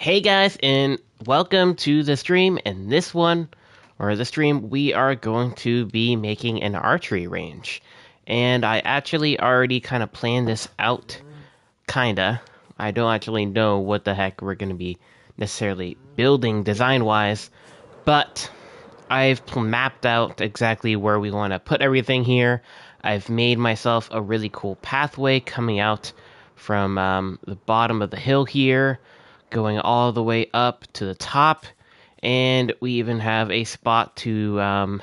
Hey guys, and welcome to the stream. In this one, or the stream, we are going to be making an archery range. And I actually already kind of planned this out, kinda. I don't actually know what the heck we're going to be necessarily building design-wise, but I've mapped out exactly where we want to put everything here. I've made myself a really cool pathway coming out from the bottom of the hill here, going all the way up to the top, and we even have a spot to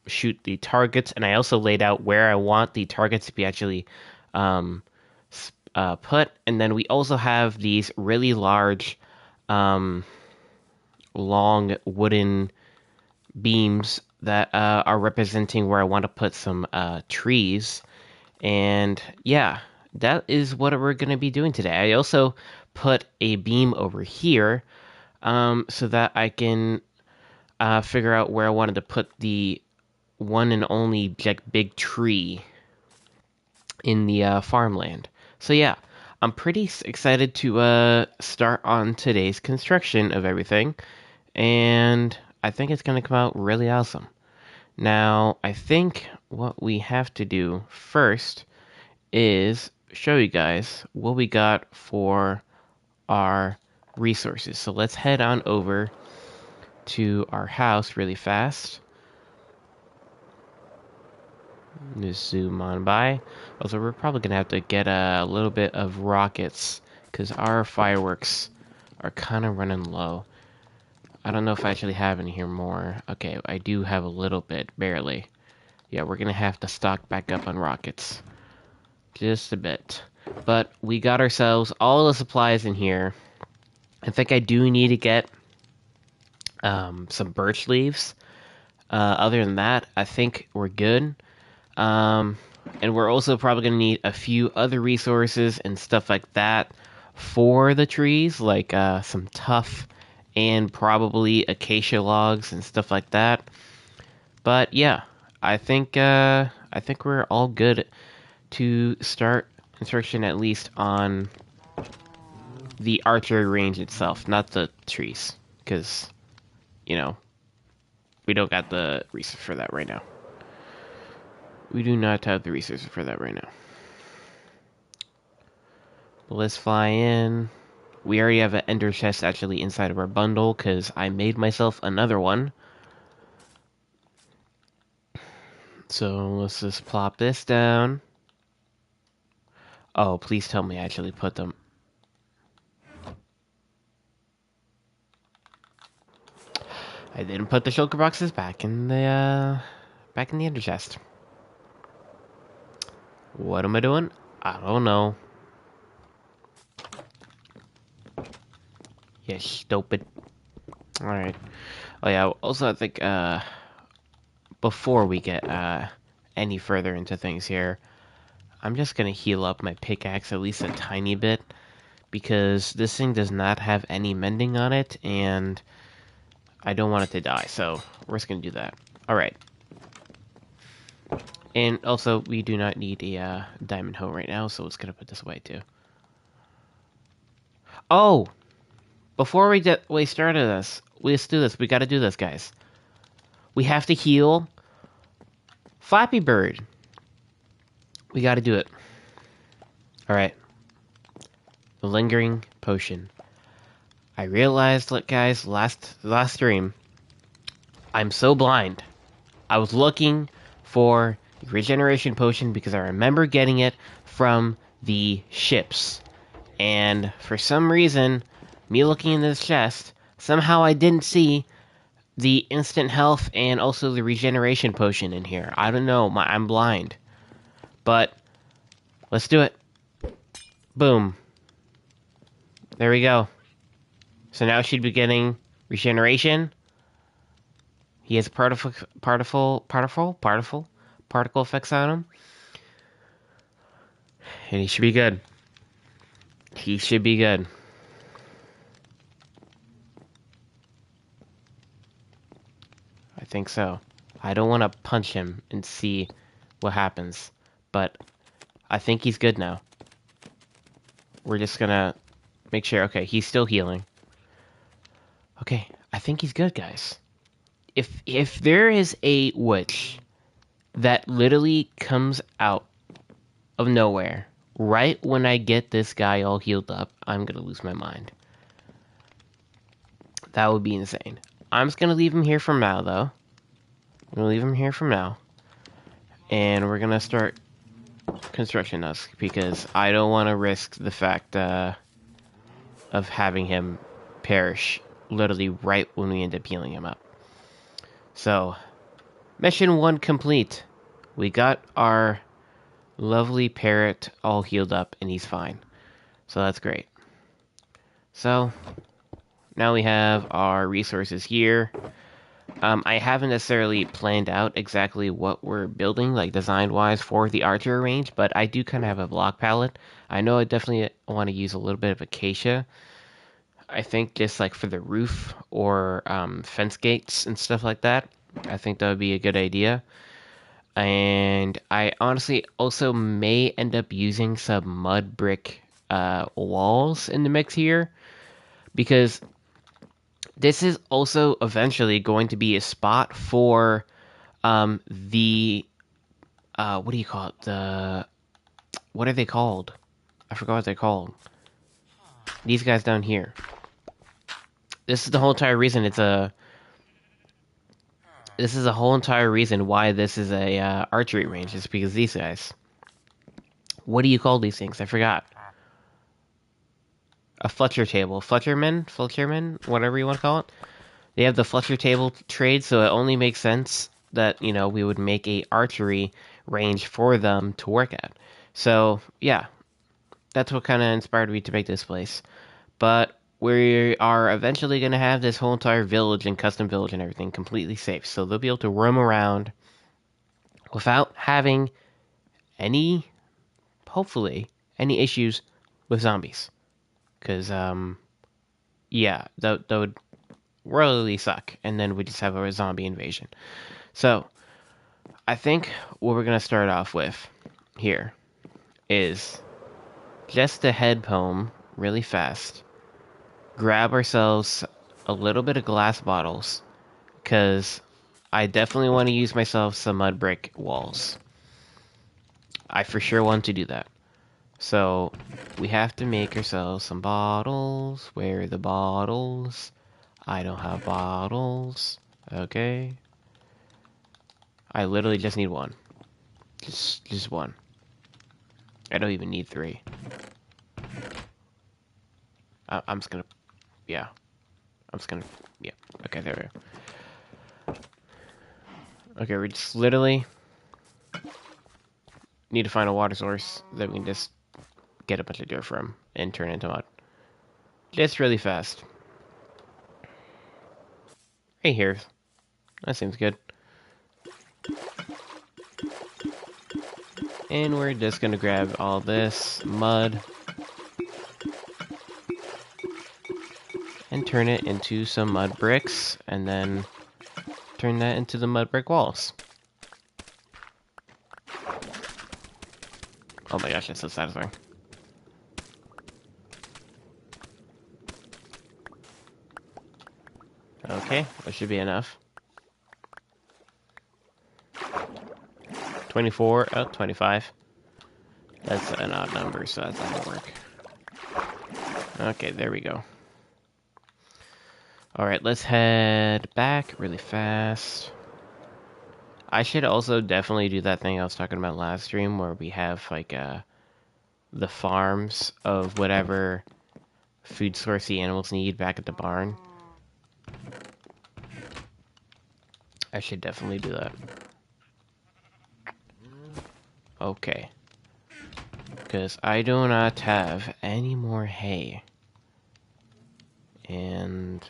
shoot the targets. And I also laid out where I want the targets to be actually um, put. And then we also have these really large, um, long wooden beams that are representing where I want to put some trees. And yeah, that is what we're going to be doing today. I also put a beam over here so that I can figure out where I wanted to put the one and only like big tree in the farmland. So yeah, I'm pretty excited to start on today's construction of everything, and I think it's going to come out really awesome. Now, I think what we have to do first is show you guys what we got for our resources. So let's head on over to our house really fast. Just zoom on by. Also, we're probably gonna have to get a little bit of rockets because our fireworks are kind of running low. I don't know if I actually have any here more. Okay, I do have a little bit, barely. Yeah, we're gonna have to stock back up on rockets. Just a bit. But we got ourselves all the supplies in here. I think I do need to get some birch leaves. Other than that, I think we're good. Um, and we're also probably going to need a few other resources and stuff like that for the trees, like some tough and probably acacia logs and stuff like that. But yeah, I think we're all good to start construction, at least on the archery range itself, not the trees, because you know we don't got the resources for that right now. We do not have the resources for that right now. But let's fly in. We already have an ender chest actually inside of our bundle because I made myself another one. So let's just plop this down. Oh, please tell me I actually put them. I didn't put the shulker boxes back in the ender chest. What am I doing? I don't know. Yeah, stupid. Alright. Oh yeah, also I think before we get any further into things here, I'm just gonna heal up my pickaxe at least a tiny bit, because this thing does not have any mending on it, and I don't want it to die, so we're just gonna do that. Alright. And also, we do not need a diamond hoe right now, so let's gonna put this away too. Oh! Before we started this, let's do this. We gotta do this, guys. We have to heal Flappy Bird. We gotta do it. Alright. The lingering potion. I realized, look guys, last stream, I'm so blind. I was looking for the regeneration potion because I remember getting it from the ships. And for some reason, me looking in this chest, somehow I didn't see the instant health and also the regeneration potion in here. I don't know, I'm blind. But let's do it. Boom. There we go. So now she'd be getting regeneration. He has particle effects on him. And he should be good. He should be good. I think so. I don't want to punch him and see what happens, but I think he's good now. We're just gonna make sure. Okay, he's still healing. Okay, I think he's good, guys. If there is a witch that literally comes out of nowhere right when I get this guy all healed up, I'm gonna lose my mind. That would be insane. I'm just gonna leave him here from now, though. I'm gonna leave him here from now, and we're gonna start construction us because I don't want to risk the fact of having him perish literally right when we end up healing him up. So, mission 1 complete. We got our lovely parrot all healed up and he's fine. So that's great. So, now we have our resources here. I haven't necessarily planned out exactly what we're building, like design-wise, for the archer range, but I do kind of have a block palette. I know I definitely want to use a little bit of acacia. I think just like for the roof or fence gates and stuff like that. I think that would be a good idea. And I honestly also may end up using some mud brick walls in the mix here because this is also eventually going to be a spot for the what do you call it? What are they called? I forgot what they're called. These guys down here. This is the whole entire reason this is the whole entire reason why this is a archery range, is because these guys. What do you call these things? I forgot. A Fletcher table. Fletcherman, whatever you want to call it. They have the Fletcher table trade, so it only makes sense that, you know, we would make a archery range for them to work at. So, yeah, that's what kind of inspired me to make this place. But we are eventually going to have this whole entire village and custom village and everything completely safe. So they'll be able to roam around without having any, hopefully, any issues with zombies. Because, yeah, that would really suck. And then we just have a zombie invasion. So, I think what we're going to start off with here is just to head home really fast. Grab ourselves a little bit of glass bottles. Because I definitely want to use myself some mud brick walls. I for sure want to do that. So, we have to make ourselves some bottles. Where are the bottles? I don't have bottles. Okay. I literally just need one. Just one. I don't even need 3. I'm just gonna... Yeah. I'm just gonna... Yeah. Okay, there we go. Okay, we just literally need to find a water source that we can just get a bunch of dirt from and turn into mud. Just really fast. Right here. That seems good. And we're just gonna grab all this mud and turn it into some mud bricks, and then turn that into the mud brick walls. Oh my gosh, that's so satisfying. Okay, that should be enough. 24, oh, 25. That's an odd number, so that's not gonna work. Okay, there we go. Alright, let's head back really fast. I should also definitely do that thing I was talking about last stream where we have, like, the farms of whatever food source the animals need back at the barn. I should definitely do that. Okay. Because I do not have any more hay. And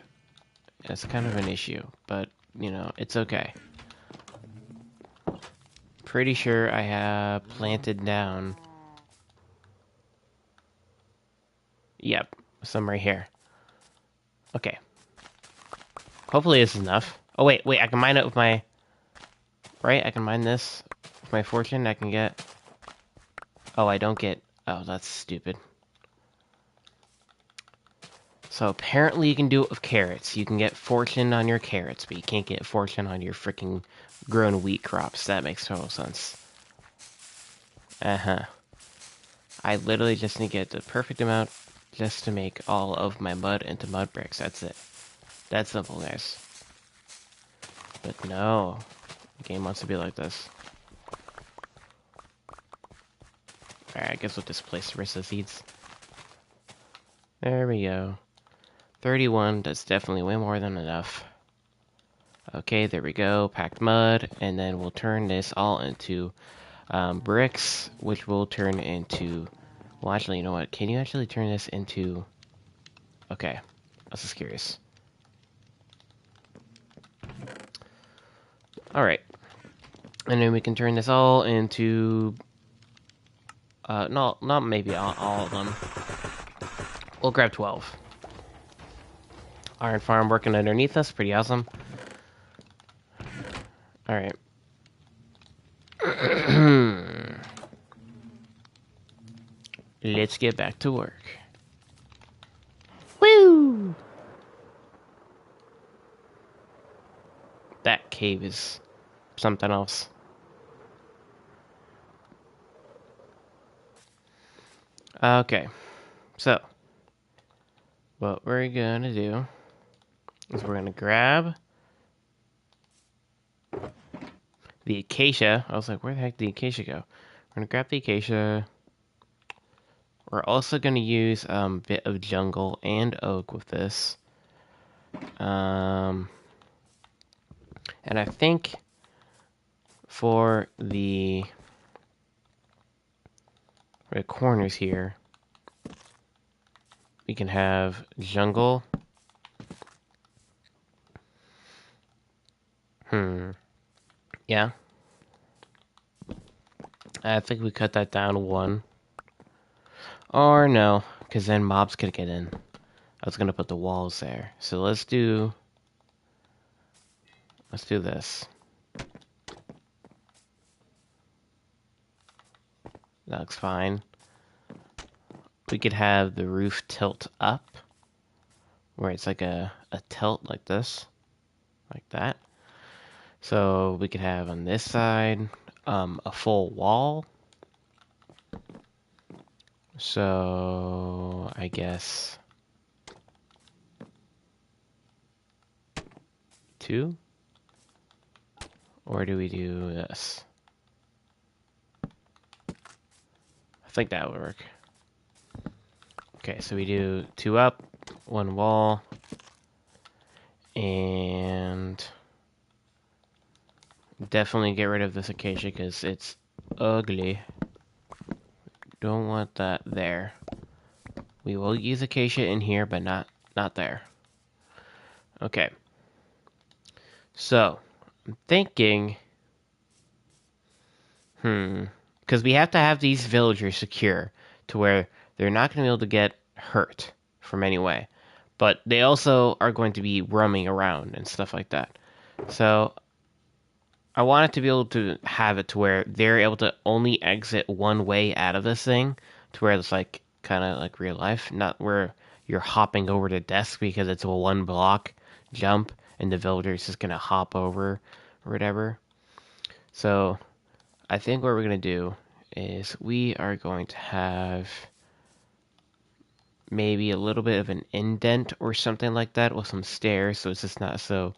that's kind of an issue, but, you know, it's okay. Pretty sure I have planted down... Yep, some right here. Okay. Hopefully this is enough. Oh, wait, I can mine it with my... Right, I can mine this with my fortune. I can get... Oh, I don't get... Oh, that's stupid. So apparently you can do it with carrots. You can get fortune on your carrots, but you can't get fortune on your freaking grown wheat crops. That makes total sense. Uh-huh. I literally just need to get the perfect amount just to make all of my mud into mud bricks. That's it. That's simple, guys. But no. The game wants to be like this. Alright, I guess we'll displace the rest of the seeds. There we go. 31, that's definitely way more than enough. Okay, there we go. Packed mud, and then we'll turn this all into bricks, which will turn into... Well, actually, you know what? Can you actually turn this into... Okay, I was just curious. Alright. And then we can turn this all into... no, not maybe all of them. We'll grab 12. Iron farm working underneath us, pretty awesome. Alright. Let's get back to work. Woo! That cave is something else. Okay, so what we're gonna do is we're gonna grab the acacia. I was like, where the heck did the acacia go? We're gonna grab the acacia. We're also gonna use a bit of jungle and oak with this. And I think for the corners here, we can have jungle. Yeah. I think we cut that down to 1. Or no, because then mobs could get in. I was gonna put the walls there. So let's do this. That looks fine. We could have the roof tilt up, where it's like a tilt like this, like that. So we could have on this side a full wall. So I guess 2, or do we do this? I think that would work. Okay, so we do 2 up, 1 wall, and definitely get rid of this acacia because it's ugly. Don't want that there. We will use acacia in here, but not there. Okay. So, I'm thinking, because we have to have these villagers secure to where they're not going to be able to get hurt from any way. But they also are going to be roaming around and stuff like that. So, I want it to be able to have it to where they're able to only exit one way out of this thing, to where it's like kind of like real life, not where you're hopping over the desk because it's a 1 block jump and the villager is just gonna hop over or whatever. So I think what we're gonna do is we are going to have maybe a little bit of an indent or something like that with some stairs, so it's just not so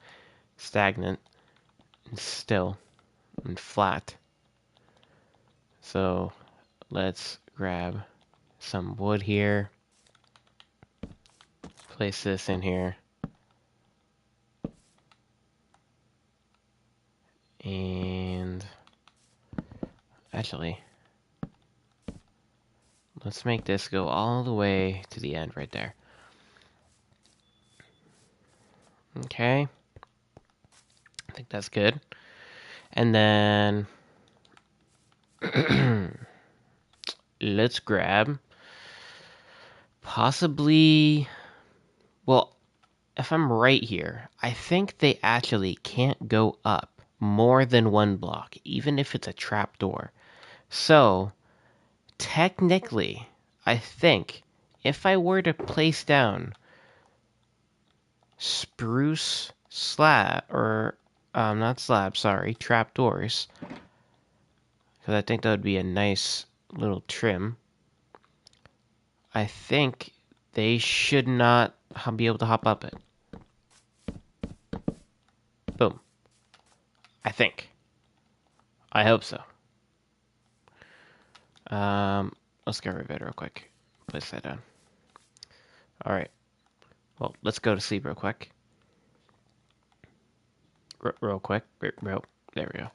stagnant and still and flat. So let's grab some wood here, place this in here, and actually let's make this go all the way to the end right there. Okay, I think that's good. And then let's grab possibly, well, if I'm right here, I think they actually can't go up more than 1 block, even if it's a trapdoor. So technically, I think if I were to place down spruce slab, or not slab, sorry, trapdoors. Because I think that would be a nice little trim. I think they should not be able to hop up it. Boom. I think. I hope so. Let's get rid of it real quick. Place that down. Alright. Well, let's go to sleep real quick. Real quick. There we go.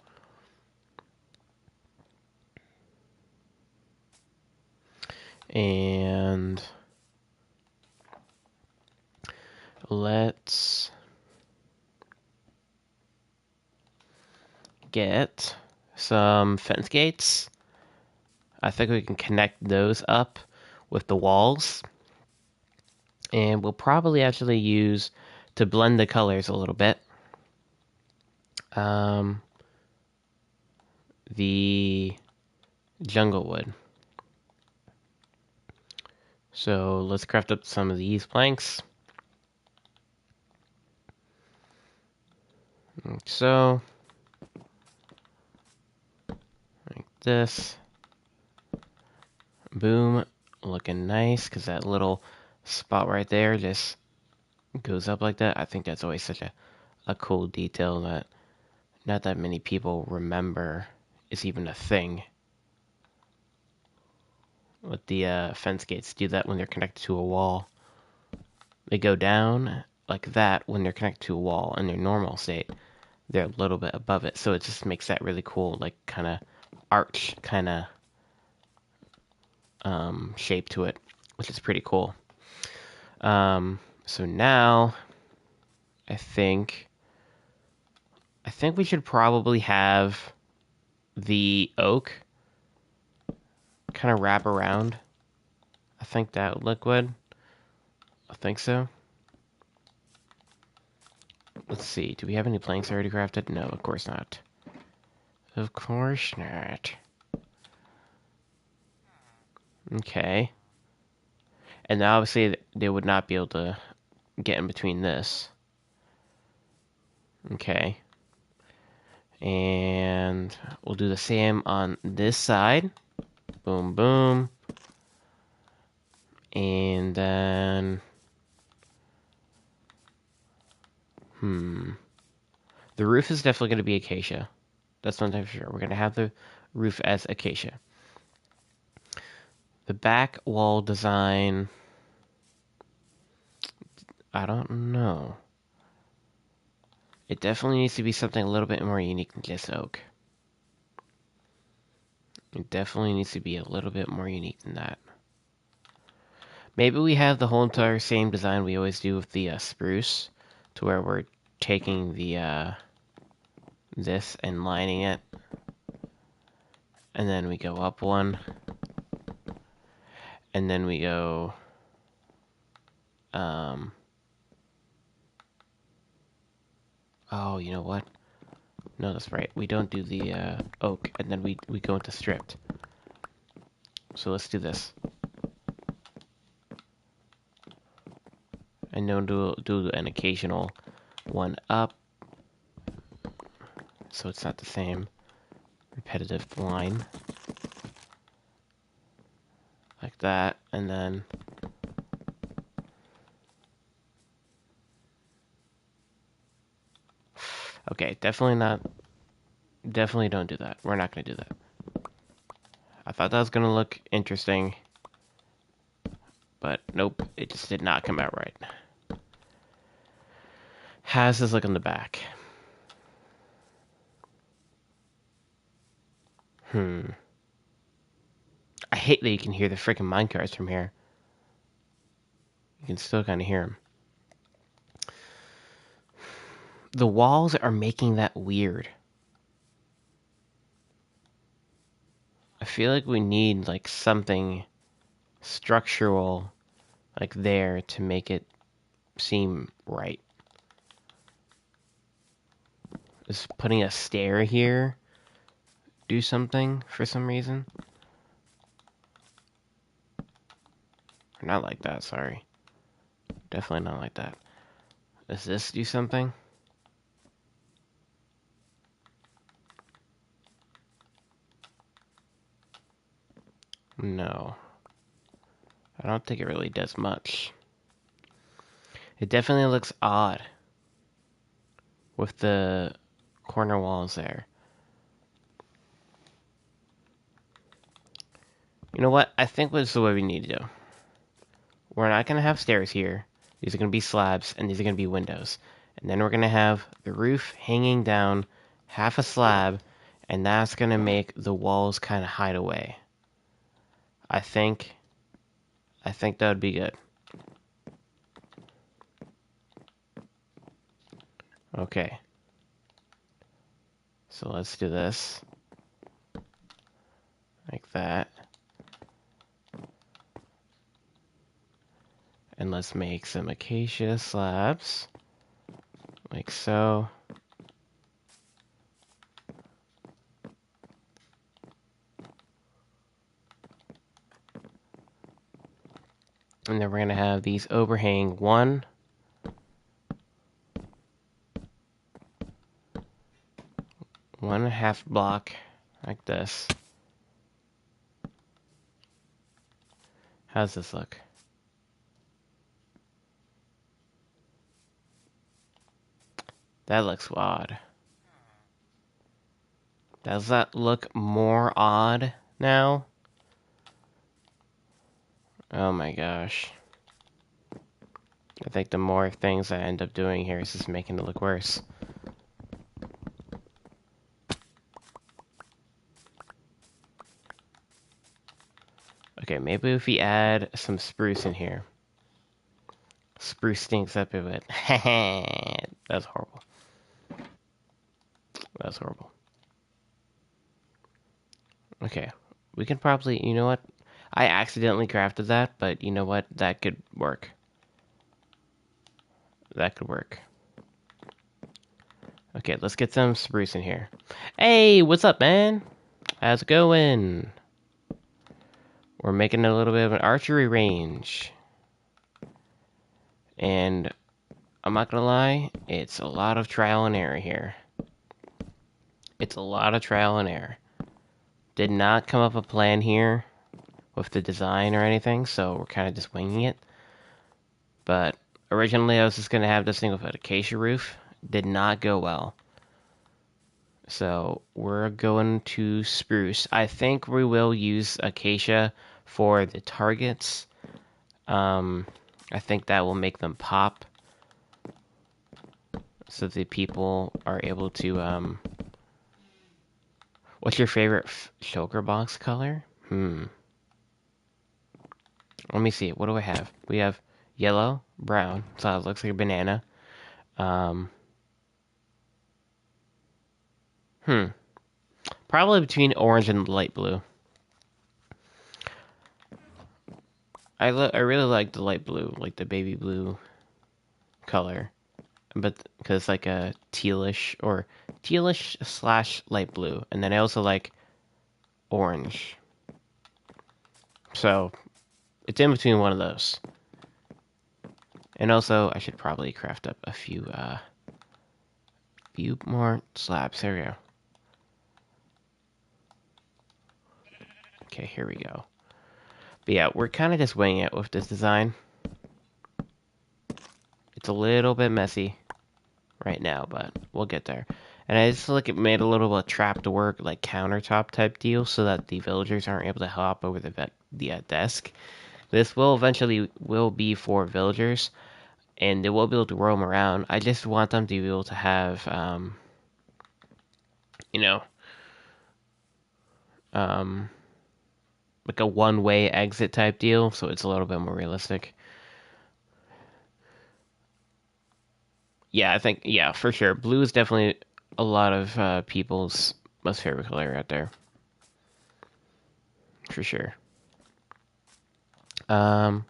And let's get some fence gates. I think we can connect those up with the walls. And we'll probably actually use to blend the colors a little bit. The jungle wood. So let's craft up some of these planks. Like so. Like this. Boom. Looking nice, because that little spot right there just goes up like that. I think that's always such a cool detail that not that many people remember is even a thing. With the fence gates, do that when they're connected to a wall. They go down like that when they're connected to a wall in their normal state. They're a little bit above it, so it just makes that really cool, like kind of arch kind of shape to it, which is pretty cool. So now I think we should probably have the oak kind of wrap around. I think that would look good. I think so. Let's see. Do we have any planks already crafted? No, of course not. Of course not. Okay. And now obviously they would not be able to get in between this. Okay. And we'll do the same on this side. Boom, boom. And then... The roof is definitely going to be acacia. That's one thing for sure. We're going to have the roof as acacia. The back wall design... I don't know. It definitely needs to be something a little bit more unique than just oak. It definitely needs to be a little bit more unique than that. Maybe we have the whole entire same design we always do with the spruce, to where we're taking the this and lining it, and then we go up one, and then we go oh, you know what? No, that's right. We don't do the oak, and then we go into stripped. So let's do this. And then do an occasional one up, so it's not the same repetitive line. Like that, and then... Okay, definitely not... Definitely don't do that. We're not going to do that. I thought that was going to look interesting, but nope, it just did not come out right. How's this look on the back? I hate that you can hear the freaking minecars from here. You can still kind of hear them. The walls are making that weird. I feel like we need like something structural like there to make it seem right. Is putting a stair here do something for some reason? Not like that, sorry. Definitely not like that. Does this do something? No. I don't think it really does much. It definitely looks odd with the corner walls there. You know what? I think this is what we need to do. We're not going to have stairs here. These are going to be slabs, and these are going to be windows. And then we're going to have the roof hanging down half a slab, and that's going to make the walls kind of hide away. I think that would be good. Okay. So let's do this. Like that. And let's make some acacia slabs. Like so. And then we're going to have these overhang 1.5 block like this. How's this look? That looks odd. Does that look more odd now? Oh my gosh. I think the more things I end up doing here is just making it look worse. Okay, maybe if we add some spruce in here. Spruce stinks up a bit. That's horrible. That's horrible. Okay, we can probably, you know what? I accidentally crafted that, but you know what? That could work. That could work. Okay, let's get some spruce in here. Hey, what's up, man? How's it going? We're making a little bit of an archery range. And I'm not gonna lie, it's a lot of trial and error here. It's a lot of trial and error. Did not come up a plan here with the design or anything, so we're kind of just winging it. But originally I was just gonna have this thing with an acacia roof. Did not go well. So we're going to spruce. I think we will use acacia for the targets. I think that will make them pop. So the people are able to, what's your favorite shulker box color? Let me see. What do I have? We have yellow, brown, so it looks like a banana. Probably between orange and light blue. I really like the light blue, like the baby blue color, but because it's like a tealish or tealish slash light blue, and then I also like orange. So it's in between one of those. And also, I should probably craft up a few more slabs. There we go. Okay, here we go. But yeah, we're kind of just winging it with this design. It's a little bit messy right now, but we'll get there. And I just like it made a little bit of trap to work, like countertop type deal, so that the villagers aren't able to hop over the desk. This will eventually be for villagers, and they will be able to roam around. I just want them to be able to have, you know, like a one-way exit type deal, so it's a little bit more realistic. Yeah, I think, yeah, for sure. Blue is definitely a lot of people's most favorite color out there. For sure. I'm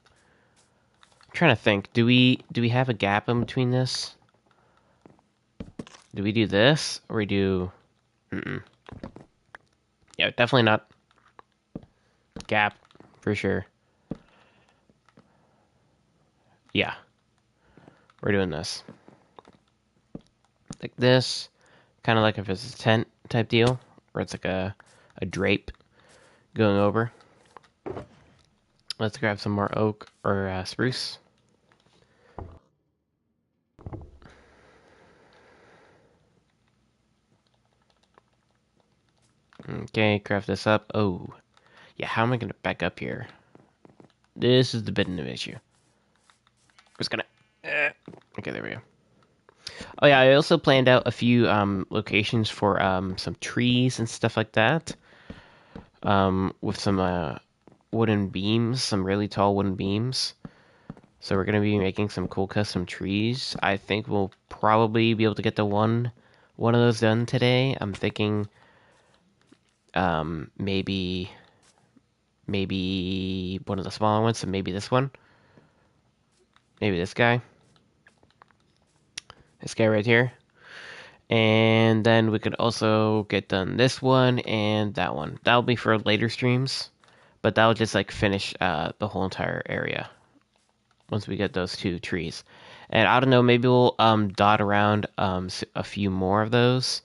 trying to think. Do we have a gap in between this? Do we do this or we do? Yeah, definitely not. Gap for sure. Yeah, we're doing this. like this, kind of like if it's a tent type deal, where it's like a drape going over. Let's grab some more oak or spruce. Okay, craft this up. Oh, yeah, how am I going to back up here? This is the bit of the issue. Just gonna... Okay, there we go. Oh yeah, I also planned out a few locations for some trees and stuff like that. With some wooden beams, some really tall wooden beams. So we're gonna be making some cool custom trees. I think we'll probably be able to get the one of those done today. I'm thinking maybe one of the smaller ones, so maybe this one. Maybe this guy. This guy right here. And then we could also get done this one and that one. That'll be for later streams, but that'll just like finish the whole entire area once we get those two trees. And I don't know, maybe we'll dot around a few more of those,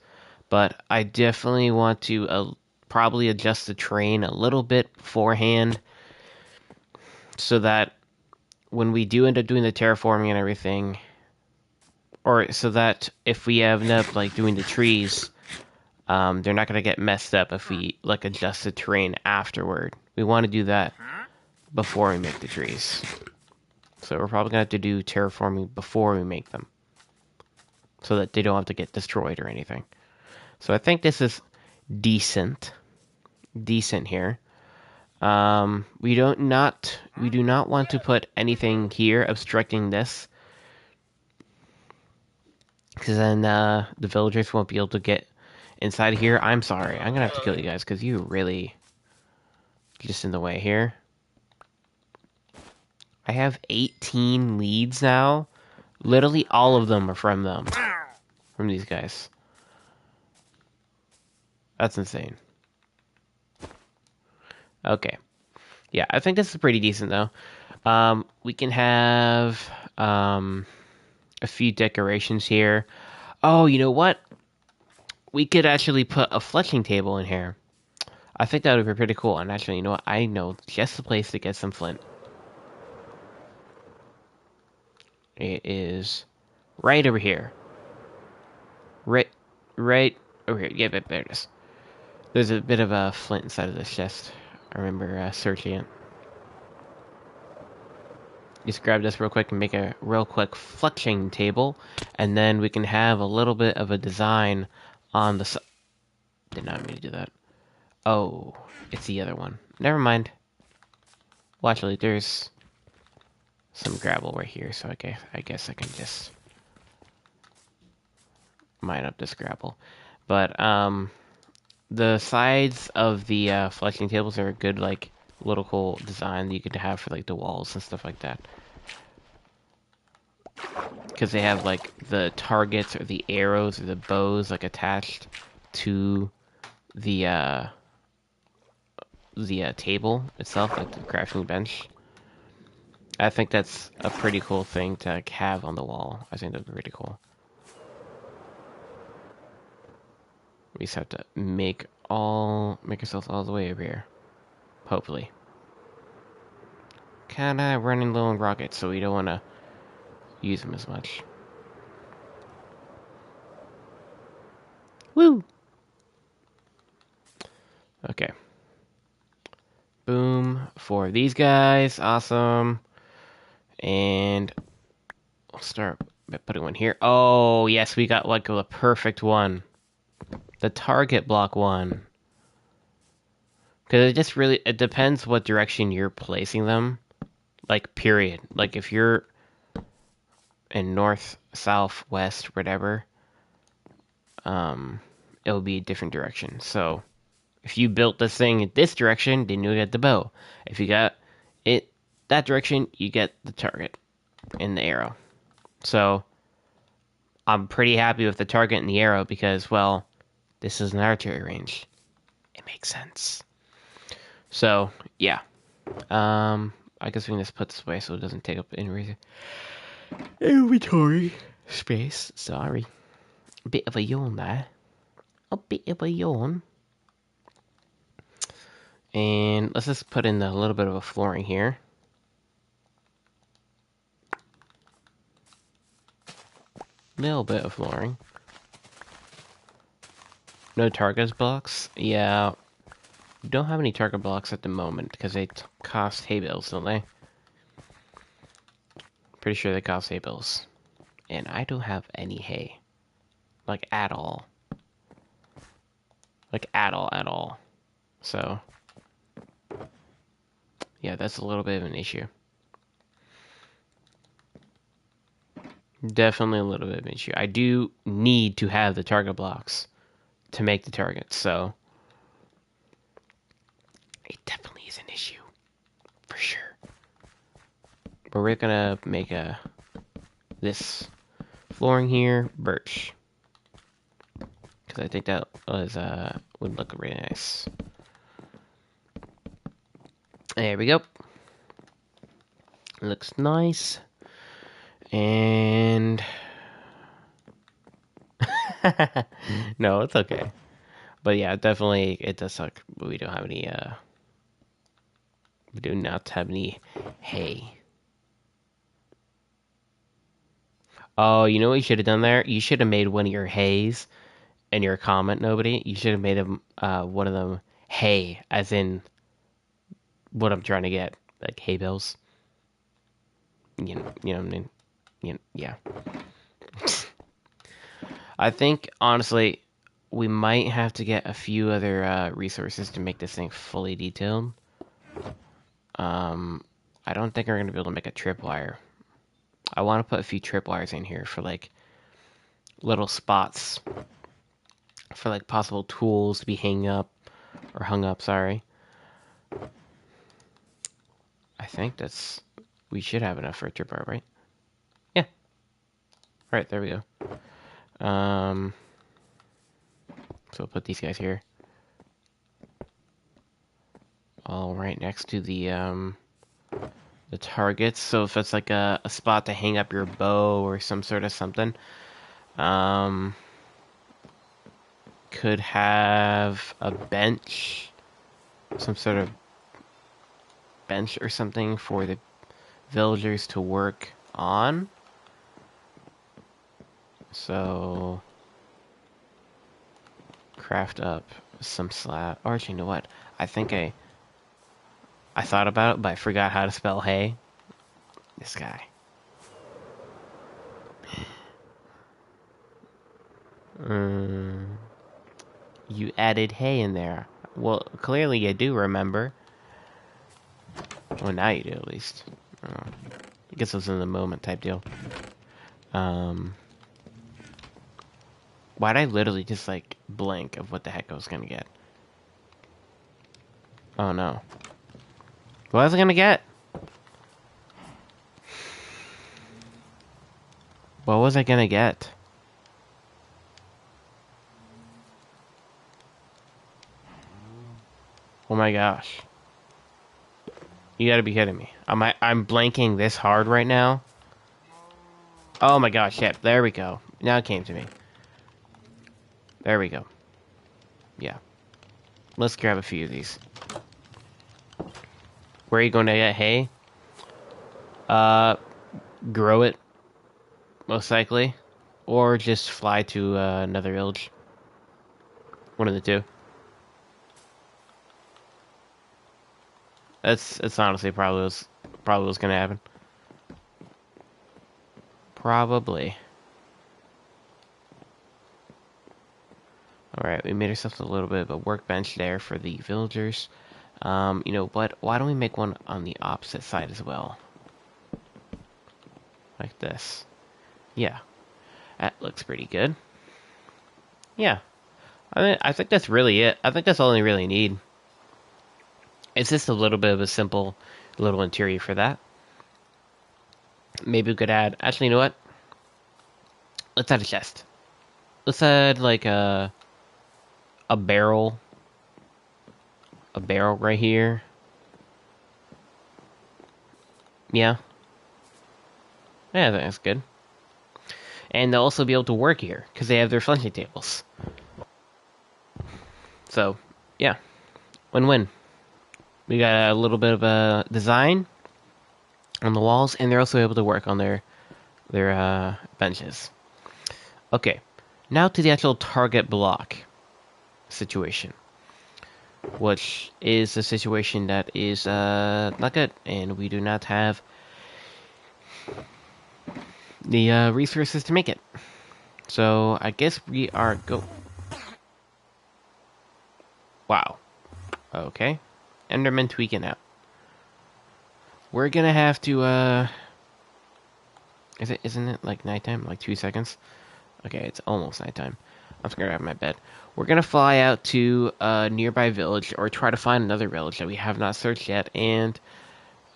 but I definitely want to probably adjust the terrain a little bit beforehand so that when we do end up doing the terraforming and everything, or so that if we end up like doing the trees, they're not gonna get messed up if we like adjust the terrain afterward. We want to do that before we make the trees. So we're probably gonna have to do terraforming before we make them, so that they don't have to get destroyed or anything. So I think this is decent here. We do not want to put anything here obstructing this, because then the villagers won't be able to get inside here. I'm sorry, I'm gonna have to kill you guys because you really just in the way here. I have 18 leads now. Literally all of them are from them. From these guys. That's insane. Okay. Yeah, I think this is pretty decent though. We can have a few decorations here. Oh, you know what? We could actually put a fletching table in here. I think that would be pretty cool. And actually, you know what? I know just the place to get some flint. It is right over here. Right over here. Yeah, there it is. There's a bit of a flint inside of this chest. I remember searching it. Just grab this real quick and make a real quick fletching table, and then we can have a little bit of a design on the side. Did not mean to do that. Oh, it's the other one. Never mind. Well, actually, there's some gravel right here, so I guess I can just mine up this gravel. But the sides of the fletching tables are a good like little cool design that you could have for like the walls and stuff like that. Because they have like the targets or the arrows or the bows like attached to the table itself, like the crafting bench. I think that's a pretty cool thing to like, have on the wall. I think that'd be pretty cool. We just have to make ourselves all the way over here. Hopefully. Kinda running low on rockets, so we don't want to use them as much. Woo! Okay. Boom for these guys. Awesome. And we'll start by putting one here. Oh, yes, we got like the perfect one. The target block one. Because it just really, it depends what direction you're placing them. Like, period. Like, if you're in north, south, west, whatever, it'll be a different direction. So, if you built this thing in this direction, then you'll get the bow. If you got it that direction, you get the target and the arrow. So, I'm pretty happy with the target and the arrow because, well, this is an archery range. It makes sense. So, yeah. I guess we can just put this away so it doesn't take up any inventory space. Sorry. A bit of a yawn there. A bit of a yawn. And let's just put in a little bit of a flooring here. Little bit of flooring. No target blocks? Yeah. We don't have any target blocks at the moment because they cost hay bales, don't they? Pretty sure they cost hay bales. And I don't have any hay. Like, at all. Like, at all. So, yeah, that's a little bit of an issue. Definitely a little bit of an issue. I do need to have the target blocks to make the targets, so it definitely is an issue. For sure. But we're gonna make this flooring here birch. Because I think that would look really nice. There we go. Looks nice. And no, it's okay. But yeah, definitely it does suck. We don't have any we do not have any hay. Oh, you know what you should have done there? You should have made one of your hays in your comment, nobody. You should have made them one of them hay, as in what I'm trying to get, like hay bales. You know what I mean? Yeah. I think honestly, we might have to get a few other resources to make this thing fully detailed. I don't think we're gonna be able to make a tripwire. I want to put a few tripwires in here for like little spots for like possible tools to be hung up. Sorry. I think we should have enough for a tripwire, right? Yeah. All right, there we go. So we'll put these guys here. All right next to the targets. So if it's like a spot to hang up your bow or some sort of something, could have a bench, some sort of bench or something for the villagers to work on. So craft up some slab. Or actually, you know what? I think I thought about it, but I forgot how to spell hay. This guy. You added hay in there. Well, clearly you do remember. Well, now you do at least. I guess it was in the moment type deal. Why'd I literally just like blank of what the heck I was gonna get? Oh no. What was I gonna get? What was I gonna get? Oh my gosh. You gotta be kidding me. I'm blanking this hard right now. Oh my gosh, yep, there we go. Now it came to me. There we go. Yeah. Let's grab a few of these. Where are you going to get hay? Grow it. Most likely. Or just fly to another village. One of the two. That's honestly probably what's gonna happen. Probably. Alright, we made ourselves a little bit of a workbench there for the villagers. You know what? Why don't we make one on the opposite side as well? Like this. Yeah. That looks pretty good. Yeah. I think that's really it. I think that's all we really need. It's just a little bit of a simple little interior for that. Maybe we could add... Actually, you know what? Let's add a chest. Let's add, like, a barrel. A barrel right here. Yeah. Yeah, I think that's good. And they'll also be able to work here because they have their flunching tables. So, yeah, win-win. We got a little bit of a design on the walls, and they're also able to work on their benches. Okay, now to the actual target block situation, which is a situation that is not good, and we do not have the resources to make it. So I guess we are Wow. Okay. Enderman tweaking out. We're gonna have to isn't it like nighttime? Like 2 seconds? Okay, it's almost nighttime. I'm just gonna grab my bed. We're gonna fly out to a nearby village or try to find another village that we have not searched yet, and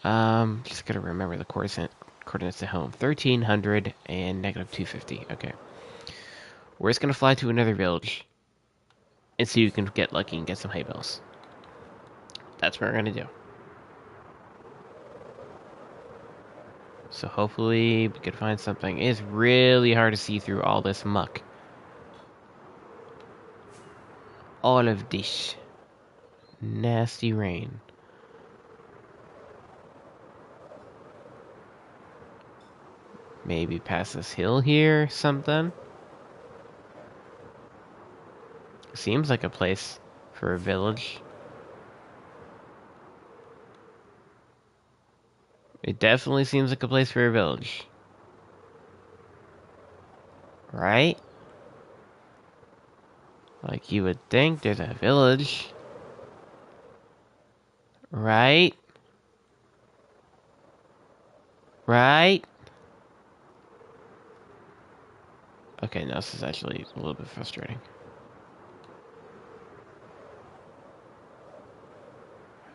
just gotta remember the coordinates at home. 1300 and negative 250. Okay. We're just gonna fly to another village and see if we can get lucky and get some hay bales. That's what we're gonna do. So hopefully we can find something. It's really hard to see through all this muck. All of this nasty rain. Maybe past this hill here, something. Seems like a place for a village. It definitely seems like a place for a village. Right? Like you would think there's a village. Right? Right? Okay, no, this is actually a little bit frustrating.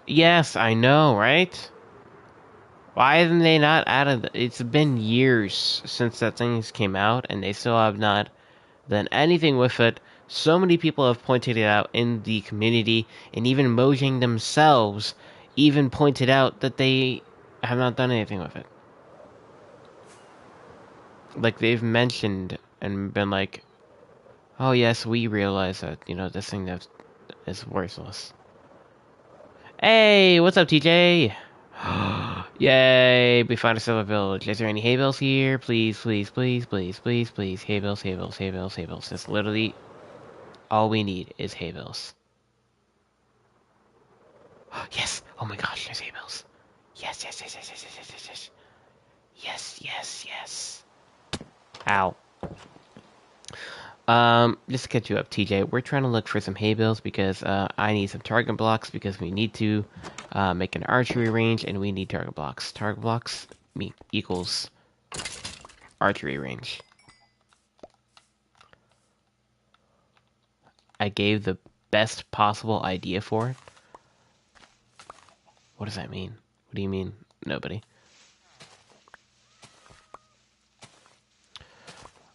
Yes, I know, right? Why haven't they not added? It's been years since that thing came out, and they still have not done anything with it. So many people have pointed it out in the community, and even Mojang themselves even pointed out that they have not done anything with it. Like, they've mentioned and been like, oh yes, we realize that, this thing that is worthless. Hey, what's up, TJ? Yay, we found a silver village. Is there any hay bales here? Please, please, please, please, please, please. Hay bales, hay bales, hay bales, hay bales. That's literally all we need is hay bales. Yes! Oh my gosh, there's hay bales. Yes, yes, yes, yes, yes, yes, yes, yes. Yes, yes, yes. Ow. Just to catch you up, TJ, we're trying to look for some hay bales because I need some target blocks because we need to make an archery range and we need target blocks. Target blocks equals archery range. I gave the best possible idea for it. What does that mean? What do you mean, nobody?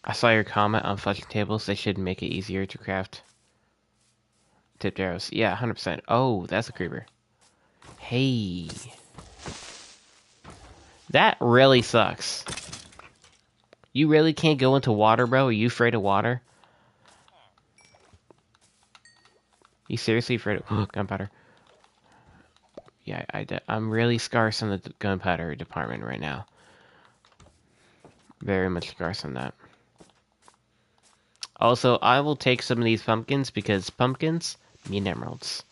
I saw your comment on fletching tables. They should make it easier to craft tipped arrows. Yeah, 100%. Oh, that's a creeper. Hey. That really sucks. You really can't go into water, bro? Are you afraid of water? You seriously afraid of gunpowder? Yeah, I'm really scarce on the gunpowder department right now. Very much scarce on that. Also, I will take some of these pumpkins because pumpkins mean emeralds.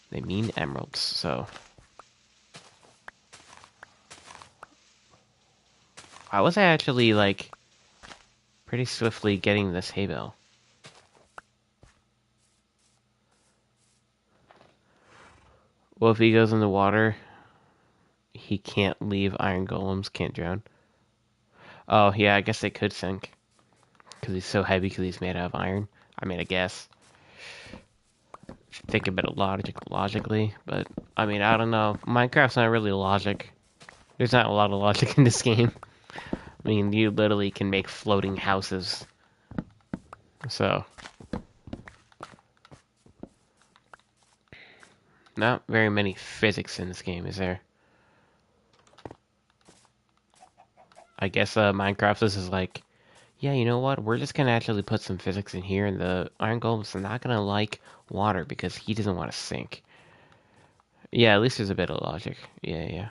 They mean emeralds, so... I was actually, like, pretty swiftly getting this hay bale. Well, if he goes in the water, he can't leave. Iron golems can't drown. Oh, yeah, I guess they could sink. Because he's so heavy because he's made out of iron. I mean, I guess. Think about it logically, but, I mean, I don't know. Minecraft's not really logic. There's not a lot of logic in this game. I mean, you literally can make floating houses. So. Not very many physics in this game, is there? I guess Minecraft, this is like, Yeah, you know what? We're just gonna actually put some physics in here, and the iron golem's not gonna like water because he doesn't want to sink. Yeah, at least there's a bit of logic. Yeah, yeah.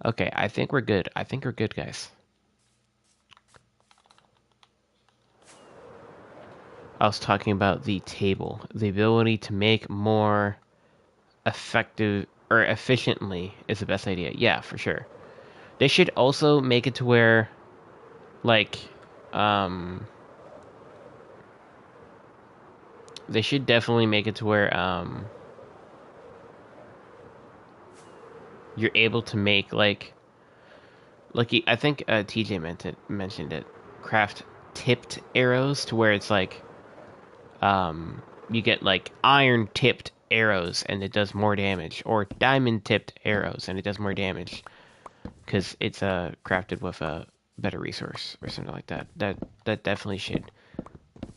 Okay, I think we're good. I think we're good, guys. I was talking about the table. The ability to make more effective or efficiently is the best idea. Yeah, for sure. They should also make it to where, like, um, they should definitely make it to where, you're able to make like I think TJ mentioned it, craft tipped arrows to where it's like, you get like iron tipped arrows and it does more damage, or diamond tipped arrows and it does more damage because it's crafted with a better resource or something like that. That definitely should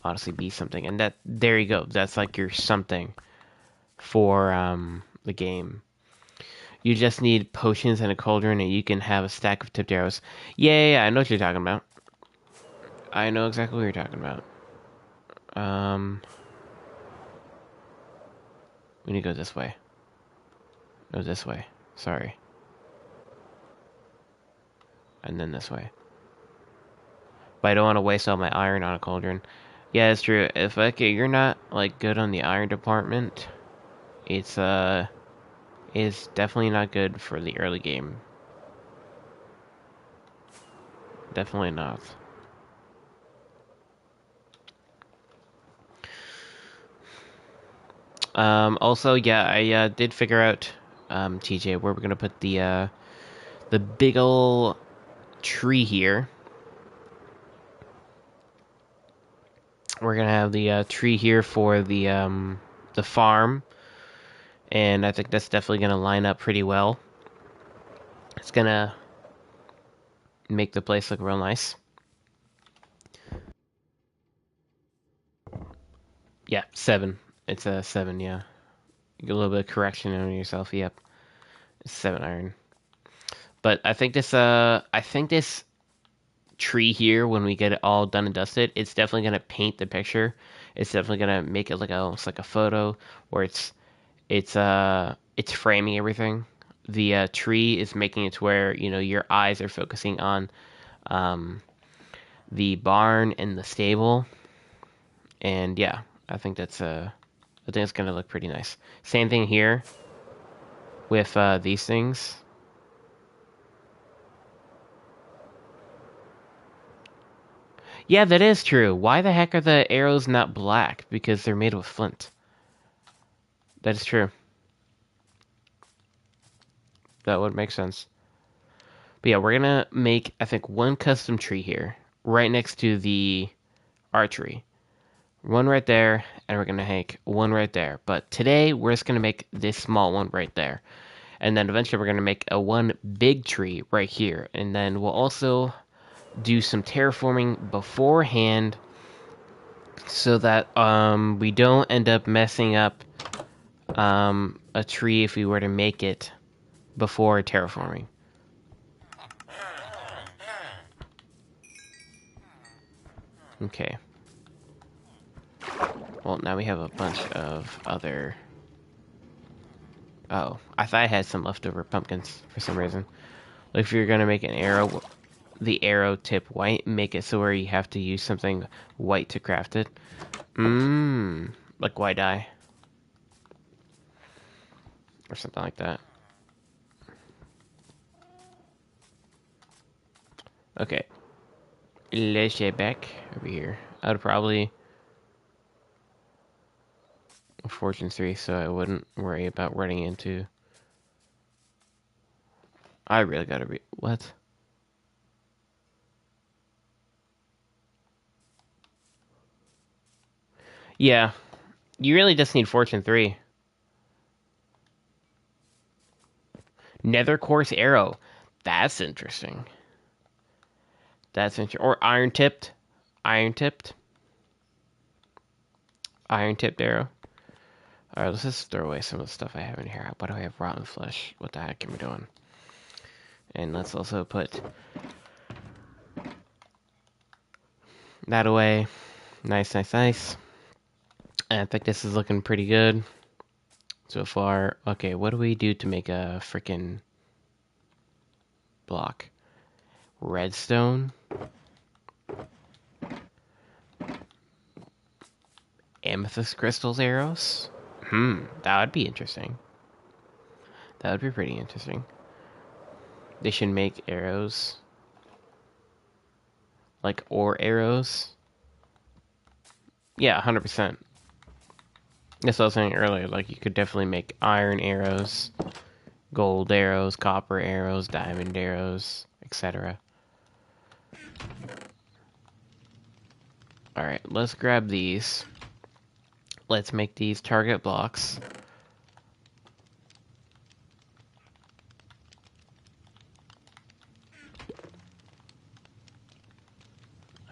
honestly be something. And that there you go. That's like your something for the game. You just need potions and a cauldron, and you can have a stack of tipped arrows. Yeah, yeah, yeah, I know what you're talking about. I know exactly what you're talking about. Um, we need to go this way. No, this way. Sorry. And then this way. But I don't want to waste all my iron on a cauldron. Yeah, it's true. If okay, you're not like good on the iron department, it's definitely not good for the early game. Definitely not. Also, yeah, I did figure out, TJ, where we're gonna put the big ol' tree here. We're gonna have the tree here for the farm, and I think that's definitely gonna line up pretty well. It's gonna make the place look real nice. Yeah, 7. It's a 7. Yeah, you get a little bit of correction on yourself. Yep, it's 7 iron. But I think this tree here, when we get it all done and dusted, it's definitely gonna paint the picture. It's definitely gonna make it like almost like a photo, where it's framing everything. The tree is making it to where your eyes are focusing on um, the barn and the stable, and yeah, I think I think it's gonna look pretty nice. Same thing here with these things. Yeah, that is true. Why the heck are the arrows not black? Because they're made with flint. That is true. That would make sense. But yeah, we're gonna make, I think, one custom tree here, right next to the archery. One right there, and we're gonna make one right there. But today, we're just gonna make this small one right there. And then eventually we're gonna make a one big tree right here. And then we'll also do some terraforming beforehand so that we don't end up messing up a tree if we were to make it before terraforming. Okay. Well, now we have a bunch of other... Oh, I thought I had some leftover pumpkins for some reason. Like if you're gonna make an arrow, the arrow tip white, make it so where you have to use something white to craft it. Like white dye. Or something like that. Okay. Let's get back over here. I would probably Fortune 3 so I wouldn't worry about running into... I really gotta be... What? Yeah. You really just need Fortune 3. Nether Quartz Arrow. That's interesting. That's interesting. Or Iron Tipped. Iron Tipped. Iron Tipped Arrow. Alright, let's just throw away some of the stuff I have in here. Why do I have rotten flesh? What the heck am I doing? And let's also put that away. Nice, nice, nice. And I think this is looking pretty good so far. Okay, what do we do to make a freaking block? Redstone. Amethyst crystals arrows? That would be interesting. That would be pretty interesting. They should make arrows. Like ore arrows. Yeah, 100%. That's what I was saying earlier. Like, you could definitely make iron arrows, gold arrows, copper arrows, diamond arrows, etc. Alright, let's grab these. Let's make these target blocks.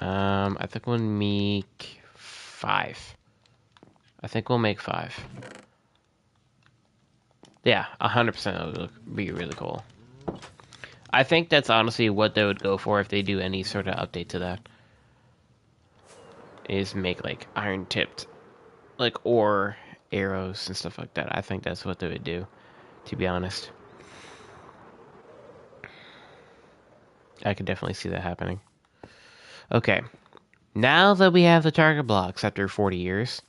I think we'll make 5. I think we'll make 5. Yeah, 100% would be really cool. I think that's honestly what they would go for if they do any sort of update to that. Is make like iron tipped, like ore arrows and stuff like that. I think that's what they would do, to be honest. I could definitely see that happening. Okay, now that we have the target blocks after 40 years,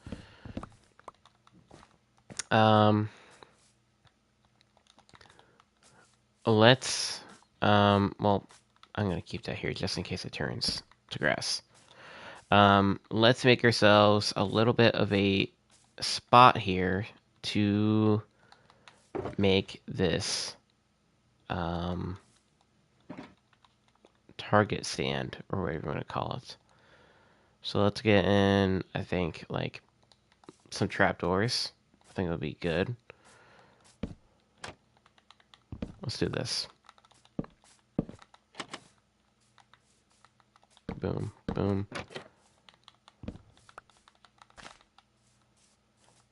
let's, well, I'm gonna keep that here just in case it turns to grass. Let's make ourselves a little bit of a spot here to make this, target stand, or whatever you want to call it. So let's get in, I think, like, some trapdoors. I think it'll be good. Let's do this. Boom, boom.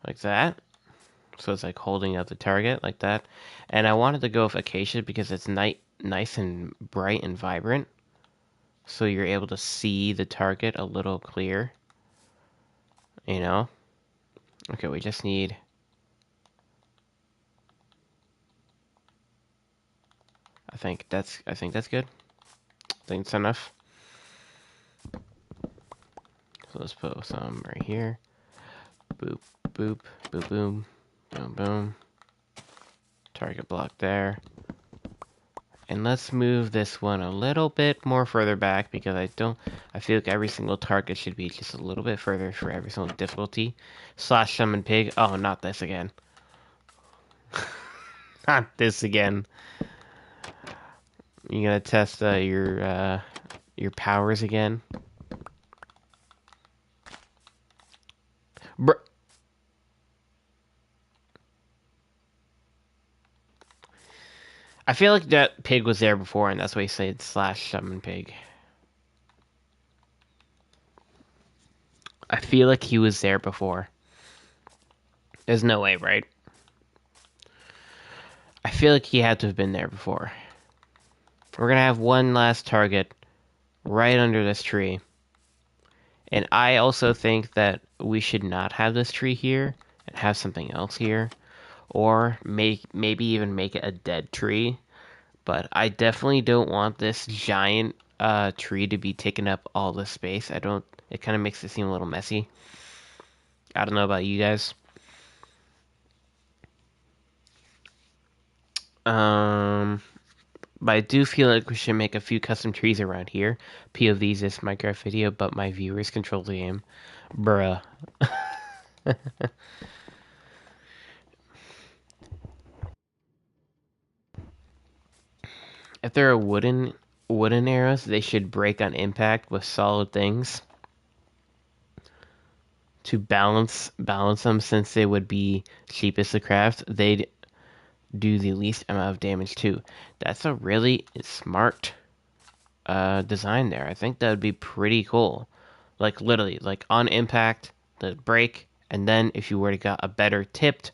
Like that. So it's like holding up the target like that. And I wanted to go with acacia because it's nice and bright and vibrant. So you're able to see the target a little clear. You know? Okay, we just need... I think that's good. I think it's enough. So let's put some right here. Boop, boop, boop, boom, boom, boom. Target block there. And let's move this one a little bit more further back because I feel like every single target should be just a little bit further for every single difficulty. Slash summon pig. Oh, not this again. Not this again. You gonna test your powers again? Br I feel like that pig was there before, and that's why he said slash summon pig. I feel like he was there before. There's no way, right? I feel like he had to have been there before. We're gonna have one last target right under this tree. And I also think that we should not have this tree here and have something else here. Or maybe even make it a dead tree. But I definitely don't want this giant tree to be taking up all this space. It kind of makes it seem a little messy. I don't know about you guys. But I do feel like we should make a few custom trees around here. POVs this Minecraft video, but my viewers control the game. Bruh. If there are wooden arrows, they should break on impact with solid things to balance them, since they would be cheapest to craft. They'd do the least amount of damage too. That's a really smart design there. I think that would be pretty cool. Like literally, like on impact, the break, and then if you were to get a better tipped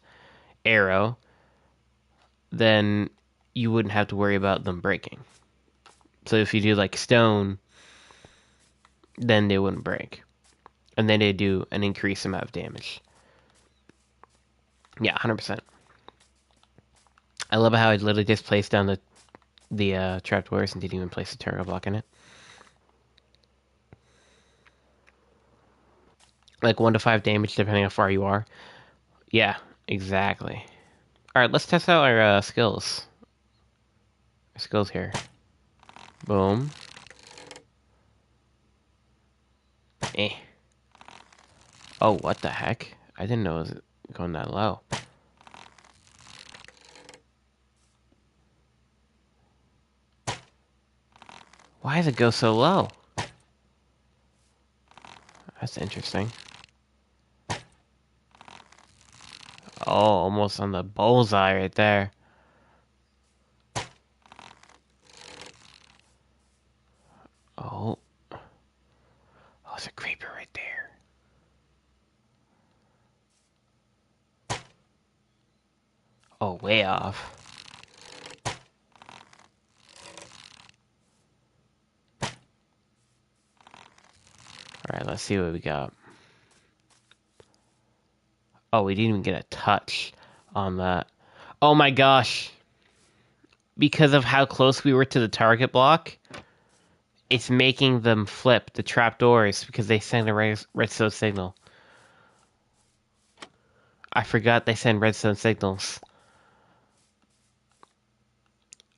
arrow, then you wouldn't have to worry about them breaking. So if you do like stone, then they wouldn't break. And then they do an increased amount of damage. Yeah, 100%. I love how I literally just placed down the trapdoors and didn't even place a turtle block in it. Like 1 to 5 damage depending how far you are. Yeah, exactly. Alright, let's test out our skills. Our skills here. Boom. Eh. Oh, what the heck? I didn't know it was going that low. Why does it go so low? That's interesting. Oh, almost on the bullseye right there. Oh. Oh, there's a creeper right there. Oh, way off. Alright, let's see what we got. Oh, we didn't even get a touch on that. Oh my gosh. Because of how close we were to the target block, it's making them flip the trapdoors because they send a redstone signal. I forgot they send redstone signals.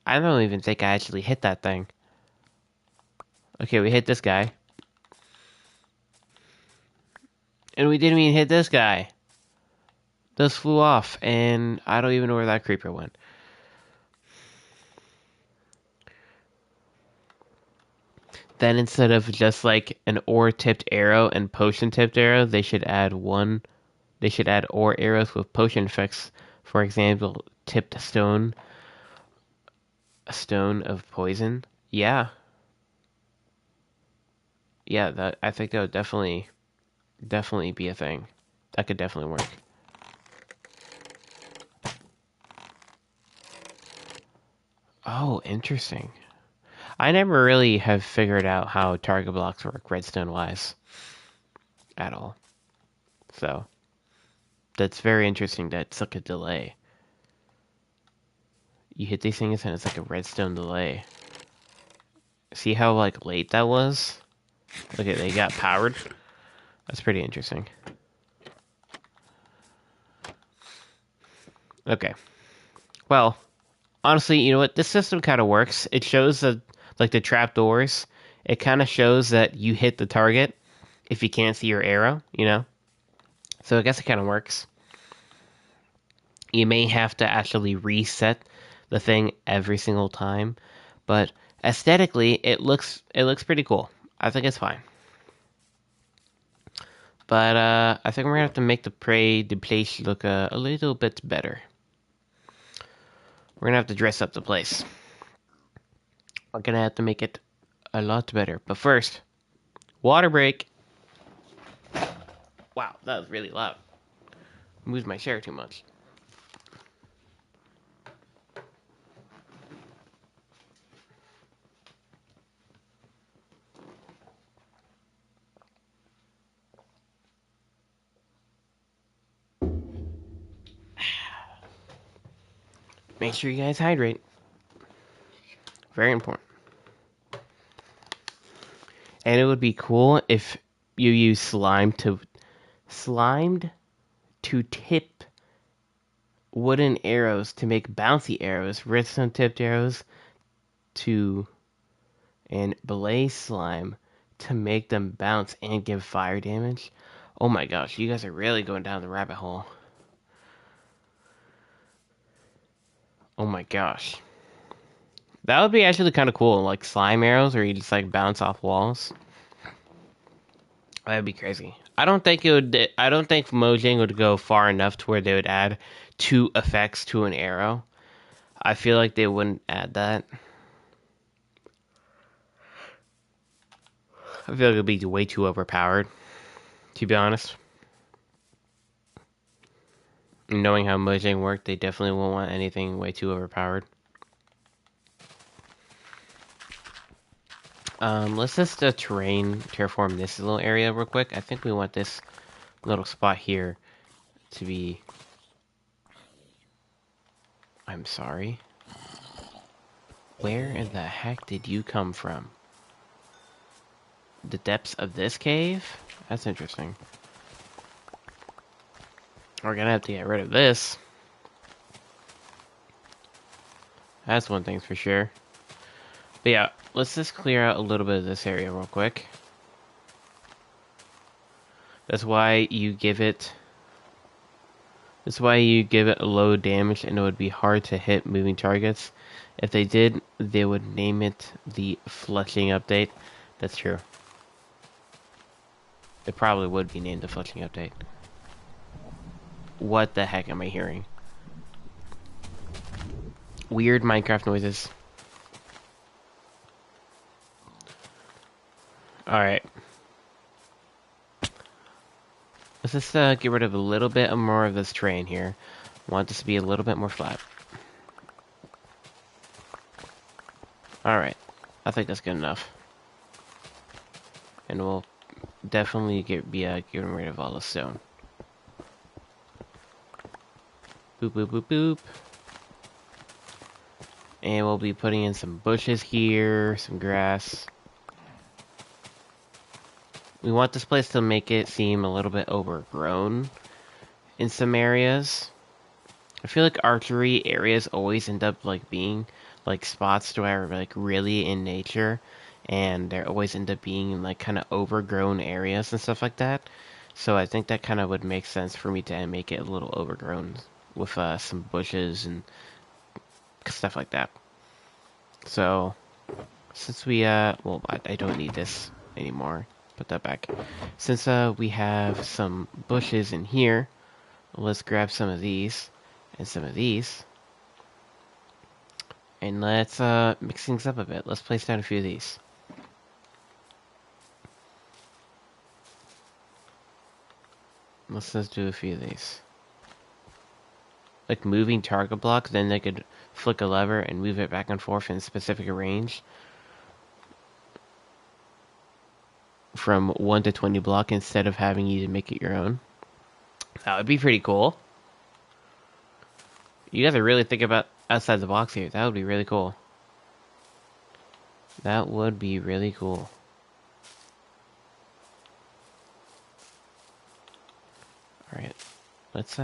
I don't even think I actually hit that thing. Okay, we hit this guy. And we didn't even hit this guy. Those flew off, and I don't even know where that creeper went. Then instead of just like an ore tipped arrow and potion tipped arrow, they should add ore arrows with potion effects. For example, tipped stone, a stone of poison. Yeah. Yeah, that I think that would definitely be a thing. That could definitely work. Oh, interesting. I never really have figured out how target blocks work redstone wise at all. So that's very interesting that it's like a delay. You hit these things and it's like a redstone delay. See how like late that was? Look at they got powered. That's pretty interesting. Okay. Well, honestly, you know what? This system kind of works. It shows that like the trapdoors. It kind of shows that you hit the target if you can't see your arrow, you know? So I guess it kind of works. You may have to actually reset the thing every single time, but aesthetically it looks pretty cool. I think it's fine. But I think we're gonna have to make the place look a little bit better. We're gonna have to dress up the place. We're gonna have to make it a lot better. But first, water break. Wow, that was really loud. Moved my chair too much. Make sure you guys hydrate. Very important. And it would be cool if you use slimed to tip wooden arrows to make bouncy arrows, redstone tipped arrows to and blaze slime to make them bounce and give fire damage. Oh my gosh, you guys are really going down the rabbit hole. Oh my gosh. That would be actually kind of cool, like slime arrows where you just like bounce off walls. That'd be crazy. I don't think Mojang would go far enough to where they would add 2 effects to an arrow. I feel like they wouldn't add that. I feel like it'd be way too overpowered, to be honest. Knowing how Mojang worked, they definitely won't want anything way too overpowered. Let's just terraform this little area real quick. I think we want this little spot here to be... I'm sorry. Where in the heck did you come from? The depths of this cave? That's interesting. We're gonna have to get rid of this. That's one thing for sure. But yeah, let's just clear out a little bit of this area real quick. That's why you give it... That's why you give it low damage, and it would be hard to hit moving targets. If they did, they would name it the Fletching Update. That's true. It probably would be named the Fletching Update. What the heck am I hearing? Weird Minecraft noises. Alright. Let's just get rid of a little bit more of this terrain here. I want this to be a little bit more flat. Alright. I think that's good enough. And we'll definitely getting rid of all the stone. Boop, boop, boop, boop. And we'll be putting in some bushes here, some grass. We want this place to make it seem a little bit overgrown in some areas. I feel like archery areas always end up like being like spots that are like really in nature, and they always end up being like kind of overgrown areas and stuff like that. So I think that kind of would make sense for me to make it a little overgrown with some bushes and stuff like that. So since we well, I don't need this anymore. Put that back. Since we have some bushes in here, let's grab some of these and some of these, and let's mix things up a bit. Let's place down a few of these. Let's just do a few of these. Like moving target block, then they could flick a lever and move it back and forth in a specific range. From 1 to 20 block instead of having you to make it your own. That would be pretty cool. You guys are really thinking about outside the box here. That would be really cool. That would be really cool. Alright. Let's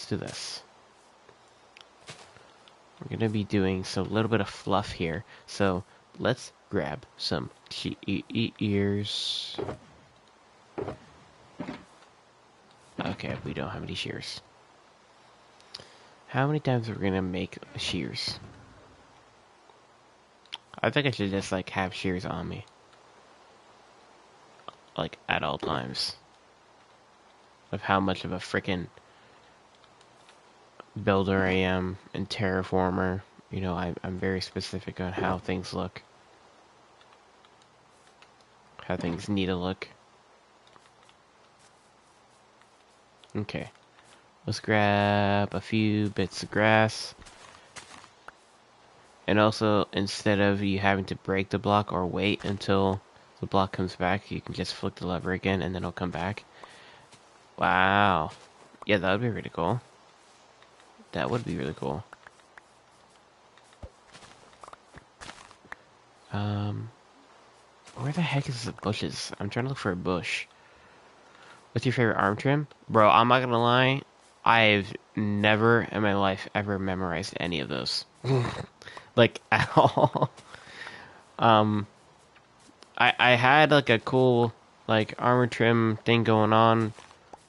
do this. We're gonna be doing a little bit of fluff here. So let's grab some ears. Okay, we don't have any shears. How many times are we gonna make shears? I think I should just like have shears on me. Like at all times. Of how much of a frickin' builder I am and terraformer. You know, I'm very specific on how things look. How things need to look. Okay. Let's grab a few bits of grass. And also, instead of you having to break the block or wait until the block comes back, you can just flick the lever again and then it'll come back. Wow. Yeah, that would be really cool. That would be really cool. Where the heck is the bushes? I'm trying to look for a bush. What's your favorite arm trim? Bro, I'm not gonna lie. I've never in my life ever memorized any of those. Like, at all. I had like a cool like armor trim thing going on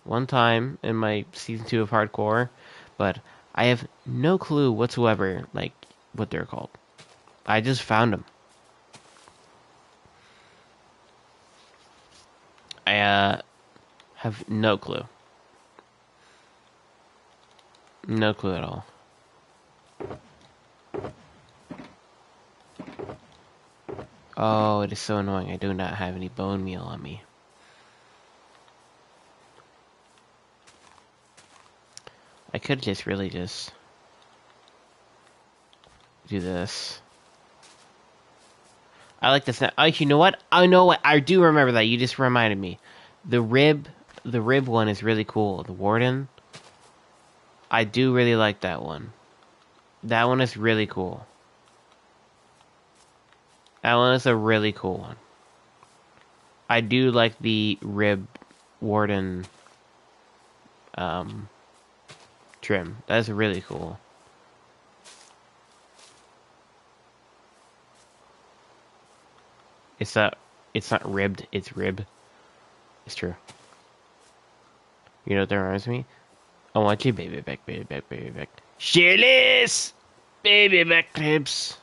one time in my season 2 of hardcore, but I have no clue whatsoever like what they're called. I just found them. I have no clue. No clue at all. Oh, it is so annoying. I do not have any bone meal on me. I could just really just... do this. I like this. Oh, you know what? I know what. I do remember that. You just reminded me. The rib one is really cool. The warden. I do really like that one. That one is really cool. That one is a really cool one. I do like the rib warden trim. That is really cool. It's not ribbed, it's rib. It's true. You know what that reminds me? I want you, baby back, baby back, baby back. Shirtless! Baby back clips.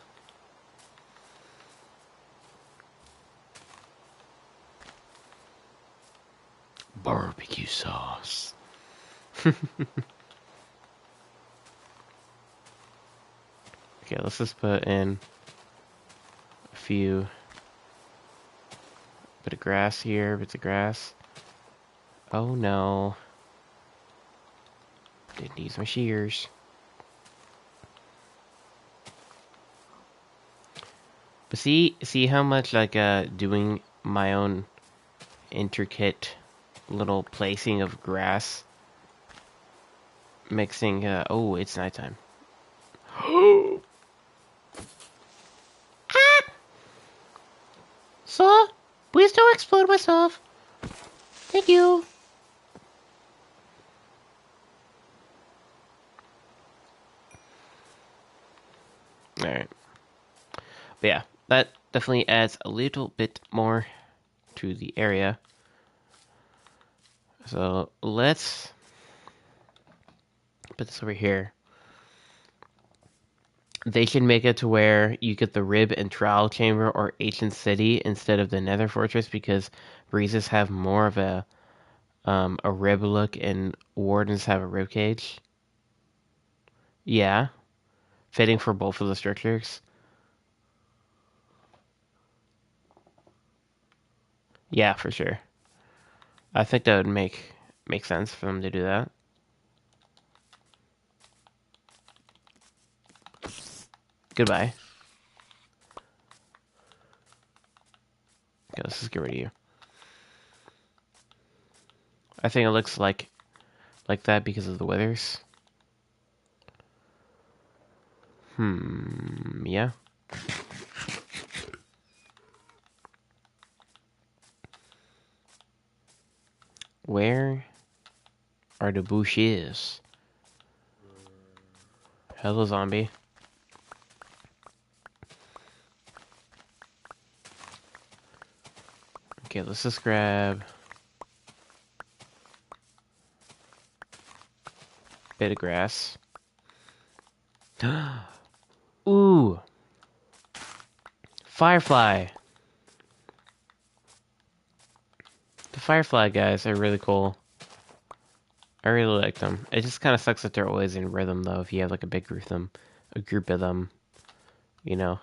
Barbecue sauce. Okay, let's just put in a few bit of grass here, bits of grass. Oh no. Didn't use my shears. But see how much like doing my own intricate little placing of grass, mixing. Oh, it's nighttime. Ah! Sir, please don't explode myself. Thank you. All right. But yeah, that definitely adds a little bit more to the area. So let's put this over here. They should make it to where you get the rib and trial chamber or ancient city instead of the nether fortress, because breezes have more of a rib look and wardens have a rib cage. Yeah, fitting for both of the structures. Yeah, for sure. I think that would make sense for them to do that. Goodbye. Okay, let's just get rid of you. I think it looks like that because of the withers. Yeah. Where are the bushes? Hello, zombie. Okay, let's just grab a bit of grass. Ooh! Firefly! The firefly guys are really cool. I really like them. It just kind of sucks that they're always in rhythm, though, if you have like a big group of them, you know.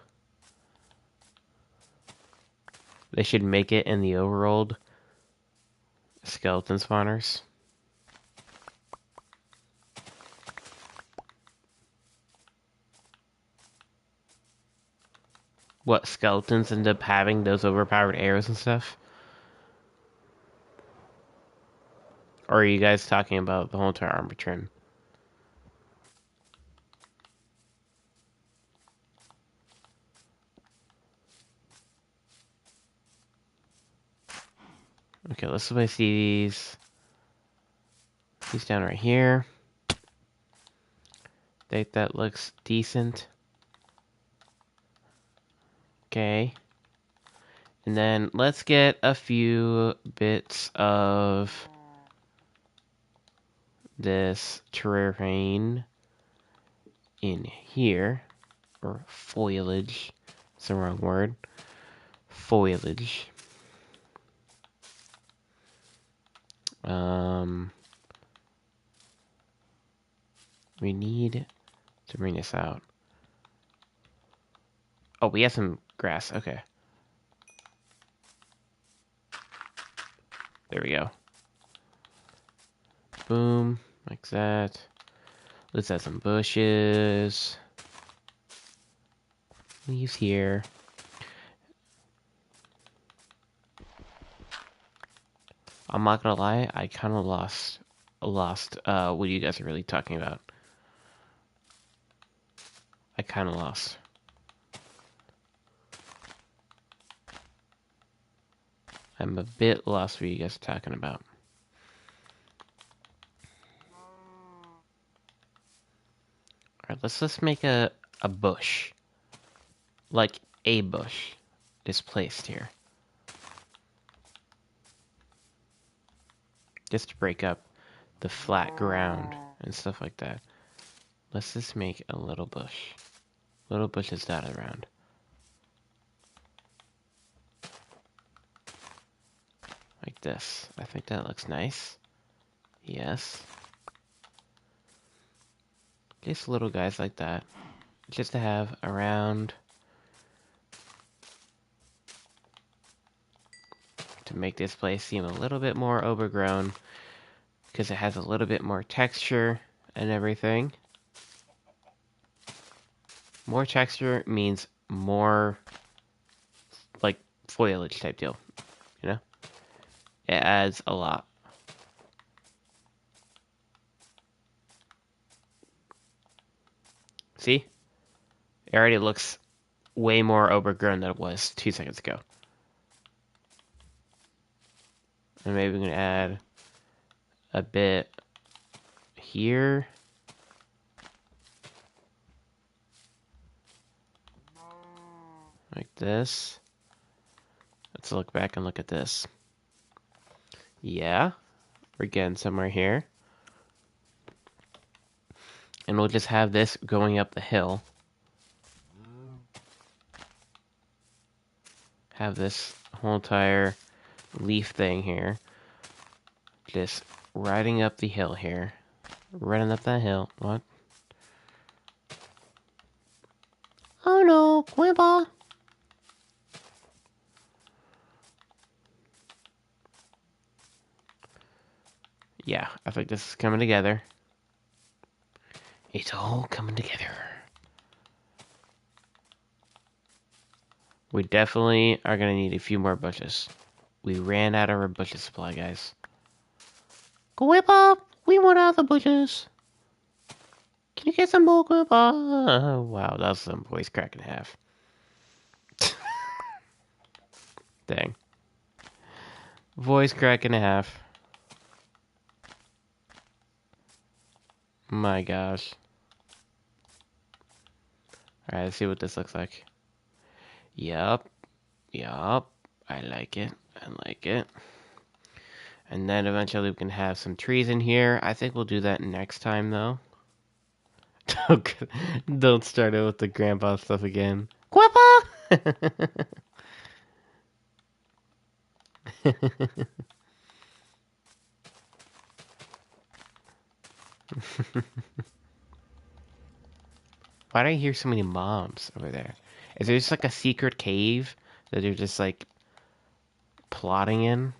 They should make it in the overworld skeleton spawners. What, skeletons end up having those overpowered arrows and stuff? Or are you guys talking about the whole entire armor trim? Okay, let's place these down right here. Think that looks decent. Okay. And then let's get a few bits of this terrain in here. Or foliage. It's the wrong word. Foliage. We need to bring this out. Oh, we have some grass. Okay. There we go. Boom. Like that. Let's add some bushes. Leaves here. I'm not gonna lie, I kind of lost what you guys are really talking about. I kind of lost. I'm a bit lost what you guys are talking about. Alright, let's just make a bush. Like a bush is placed here. Just to break up the flat ground and stuff like that. Let's just make a little bush. Little bushes dotted around. Like this. I think that looks nice. Yes. Just little guys like that. Just to have around to make this place seem a little bit more overgrown because it has a little bit more texture and everything. More texture means more like foliage type deal, you know? It adds a lot. See? It already looks way more overgrown than it was 2 seconds ago. And maybe we can add a bit here. Like this. Let's look back and look at this. Yeah, we're getting somewhere here. And we'll just have this going up the hill. Have this whole entire leaf thing here. Just riding up the hill here. Running up that hill. What? Oh no, Grandpa! Yeah, I think this is coming together. It's all coming together. We definitely are going to need a few more bushes. We ran out of our bushes supply, guys. Grandpa, we want out the bushes. Can you get some more, Grandpa? Oh, wow, that was some voice crack in half. Dang. Voice crack in half. My gosh. Alright, let's see what this looks like. Yup. Yup. I like it. I like it. And then eventually we can have some trees in here. I think we'll do that next time, though. Don't start it with the grandpa stuff again. Grandpa! Why do I hear so many mobs over there? Is there just like a secret cave that they're just like plotting in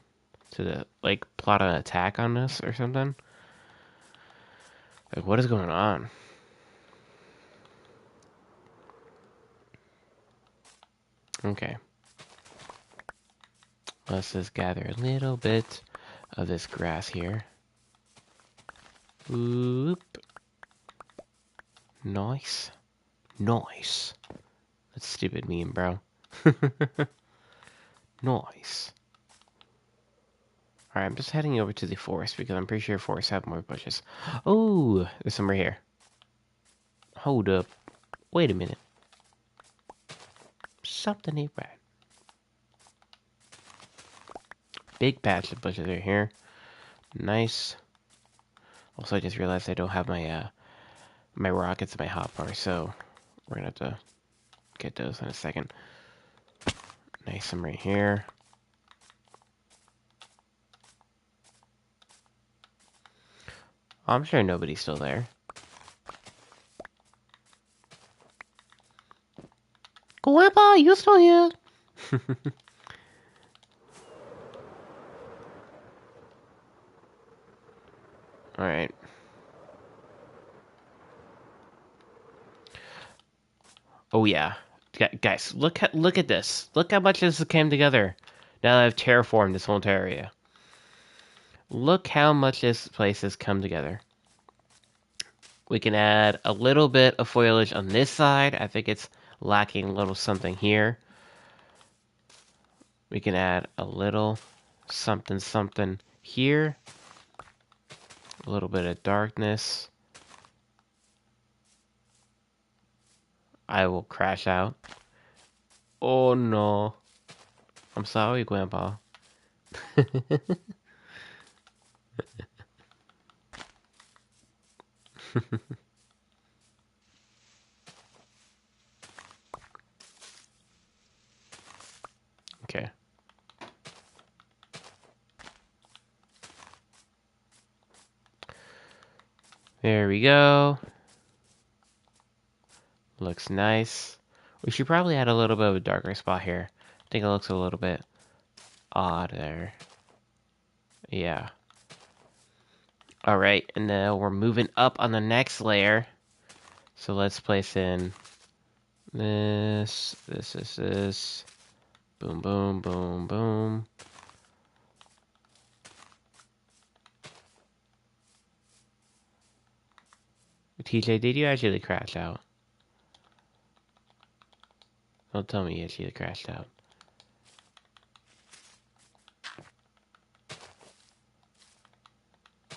to like plot an attack on us or something? Like what is going on? Okay. Let's just gather a little bit of this grass here. Oop. Nice. Nice. That's stupid meme, bro. Nice. Alright, I'm just heading over to the forest because I'm pretty sure forests have more bushes. Oh, there's some right here. Hold up. Wait a minute. Something ain't right. Big patch of bushes right here. Nice. Also, I just realized I don't have my my rockets and my hotbar, so we're gonna have to get those in a second. Nice, some right here. I'm sure nobody's still there. Grandpa, you still here? Alright. Oh yeah. Guys, look at this. Look how much this came together. Now that I've terraformed this whole area. Look how much this place has come together. We can add a little bit of foliage on this side. I think it's lacking a little something here. We can add a little something here. A little bit of darkness. I will crash out. Oh no. I'm sorry, Grandpa. Okay. There we go. Looks nice. We should probably add a little bit of a darker spot here. I think it looks a little bit odd there. Yeah. Alright, and now we're moving up on the next layer. So let's place in this. Boom, boom, boom, boom. TJ, did you actually crash out? Don't tell me you actually crashed out.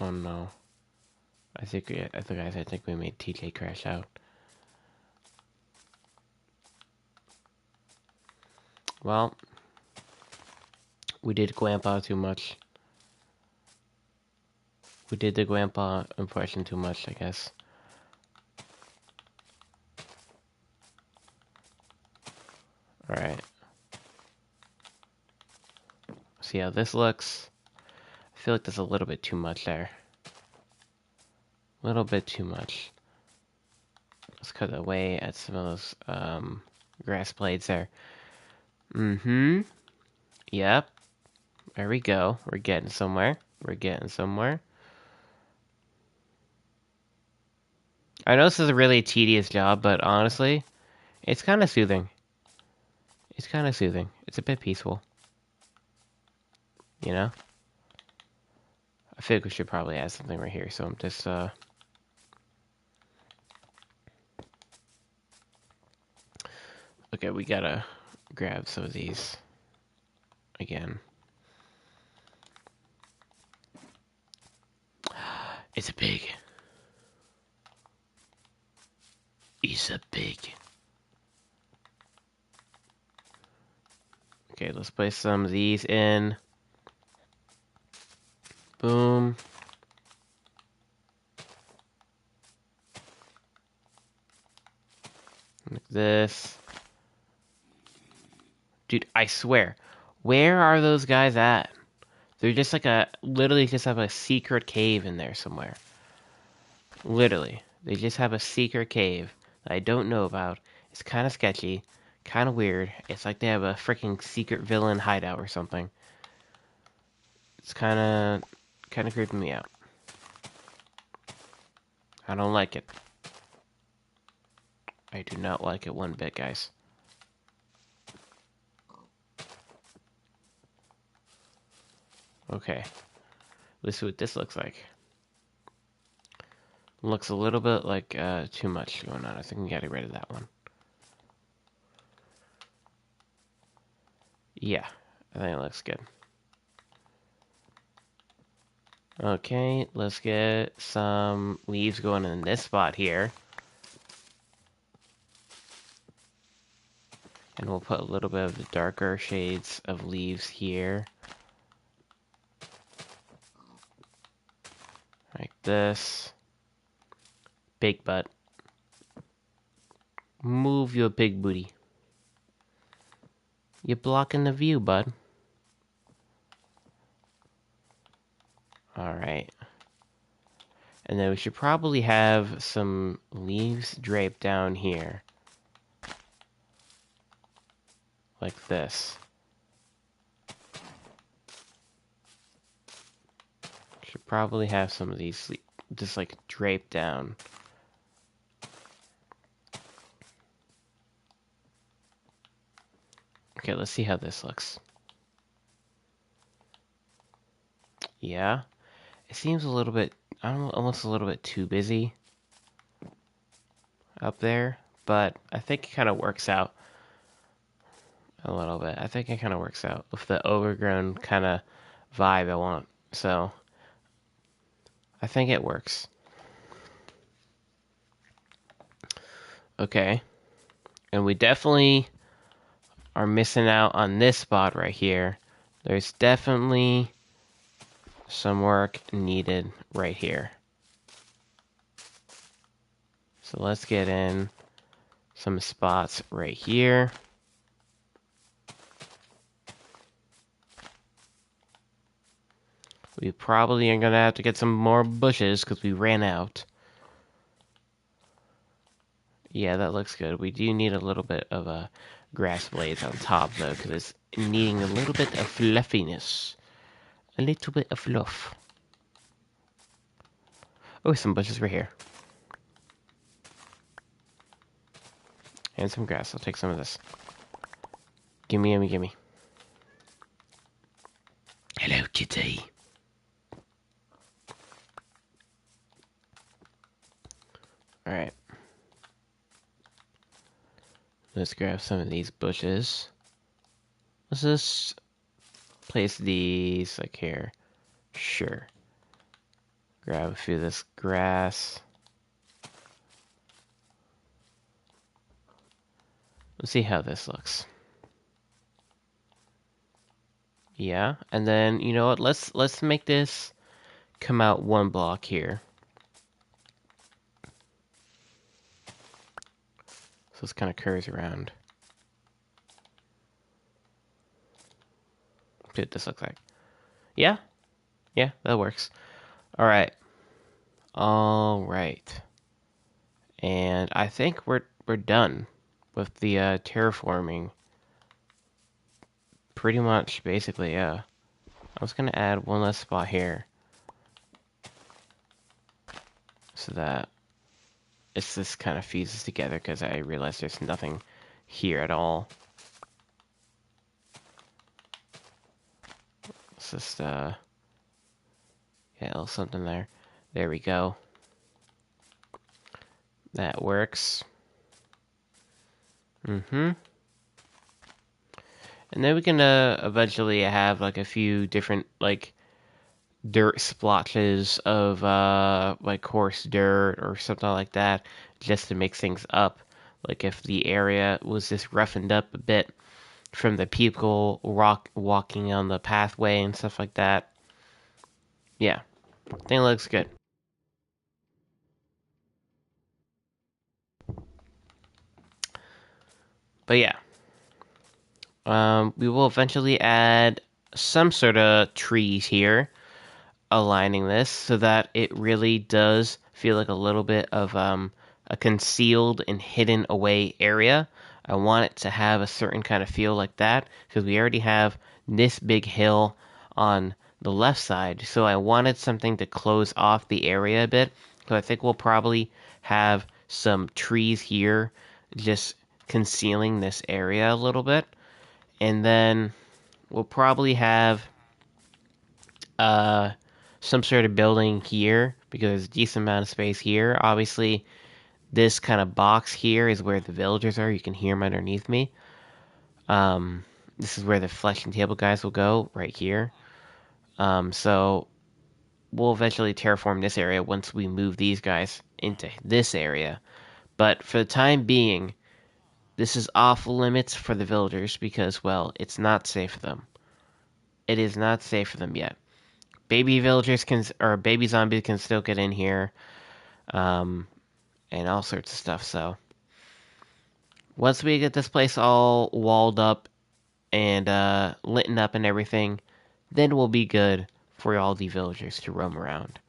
Oh no. I think we made TJ crash out. Well, we did Grandpa too much. We did the Grandpa impression too much, I guess. Alright. See how this looks. I feel like there's a little bit too much there. A little bit too much. Let's cut away at some of those grass blades there. Mm-hmm. Yep. There we go. We're getting somewhere. We're getting somewhere. I know this is a really tedious job, but honestly, it's kind of soothing. It's kind of soothing. It's a bit peaceful. You know? I feel like we should probably add something right here, so I'm just, Okay, we gotta grab some of these again. It's a pig. It's a pig. Okay, let's place some of these in. Boom. Like this. Dude, I swear. Where are those guys at? They're just like literally just have a secret cave in there somewhere. Literally. They just have a secret cave that I don't know about. It's kind of sketchy. Kind of weird. It's like they have a freaking secret villain hideout or something. It's kind of creeping me out. I don't like it. I do not like it one bit, guys. Okay. Let's see what this looks like. Looks a little bit like too much going on. I think we gotta get rid of that one. Yeah, I think it looks good. Okay, let's get some leaves going in this spot here. And we'll put a little bit of the darker shades of leaves here. Like this. Big butt. Move your big booty. You're blocking the view, bud. Alright. And then we should probably have some leaves draped down here. Like this. Should probably have some of these just like draped down. Okay, let's see how this looks. Yeah, it seems a little bit, almost a little bit too busy up there, but I think it kind of works out a little bit. I think it kind of works out with the overgrown kind of vibe I want. So I think it works. Okay, and we definitely are missing out on this spot right here. There's definitely some work needed right here. So let's get in some spots right here. We probably are going to have to get some more bushes because we ran out. Yeah, that looks good. We do need a little bit of grass blades on top though, because it's needing a little bit of fluffiness. A little bit of fluff. Oh, some bushes right here. And some grass. I'll take some of this. Gimme, gimme, gimme. Hello, kitty. Alright. Let's grab some of these bushes. Let's just place these like here. Sure. Grab a few of this grass. Let's see how this looks. Yeah, and then you know what? Let's make this come out one block here. So this kind of curves around. See what this looks like. Yeah, yeah, that works. All right, all right, and I think we're done with the terraforming. Pretty much, basically, yeah. I was gonna add one less spot here, so that it's this kind of fuses together because I realized there's nothing here at all. Let's just yeah, a little something there. There we go. That works. Mm-hmm. And then we can eventually have like a few different like dirt splotches of like coarse dirt or something like that, just to mix things up. Like if the area was just roughened up a bit from the people walking on the pathway and stuff like that. Yeah, I think it looks good. But yeah, we will eventually add some sort of trees here, aligning this so that it really does feel like a little bit of a concealed and hidden away area. I want it to have a certain kind of feel like that because we already have this big hill on the left side, so I wanted something to close off the area a bit. So I think we'll probably have some trees here just concealing this area a little bit, and then we'll probably have uh some sort of building here because there's a decent amount of space here. Obviously, this kind of box here is where the villagers are. You can hear them underneath me. This is where the fleshing table guys will go, right here. So we'll eventually terraform this area once we move these guys into this area. But for the time being, this is off limits for the villagers because, well, it's not safe for them. It is not safe for them yet. Baby villagers can, or baby zombies can still get in here. Um, and all sorts of stuff. So once we get this place all walled up and lit up and everything, then we'll be good for all the villagers to roam around.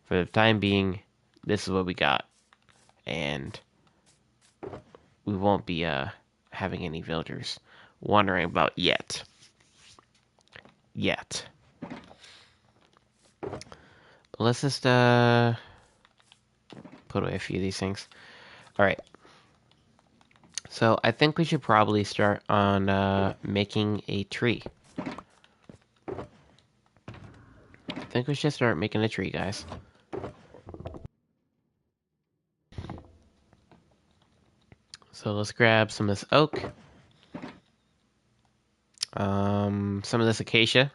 For the time being, this is what we got, and we won't be having any villagers wandering about yet. But let's just put away a few of these things. All right. So I think we should probably start on making a tree. I think we should start making a tree, guys. So let's grab some of this oak. Some of this acacia.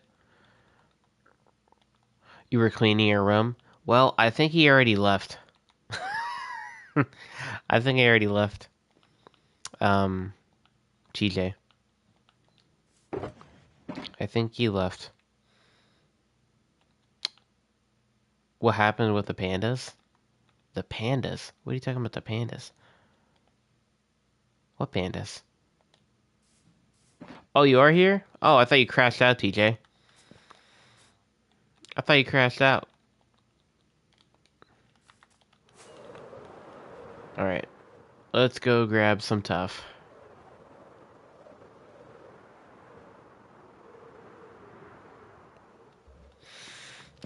You were cleaning your room. Well, I think he already left. I think he already left. TJ. I think he left. What happened with the pandas? The pandas? What are you talking about, the pandas? What pandas? Oh, you are here? Oh, I thought you crashed out, TJ. I thought you crashed out. Alright. Let's go grab some tough.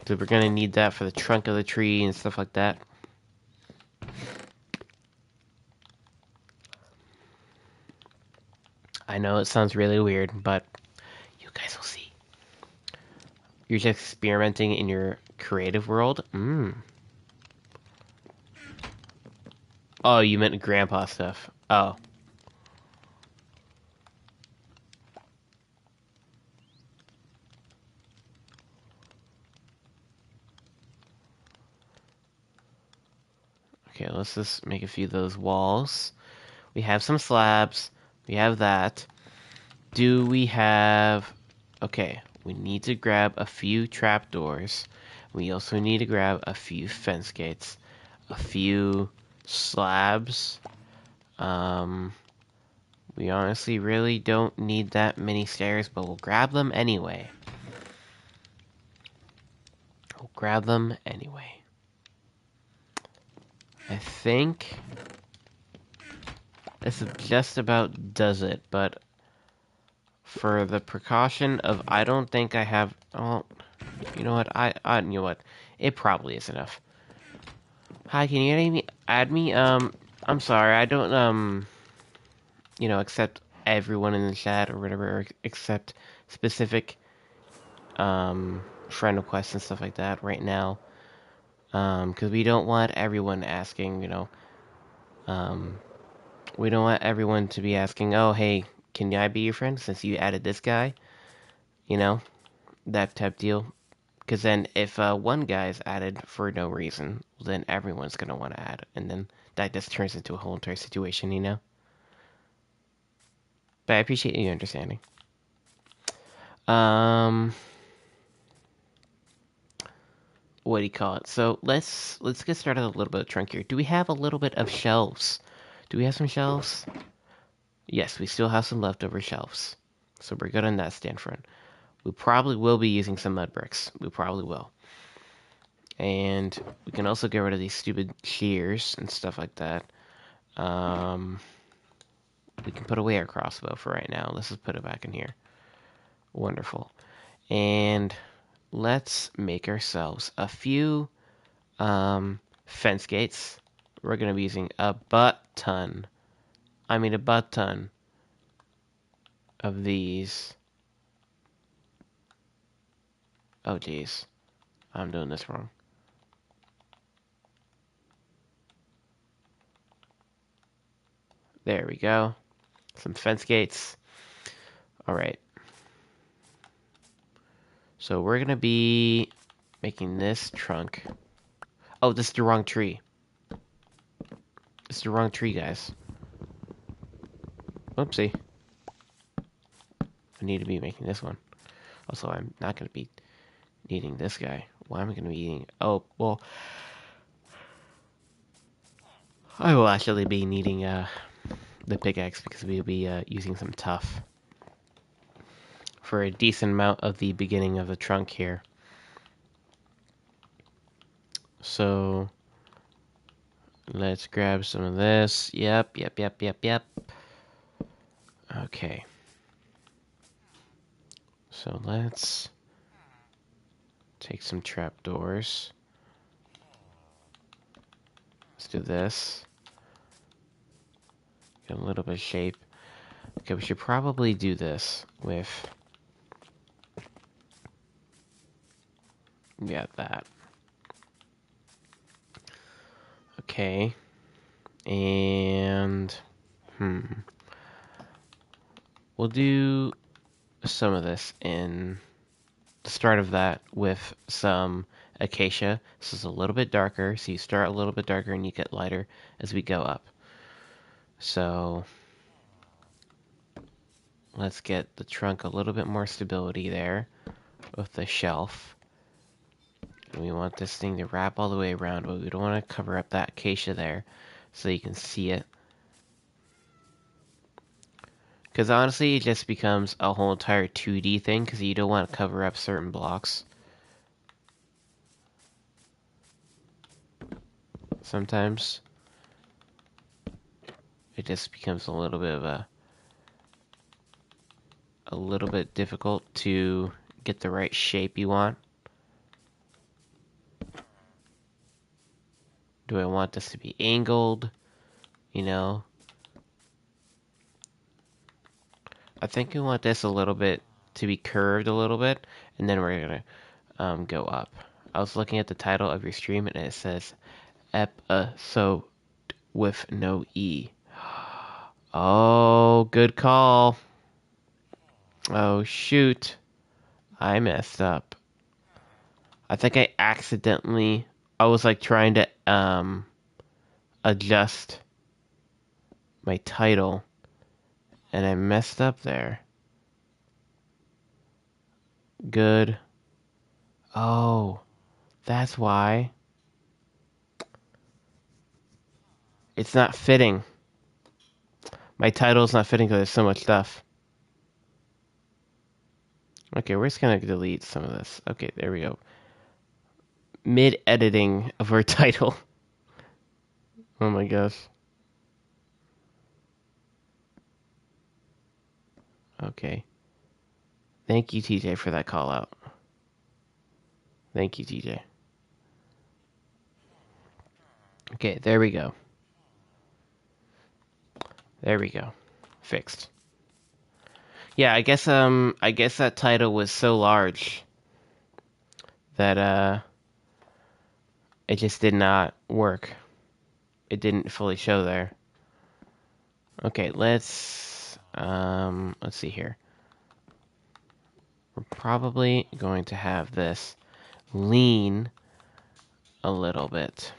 So we're gonna need that for the trunk of the tree and stuff like that. I know it sounds really weird, but you guys will see. You're just experimenting in your creative world? Oh, you meant grandpa stuff. Oh. Okay, let's just make a few of those walls. We have some slabs. We have that. Do we have... Okay, we need to grab a few trapdoors. We also need to grab a few fence gates. A few slabs. We honestly really don't need that many stairs, but we'll grab them anyway. We'll grab them anyway. I think this just about does it, but for the precaution of I don't think I have... Oh, you know what? You know what? It probably is enough. Hi, can you add me? I'm sorry, I don't, accept everyone in the chat or whatever, or accept specific, friend requests and stuff like that right now. Because we don't want everyone asking, we don't want everyone to be asking, oh, hey, can I be your friend since you added this guy? You know, that type deal. Because then if one guy's added for no reason, then everyone's going to want to add. And then that just turns into a whole entire situation, you know? But I appreciate you understanding. Um, what do you call it? So let's get started a little bit of trunk here. Do we have a little bit of shelves? Do we have some shelves? Yes, we still have some leftover shelves. So we're good on that standpoint. We probably will be using some mud bricks. We probably will. And we can also get rid of these stupid shears and stuff like that. We can put away our crossbow for right now. Let's just put it back in here. Wonderful. And let's make ourselves a few fence gates. We're going to be using a butt ton of these. Oh, geez. I'm doing this wrong. There we go. Some fence gates. All right. So we're going to be making this trunk. Oh, this is the wrong tree. This is the wrong tree, guys. Oopsie. I need to be making this one. Also, I'm not going to be needing this guy. Why am I going to be eating... Oh, well... I will actually be needing the pickaxe because we'll be using some tough for a decent amount of the beginning of the trunk here. So... let's grab some of this. Yep. Okay. So let's take some trapdoors. Let's do this. Get a little bit of shape. Okay, we should probably do this with... Yeah, that. Okay. And... We'll do some of this in the start of that with some acacia. This is a little bit darker, so you start a little bit darker and you get lighter as we go up. So let's get the trunk a little bit more stability there with the shelf. And we want this thing to wrap all the way around, but we don't want to cover up that acacia there so you can see it. Because honestly, it just becomes a whole entire 2D thing because you don't want to cover up certain blocks. Sometimes it just becomes a little bit of a little bit difficult to get the right shape you want. Do I want this to be angled? You know? I think we want this a little bit to be curved a little bit, and then we're gonna go up. I was looking at the title of your stream, and it says episode with no E. Oh, good call. Oh, shoot. I messed up. I think I accidentally... I was, like, trying to, adjust my title, and I messed up there. Good. Oh, that's why. It's not fitting. My title's not fitting because there's so much stuff. Okay, we're just gonna delete some of this. Okay, there we go. Mid-editing of our title. Oh my gosh. Okay. Thank you, TJ, for that call out. Thank you, TJ. Okay, there we go. There we go. Fixed. Yeah, I guess that title was so large that it just did not work. It didn't fully show there. Okay, let's see here. We're probably going to have this lean a little bit.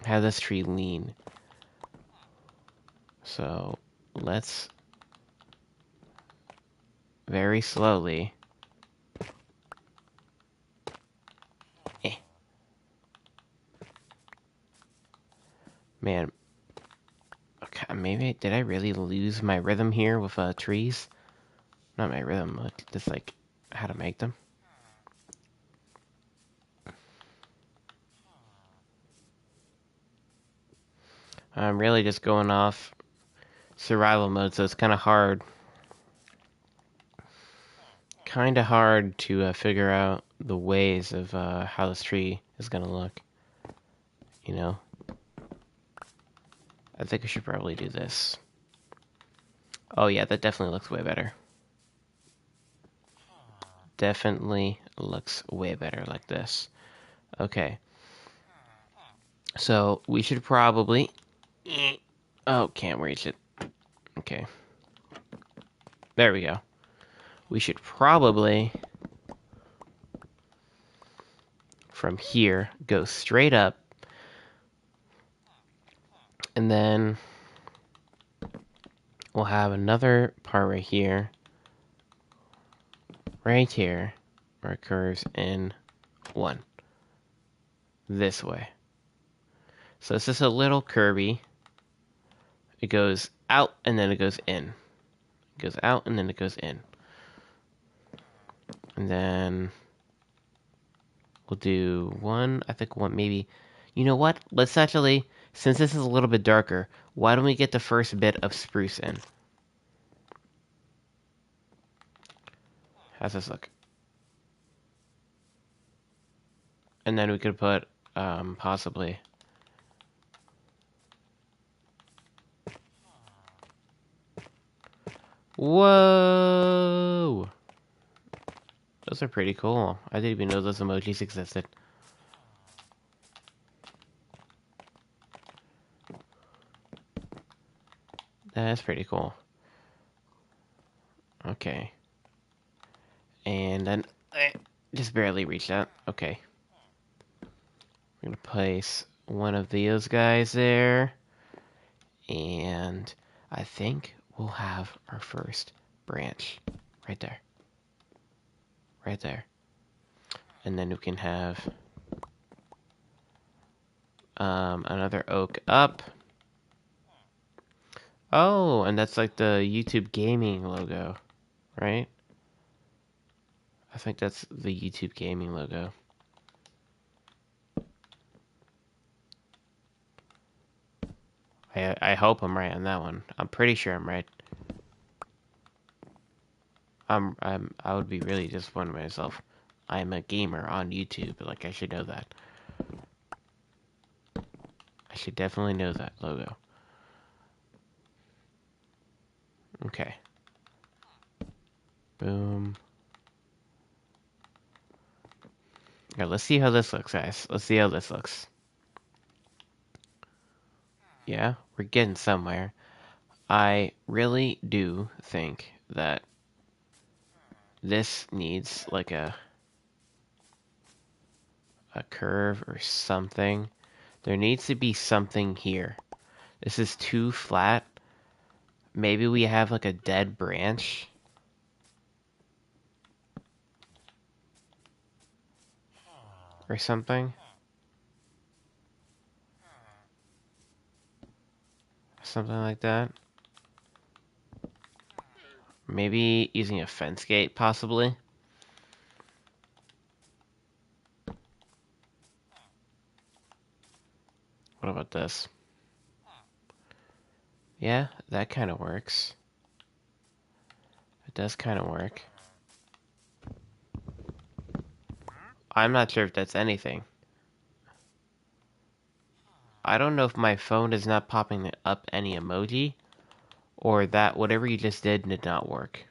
Have this tree lean. So let's very slowly. Man, okay, maybe did I really lose my rhythm here with trees? Not my rhythm, but just like how to make them. I'm really just going off survival mode, so it's kind of hard. Kind of hard to figure out the ways of how this tree is gonna look. You know? I think I should probably do this. Oh yeah, that definitely looks way better. Definitely looks way better like this. Okay. So we should probably... Oh, can't reach it. Okay. There we go. We should probably, from here, go straight up. And then we'll have another part right here. Right here. Where it curves in one. This way. So it's just a little curvy. It goes out and then it goes in. It goes out and then it goes in. And then we'll do one, I think one maybe. You know what? Let's actually, since this is a little bit darker, why don't we get the first bit of spruce in? How's this look? And then we could put, possibly. Whoa! Those are pretty cool. I didn't even know those emojis existed. That's pretty cool. Okay. And then just barely reached that. Okay. We're gonna place one of those guys there. And I think we'll have our first branch right there. Right there. And then we can have another oak up. Oh, and that's like the YouTube gaming logo, right? I think that's the YouTube gaming logo. I hope I'm right on that one. I'm pretty sure I'm right. I would be really disappointed in myself. I'm a gamer on YouTube, like I should know that. I should definitely know that logo. Okay. Boom. Yeah, let's see how this looks, guys. Let's see how this looks. Yeah, we're getting somewhere. I really do think that this needs like a curve or something. There needs to be something here. This is too flat. Maybe we have like a dead branch. Or something. Something like that. Maybe using a fence gate, possibly. What about this? Yeah, that kind of works. It does kind of work. I'm not sure if that's anything. I don't know if my phone is not popping up any emoji, or that whatever you just did not work.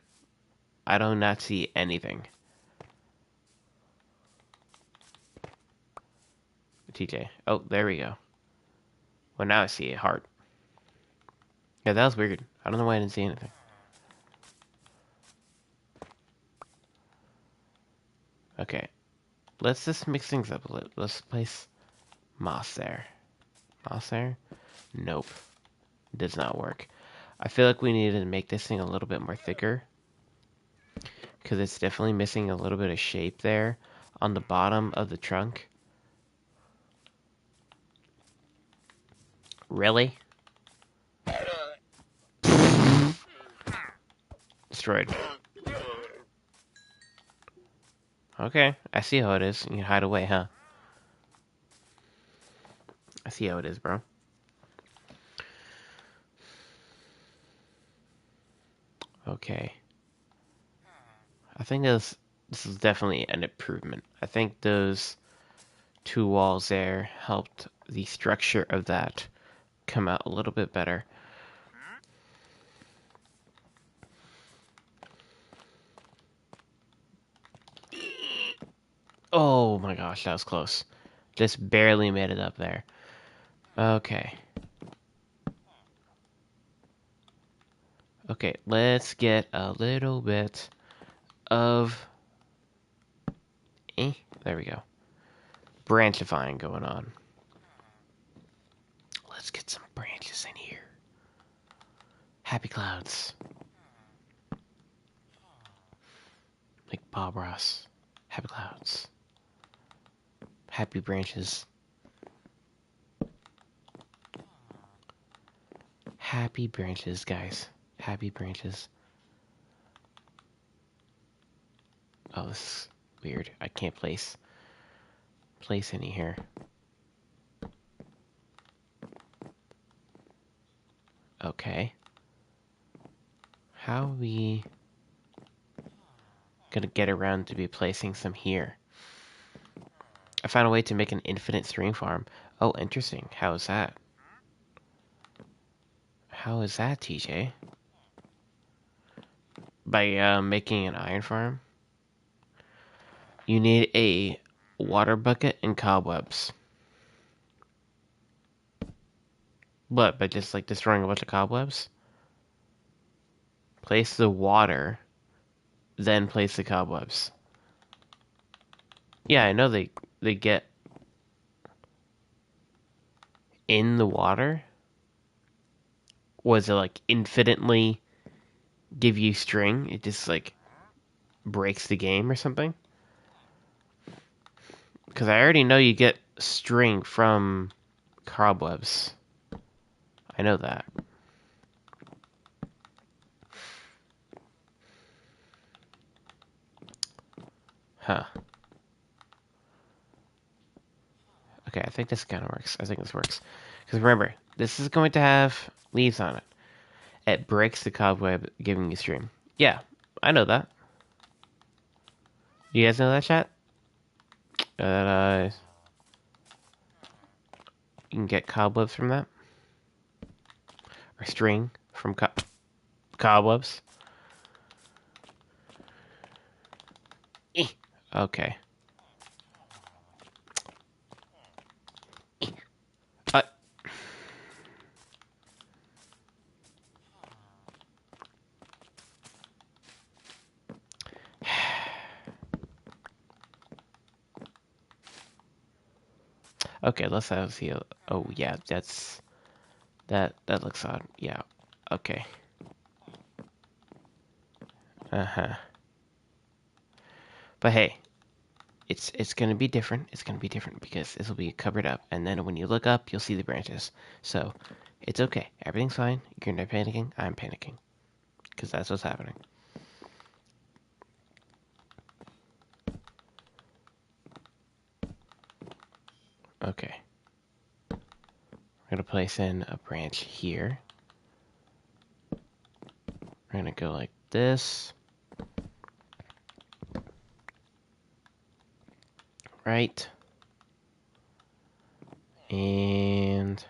I do not see anything. TJ. Oh, there we go. Well, now I see a heart. Yeah, that was weird. I don't know why I didn't see anything. Okay. Let's just mix things up a little. Let's place moss there. Moss there? Nope. Does not work. I feel like we need to make this thing a little bit more thicker. Because it's definitely missing a little bit of shape there on the bottom of the trunk. Really? Destroyed. Okay, I see how it is. You can hide away, huh? I see how it is, bro. Okay. I think this is definitely an improvement. I think those two walls there helped the structure of that come out a little bit better. Oh my gosh, that was close. Just barely made it up there. Okay. Okay, let's get a little bit of... there we go. Branchifying going on. Let's get some branches in here. Happy clouds. Like Bob Ross. Happy clouds. Happy branches. Happy branches, guys. Happy branches. Oh, this is weird. I can't place any here. Okay. How are we gonna get around to be placing some here? I found a way to make an infinite stream farm. Oh, interesting. How is that? How is that, TJ? by making an iron farm, you need a water bucket and cobwebs. What? By just like destroying a bunch of cobwebs? Place the water, then place the cobwebs. Yeah, I know they get in the water. Was it like infinitely give you string? It just like breaks the game or something? Because I already know you get string from cobwebs. I know that. Huh. Okay, I think this kind of works. I think this works. Because remember, this is going to have leaves on it. It breaks the cobweb, giving you string. Yeah, I know that. You guys know that, chat? Uh, you can get cobwebs from that? Or string from cobwebs? Okay. Uh, okay, let's see. Oh, yeah, that looks odd. Yeah. Okay. Uh-huh. But hey, it's gonna be different. It's gonna be different because this will be covered up, and then when you look up, you'll see the branches. So it's okay. Everything's fine. You're not panicking. I'm panicking because that's what's happening. Okay. We're gonna place in a branch here. We're gonna go like this. Right. And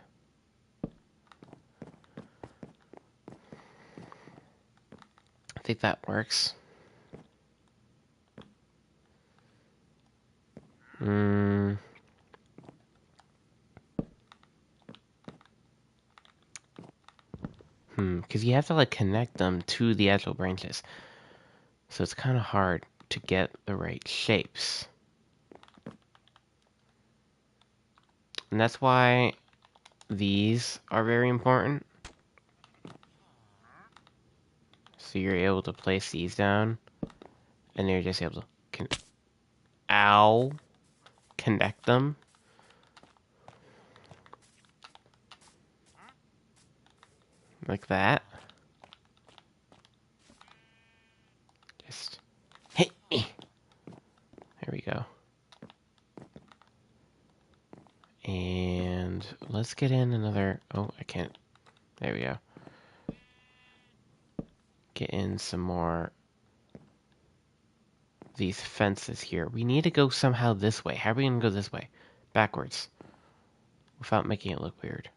I think that works. Because you have to like connect them to the actual branches. So it's kind of hard to get the right shapes. And that's why these are very important. So you're able to place these down, and you're just able to connect them. Like that. Just, hey, there we go. And let's get in another, oh, I can't, there we go. Get in some more these fences here. We need to go somehow this way. How are we going to go this way? Backwards. Without making it look weird.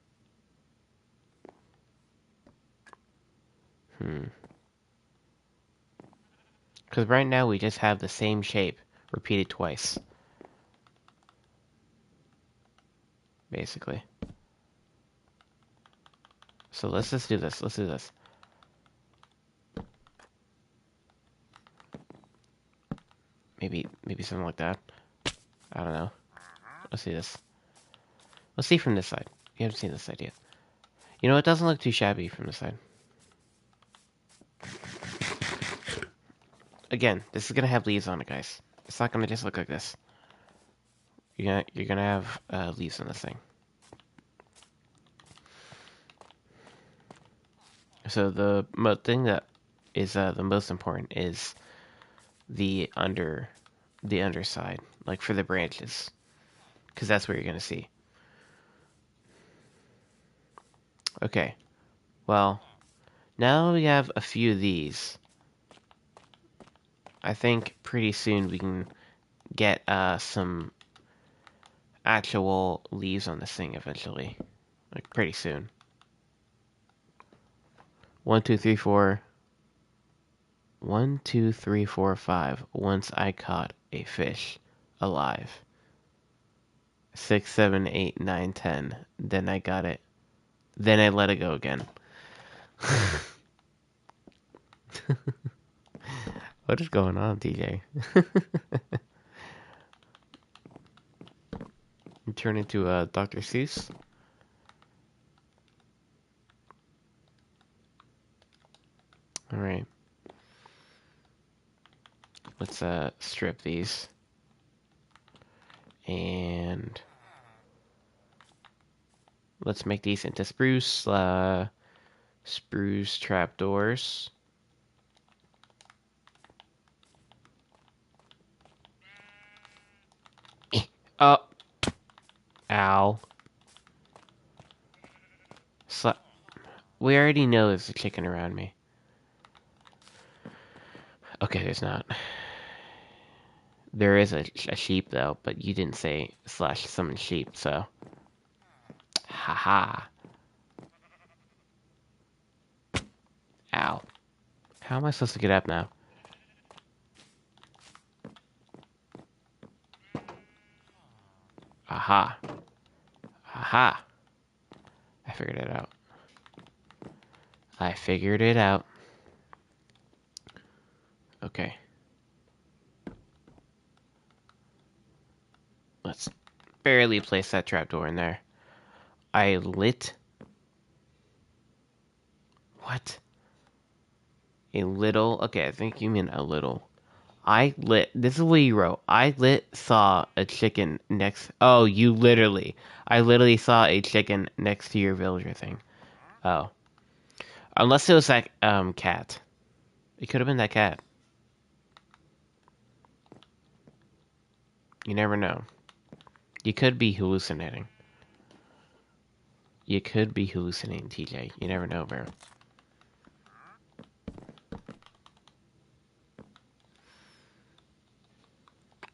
Because right now we just have the same shape repeated twice. Basically. So let's just do this. Let's do this. Maybe something like that. I don't know. Let's see this. Let's see from this side. You haven't seen this side yet. You know, it doesn't look too shabby from this side. Again, this is gonna have leaves on it, guys. It's not gonna just look like this. You're gonna have leaves on this thing. So the thing that is the most important is the underside, like for the branches, because that's where you're gonna see. Okay, well, now we have a few of these. I think pretty soon we can get some actual leaves on this thing eventually, like pretty soon. 1, 2, 3, 4. 1, 2, 3, 4, 5. Once I caught a fish alive. 6, 7, 8, 9, 10. Then I got it. Then I let it go again. What is going on, TJ? You turn into Dr. Seuss? Alright. Let's strip these. And let's make these into spruce trapdoors. Oh, ow. We already know there's a chicken around me. Okay, there's not. There is a sheep though, but you didn't say slash summon sheep, so. Haha. Ow. How am I supposed to get up now? Aha. Aha. I figured it out. I figured it out. Okay. Let's barely place that trapdoor in there. I lit... What? A little... Okay, I think you mean a little. I lit... This is what you wrote. I saw a chicken next... Oh, you literally... I literally saw a chicken next to your villager thing. Oh. Unless it was that, cat. It could have been that cat. You never know. You could be hallucinating. You could be hallucinating, TJ. You never know, bro.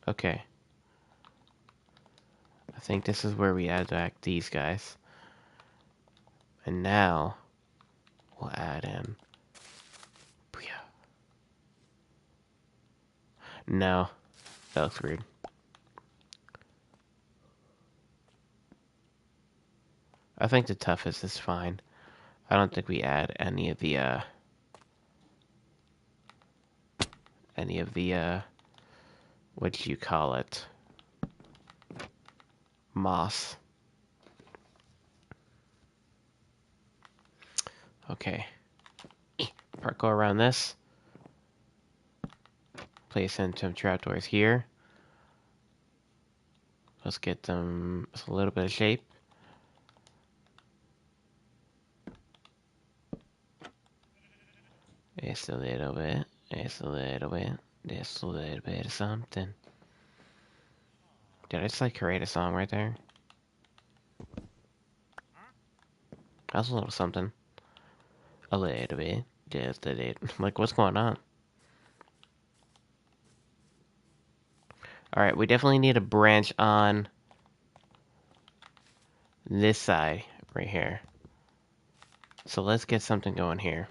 Okay. I think this is where we add back these guys. And now, we'll add in... No. That looks weird. I think the toughest is fine. I don't think we add any of the, what do you call it? Moss. Okay. Parkour around this. Place in some trapdoors here. Let's get them a little bit of shape. Just a little bit. Just a little bit. Just a little bit of something. Did I just like create a song right there? That's a little something. A little bit. Just a little. Like, what's going on? Alright, we definitely need a branch on this side right here. So let's get something going here.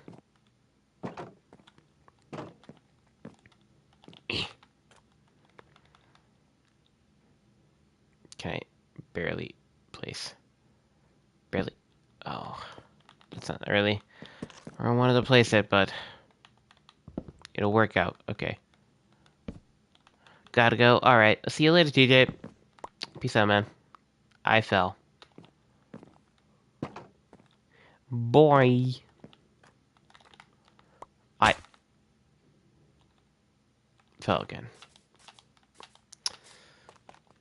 Can I barely place? Barely. Oh, that's not really. I wanted to place it, but it'll work out. Okay. Gotta go. Alright. See you later, TJ. Peace out, man. I fell. Boy. I fell again.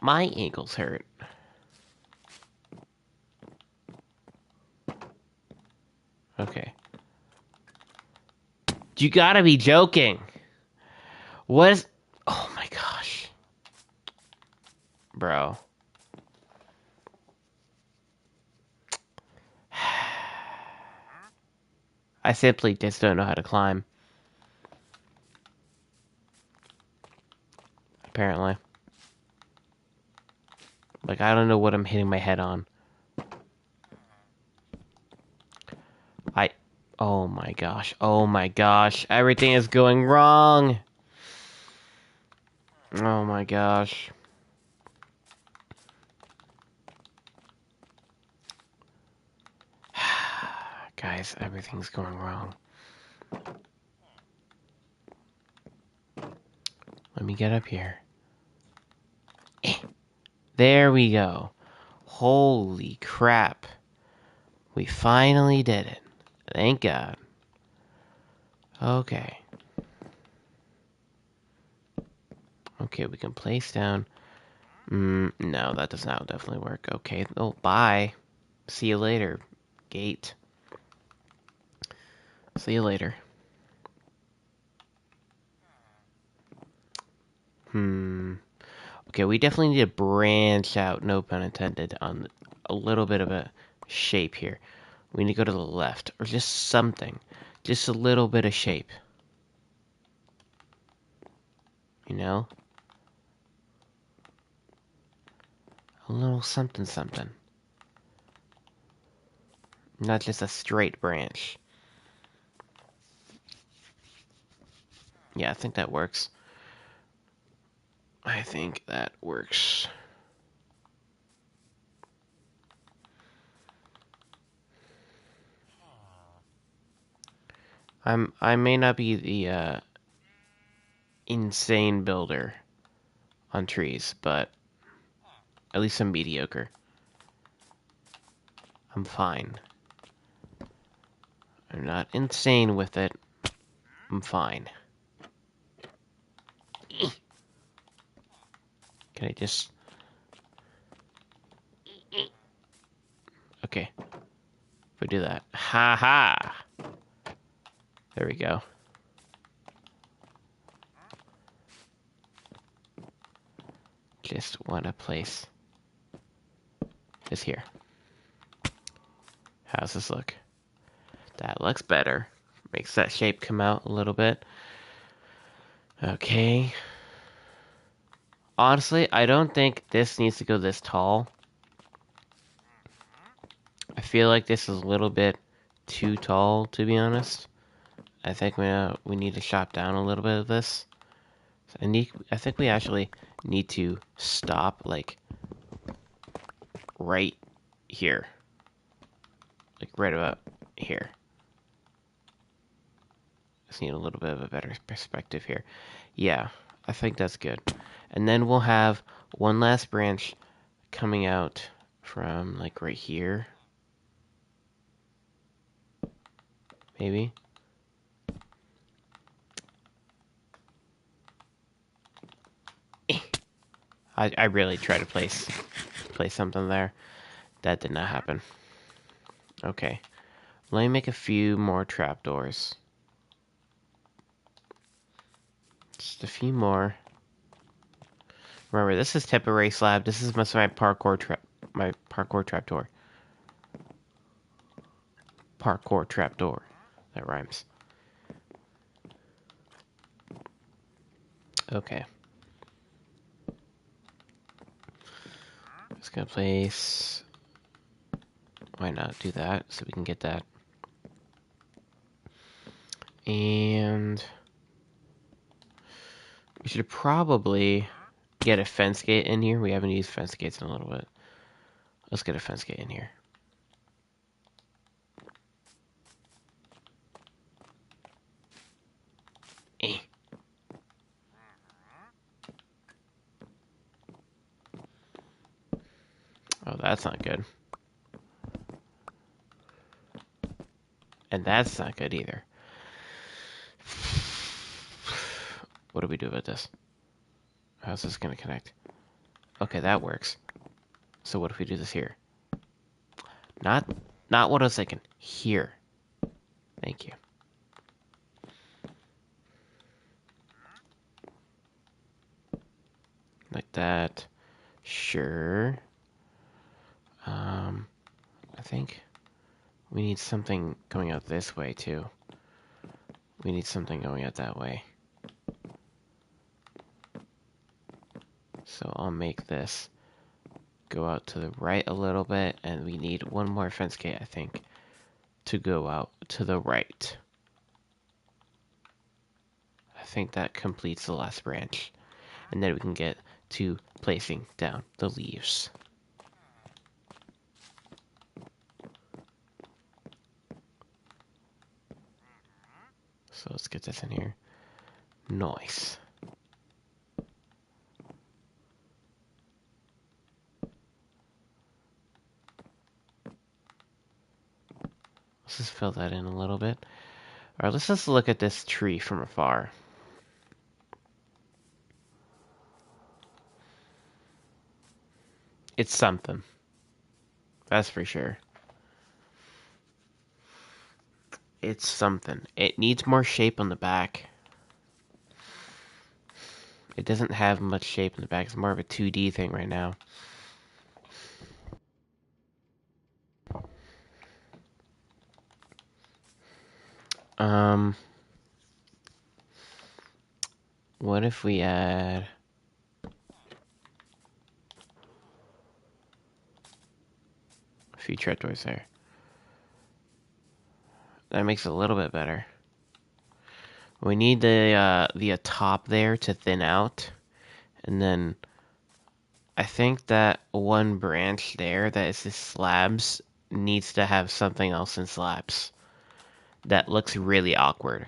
My ankles hurt. Okay. You gotta be joking. What is... Oh my gosh. Bro. I simply just don't know how to climb. Apparently. Like, I don't know what I'm hitting my head on. Oh my gosh. Oh my gosh. Everything is going wrong. Oh my gosh. Guys, everything's going wrong. Let me get up here. There we go. Holy crap. We finally did it. Thank God. Okay. Okay, we can place down. No, that does not definitely work. Okay. Oh, bye. See you later, gate. See you later. Okay, we definitely need to branch out, no pun intended, on a little bit of a shape here. We need to go to the left, or just something. Just a little bit of shape. You know? A little something something. Not just a straight branch. Yeah, I think that works. I think that works. I may not be the insane builder on trees, but at least I'm mediocre. I'm fine. I'm not insane with it. I'm fine. Can I just... Okay. If we do that. Ha ha! There we go. Just want to place this here. How's this look? That looks better. Makes that shape come out a little bit. Okay. Honestly, I don't think this needs to go this tall. I feel like this is a little bit too tall, to be honest. I think we need to chop down a little bit of this. I think we actually need to stop, like, right here. Like, right about here. Just need a little bit of a better perspective here. Yeah, I think that's good. And then we'll have one last branch coming out from, like, right here. Maybe. I really tried to place something there. That did not happen. Okay. Let me make a few more trapdoors. Just a few more. Remember, this is temporary slab. This is my parkour trapdoor. Parkour trapdoor. That rhymes. Okay. Just gonna place... Why not do that so we can get that? And we should probably get a fence gate in here. We haven't used fence gates in a little bit. Let's get a fence gate in here. Eh. Oh, that's not good. And that's not good either. What do we do about this? How's this gonna connect? Okay, that works. So what if we do this here? Not what I was thinking. Here. Thank you. Like that. Sure. I think we need something going out this way too. We need something going out that way. So I'll make this go out to the right a little bit, and we need one more fence gate, I think. to go out to the right. I think that completes the last branch. And then we can get to placing down the leaves. So let's get this in here. Nice. Let's just fill that in a little bit. Alright, let's just look at this tree from afar. It's something. That's for sure. It's something. It needs more shape on the back. It doesn't have much shape in the back. It's more of a 2D thing right now. What if we add a few trapdoors there? That makes it a little bit better. We need the top there to thin out, and then I think that one branch there that is the slabs needs to have something else in slabs. That looks really awkward.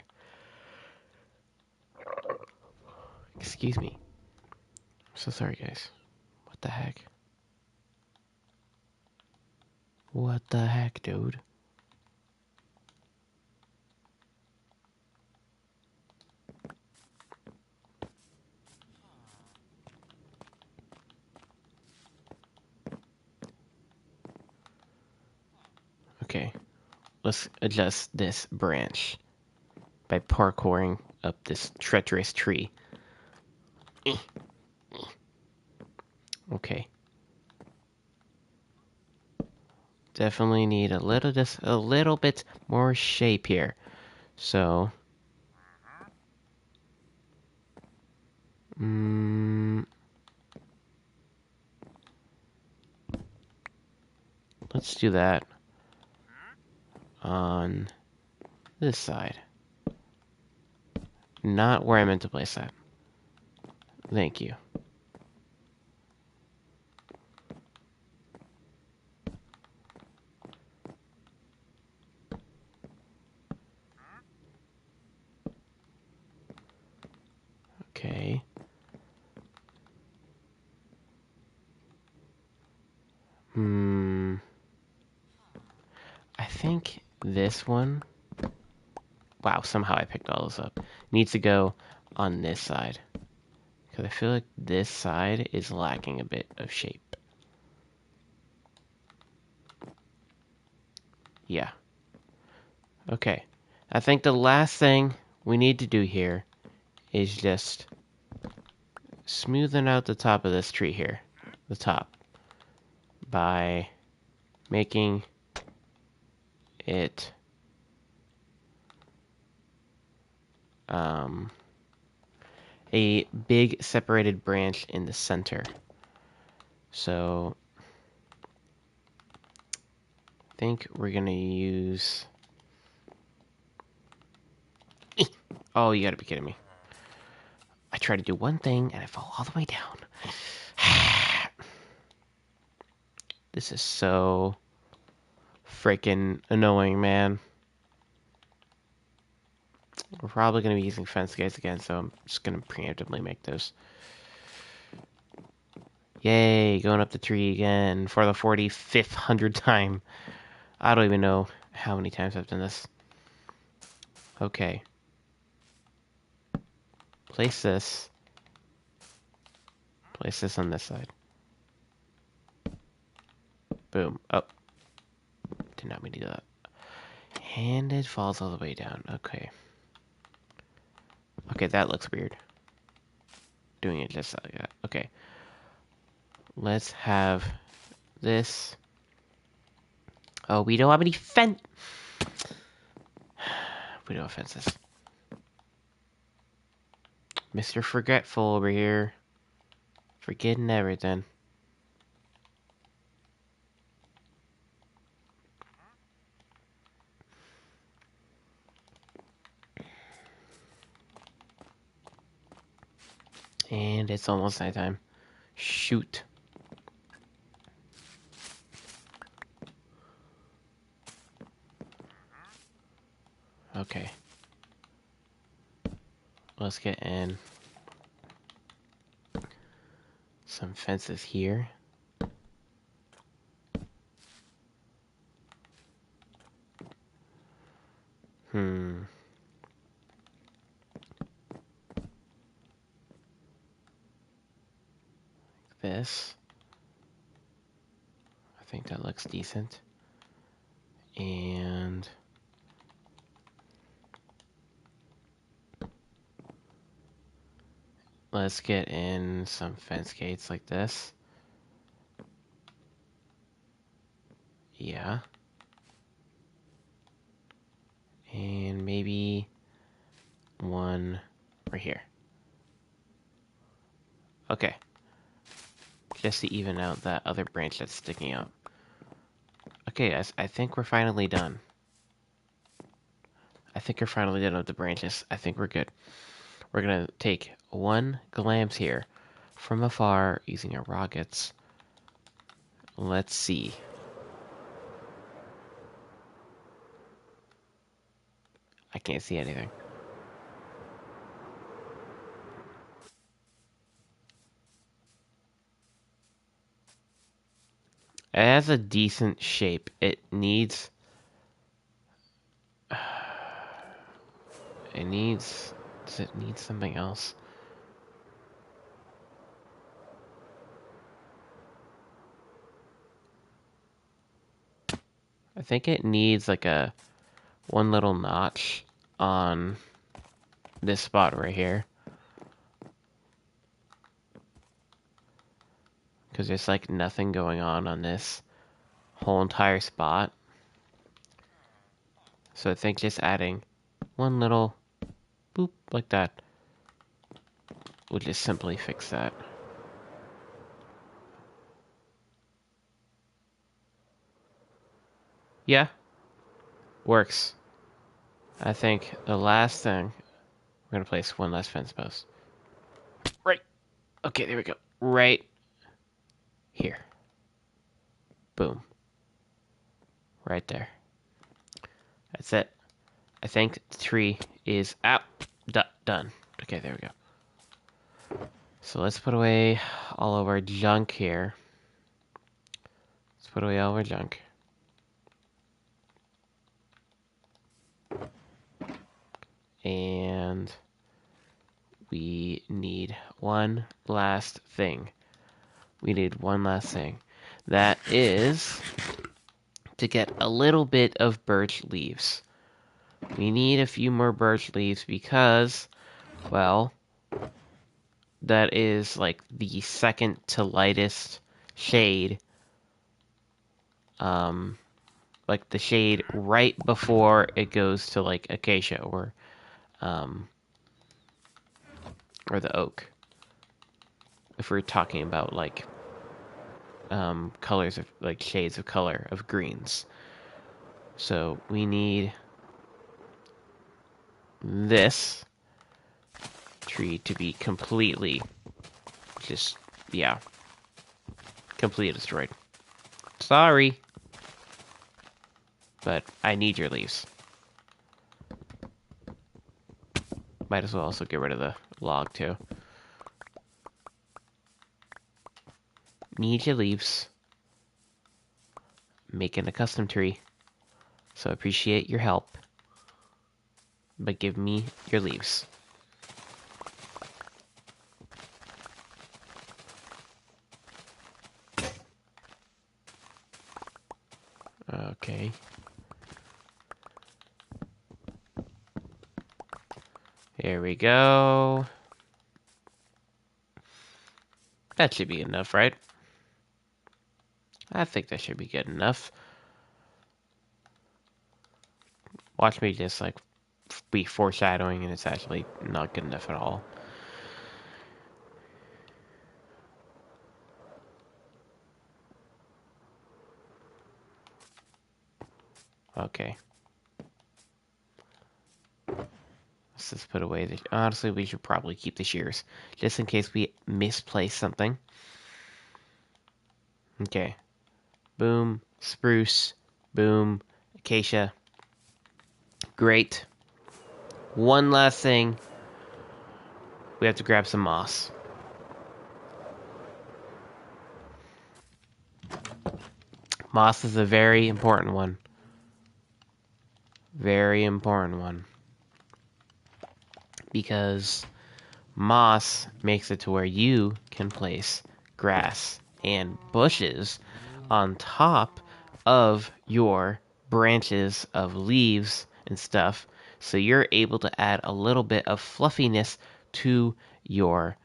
Excuse me. I'm so sorry, guys. What the heck? What the heck, dude? Okay, let's adjust this branch by parkouring up this treacherous tree. Okay. Definitely need just a little bit more shape here. So, let's do that on this side. Not where I meant to place that. Thank you. Okay. I think this one... Wow, somehow I picked all this up. Needs to go on this side. Because I feel like this side is lacking a bit of shape. Yeah. Okay. I think the last thing we need to do here is just smoothing out the top of this tree here. The top. By making it a big separated branch in the center. So I think we're gonna use... Oh, you gotta be kidding me. I tried to do one thing and I fall all the way down. This is so freaking annoying, man. We're probably going to be using fence gates again, so I'm just going to preemptively make those. Yay, going up the tree again for the 45th hundred time. I don't even know how many times I've done this. Okay. Place this. Place this on this side. Boom. Oh. Did not mean to do that. And it falls all the way down. Okay. Okay, that looks weird. Doing it just like that. Okay. Let's have this. Oh, we don't have any fence. We don't have fences. Mr. Forgetful over here. Forgetting everything. And it's almost nighttime. Shoot. Okay. Let's get in some fences here. This. I think that looks decent. And let's get in some fence gates like this. Yeah. And maybe one right here. Okay. Just to even out that other branch that's sticking out. Okay, I think we're finally done. I think we're finally done with the branches. I think we're good. We're gonna take one glance here from afar using our rockets. Let's see. I can't see anything. It has a decent shape. It needs... It needs... Does it need something else? I think it needs like a one little notch on this spot right here. Because there's like nothing going on this whole entire spot. So I think just adding one little boop like that will just simply fix that. Yeah, works. I think the last thing, we're gonna place one last fence post. Right. Okay, there we go. Right here. Boom. Right there. That's it. I think the tree is out. Done. Okay, there we go. So let's put away all of our junk here. Let's put away all of our junk. And we need one last thing. We need one last thing. That is to get a little bit of birch leaves. We need a few more birch leaves because, well, that is like the second to lightest shade. Like the shade right before it goes to like acacia or the oak. If we're talking about like colors of like shades of color of greens. So we need this tree to be completely just, yeah, completely destroyed. Sorry, but I need your leaves. Might as well also get rid of the log too. Need your leaves. Making a custom tree. So I appreciate your help. But give me your leaves. Okay. Here we go. That should be enough, right? I think that should be good enough. Watch me just like be foreshadowing and it's actually not good enough at all. Okay. let's put away the... Honestly, we should probably keep the shears, just in case we misplace something. Okay. Boom. Spruce. Boom. Acacia. Great. One last thing. We have to grab some moss. Moss is a very important one. Very important one. Because moss makes it to where you can place grass and bushes on top of your branches of leaves and stuff, so you're able to add a little bit of fluffiness to your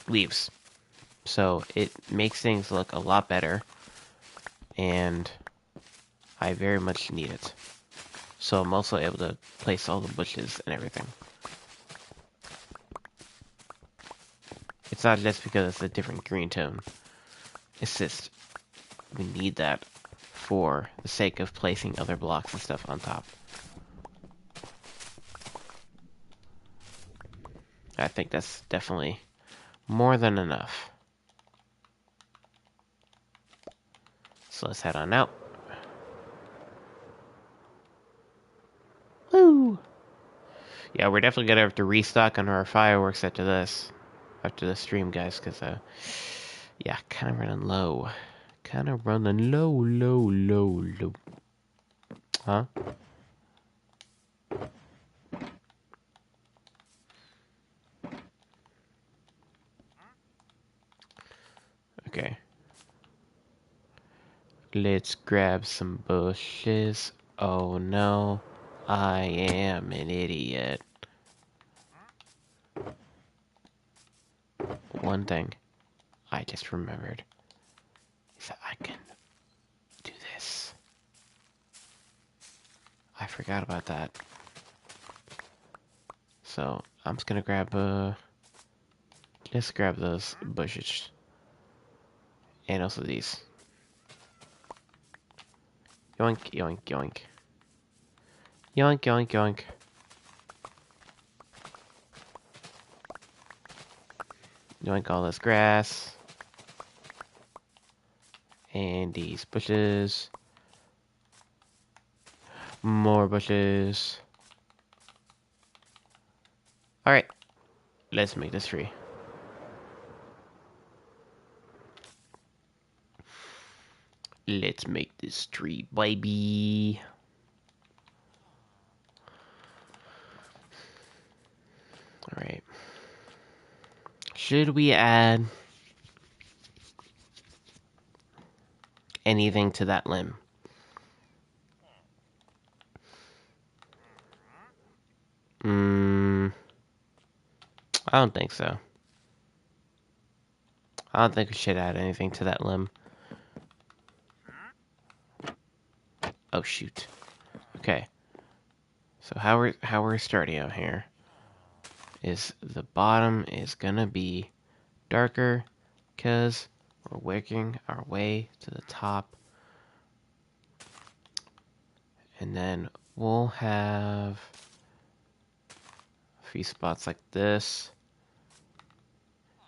leaves. So it makes things look a lot better, and I very much need it. So I'm also able to place all the bushes and everything. It's not just because it's a different green tone. It's just, we need that for the sake of placing other blocks and stuff on top. I think that's definitely more than enough. So let's head on out. Woo! Yeah, we're definitely gonna have to restock on our fireworks after this stream, guys, because yeah, kind of running low. Kind of running low. Huh? Okay. Let's grab some bushes. Oh no, I am an idiot. One thing I just remembered is that I can do this. I forgot about that. So I'm just gonna grab just grab those bushes. And also these. Yoink, yoink, yoink. Yoink, yoink, yoink. Yoink all this grass. And these bushes. More bushes. Alright. Let's make this tree. Let's make this tree, baby. Alright. Should we add anything to that limb? I don't think so. I don't think we should add anything to that limb. Oh shoot. Okay. So how we're starting out here is the bottom is gonna be darker because we're working our way to the top. And then we'll have a few spots like this.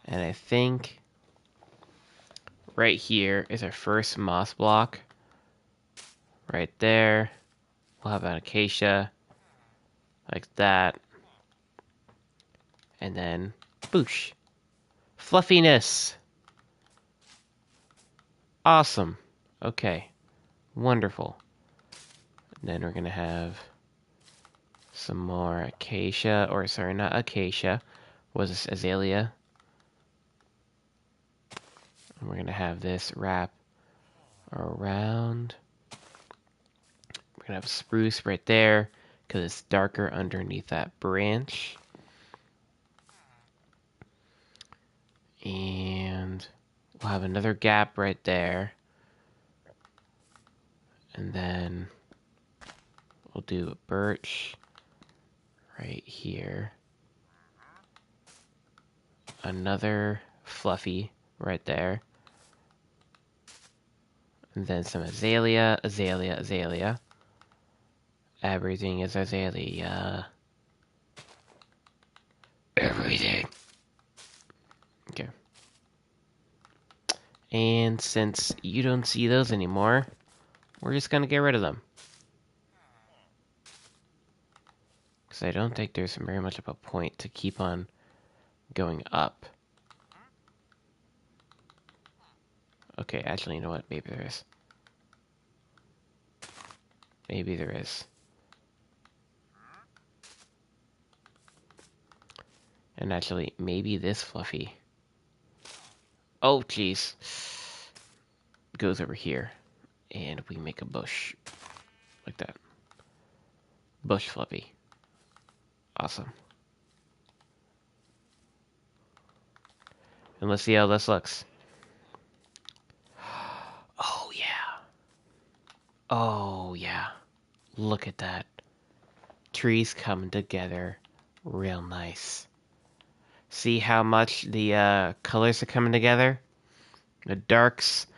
And I think right here is our first moss block. Right there. We'll have an acacia. Like that. And then, boosh. Fluffiness. Awesome. Okay. Wonderful. And then we're going to have some more acacia. Or, sorry, not acacia. Was this azalea? And we're going to have this wrap around. We're going to have spruce right there, because it's darker underneath that branch. And we'll have another gap right there. And then we'll do a birch right here. Another fluffy right there. And then some azalea. Everything is azalea. Everything. Okay. And since you don't see those anymore, we're just gonna get rid of them. Because I don't think there's very much of a point to keep on going up. Okay, actually, you know what? Maybe there is. Maybe there is. And actually, maybe this Fluffy. Oh, jeez. Goes over here. And we make a bush. Like that. Bush Fluffy. Awesome. And let's see how this looks. Oh, yeah. Oh, yeah. Look at that. Trees coming together. Real nice. See how much the colors are coming together? The darks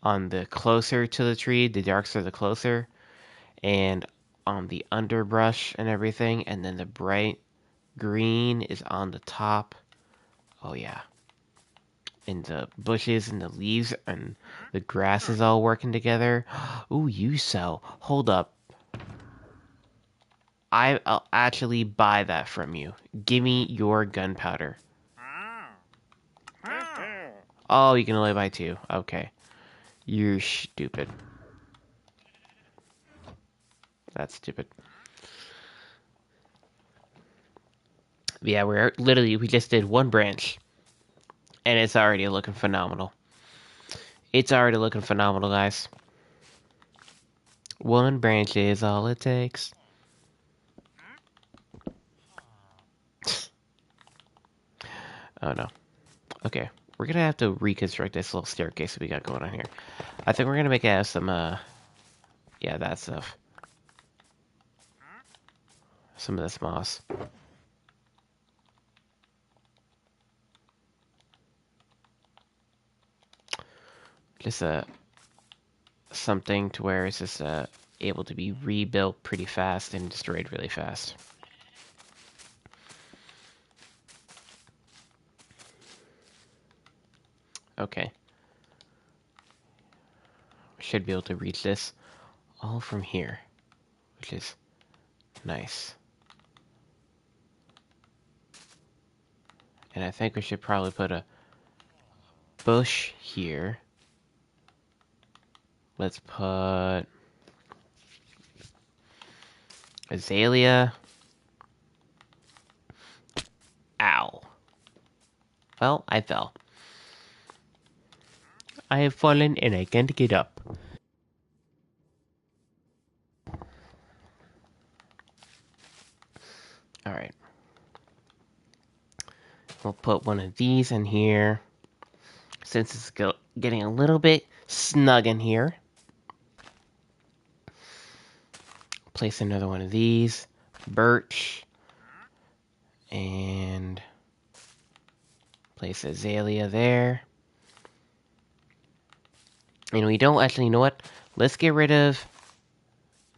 on the closer to the tree, the darks are the closer. And on the underbrush and everything. And then the bright green is on the top. Oh, yeah. And the bushes and the leaves and the grass is all working together. Ooh, you sell. Hold up. I'll actually buy that from you. Give me your gunpowder. Oh, you can only buy two. Okay. You're stupid. That's stupid. But yeah, we just did one branch. And it's already looking phenomenal. It's already looking phenomenal, guys. One branch is all it takes. Oh no. Okay. We're gonna have to reconstruct this little staircase we got going on here. I think we're gonna make it have some, yeah, that stuff. Some of this moss. Just, something to where it's just, able to be rebuilt pretty fast and destroyed really fast. Okay. We should be able to reach this all from here, which is nice. And I think we should probably put a bush here. Let's put azalea. Ow. Well, I fell. I have fallen and I can't get up. Alright. We'll put one of these in here. Since it's getting a little bit snug in here. Place another one of these. Birch. And place azalea there. And we don't actually, you know what? Let's get rid of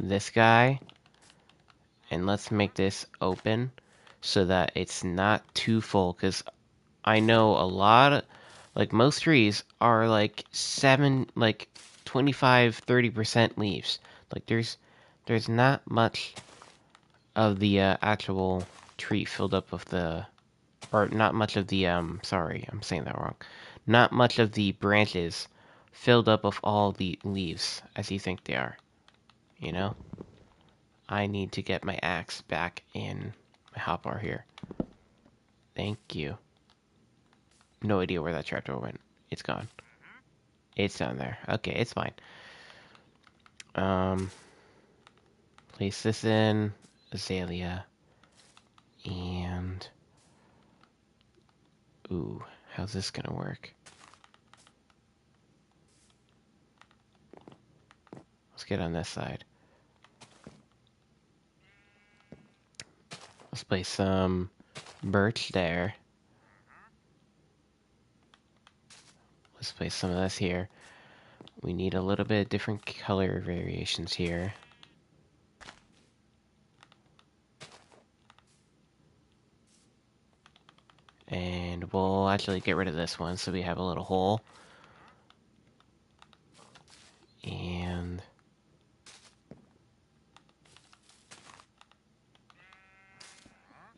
this guy. And let's make this open so that it's not too full. Because I know a lot of, like most trees are like 25-30% leaves. Like there's not much of the actual tree filled up with the, or not much of the, sorry, I'm saying that wrong. Not much of the branches filled up with all the leaves as you think they are. You know? I need to get my axe back in my hotbar here. Thank you. No idea where that trapdoor went. It's gone. It's down there. Okay, it's fine. Place this in. Azalea. And... ooh, how's this gonna work? Let's get on this side. Let's place some birch there. Let's place some of this here. We need a little bit of different color variations here. And we'll actually get rid of this one so we have a little hole. And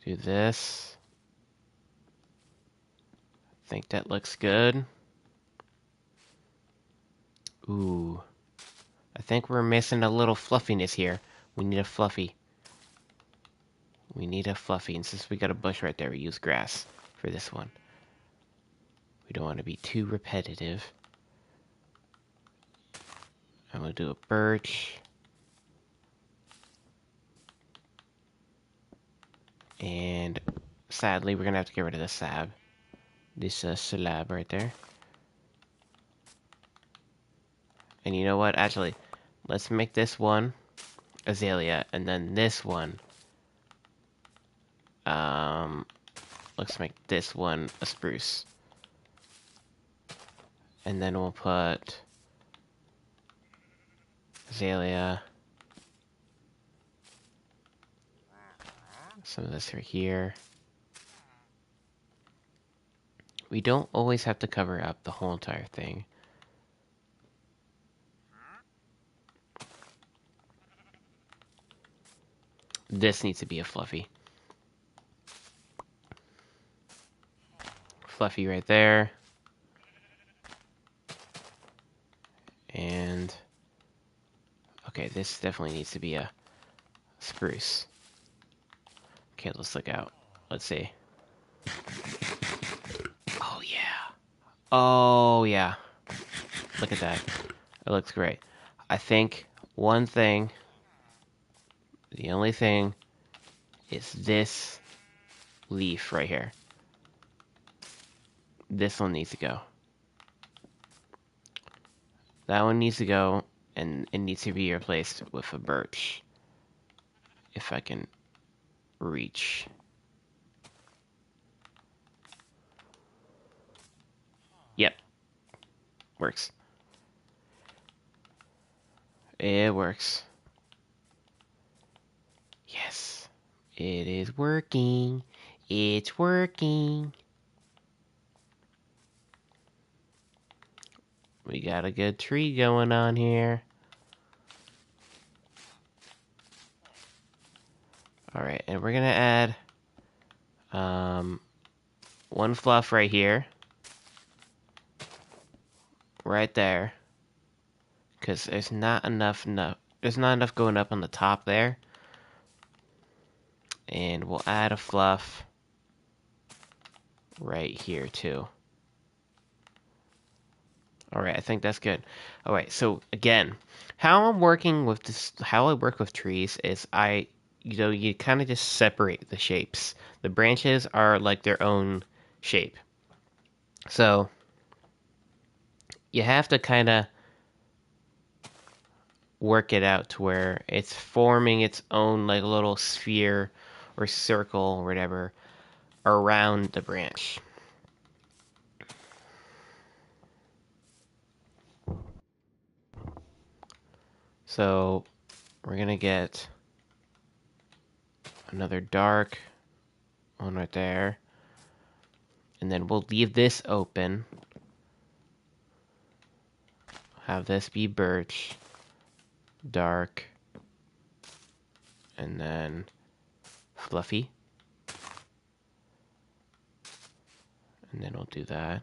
do this. I think that looks good. Ooh. I think we're missing a little fluffiness here. We need a fluffy. We need a fluffy. And since we got a bush right there, we use grass for this one. We don't want to be too repetitive. I'm going to do a birch. And sadly, we're going to have to get rid of the slab. This slab right there. And you know what? Actually, let's make this one azalea. And then this one, let's make this one a spruce. And then we'll put azalea. Some of this right here. We don't always have to cover up the whole entire thing. This needs to be a fluffy. Fluffy right there. And okay, this definitely needs to be a spruce. Okay, let's look out. Let's see. Oh yeah. Oh yeah. Look at that. It looks great. I think one thing, the only thing, is this leaf right here. This one needs to go. That one needs to go, and it needs to be replaced with a birch. If I can reach. Yep. Works. It works. Yes. It is working. It's working. We got a good tree going on here. Alright, and we're gonna add one fluff right here. Right there. Because there's not enough going up on the top there. And we'll add a fluff right here too. Alright, I think that's good. Alright, so again, how I'm working with this, how I work with trees is you kind of just separate the shapes. The branches are like their own shape. So, you have to kind of work it out to where it's forming its own like little sphere or circle or whatever around the branch. So we're gonna get another dark one right there, and then we'll leave this open. Have this be birch, dark, and then fluffy. And then we'll do that.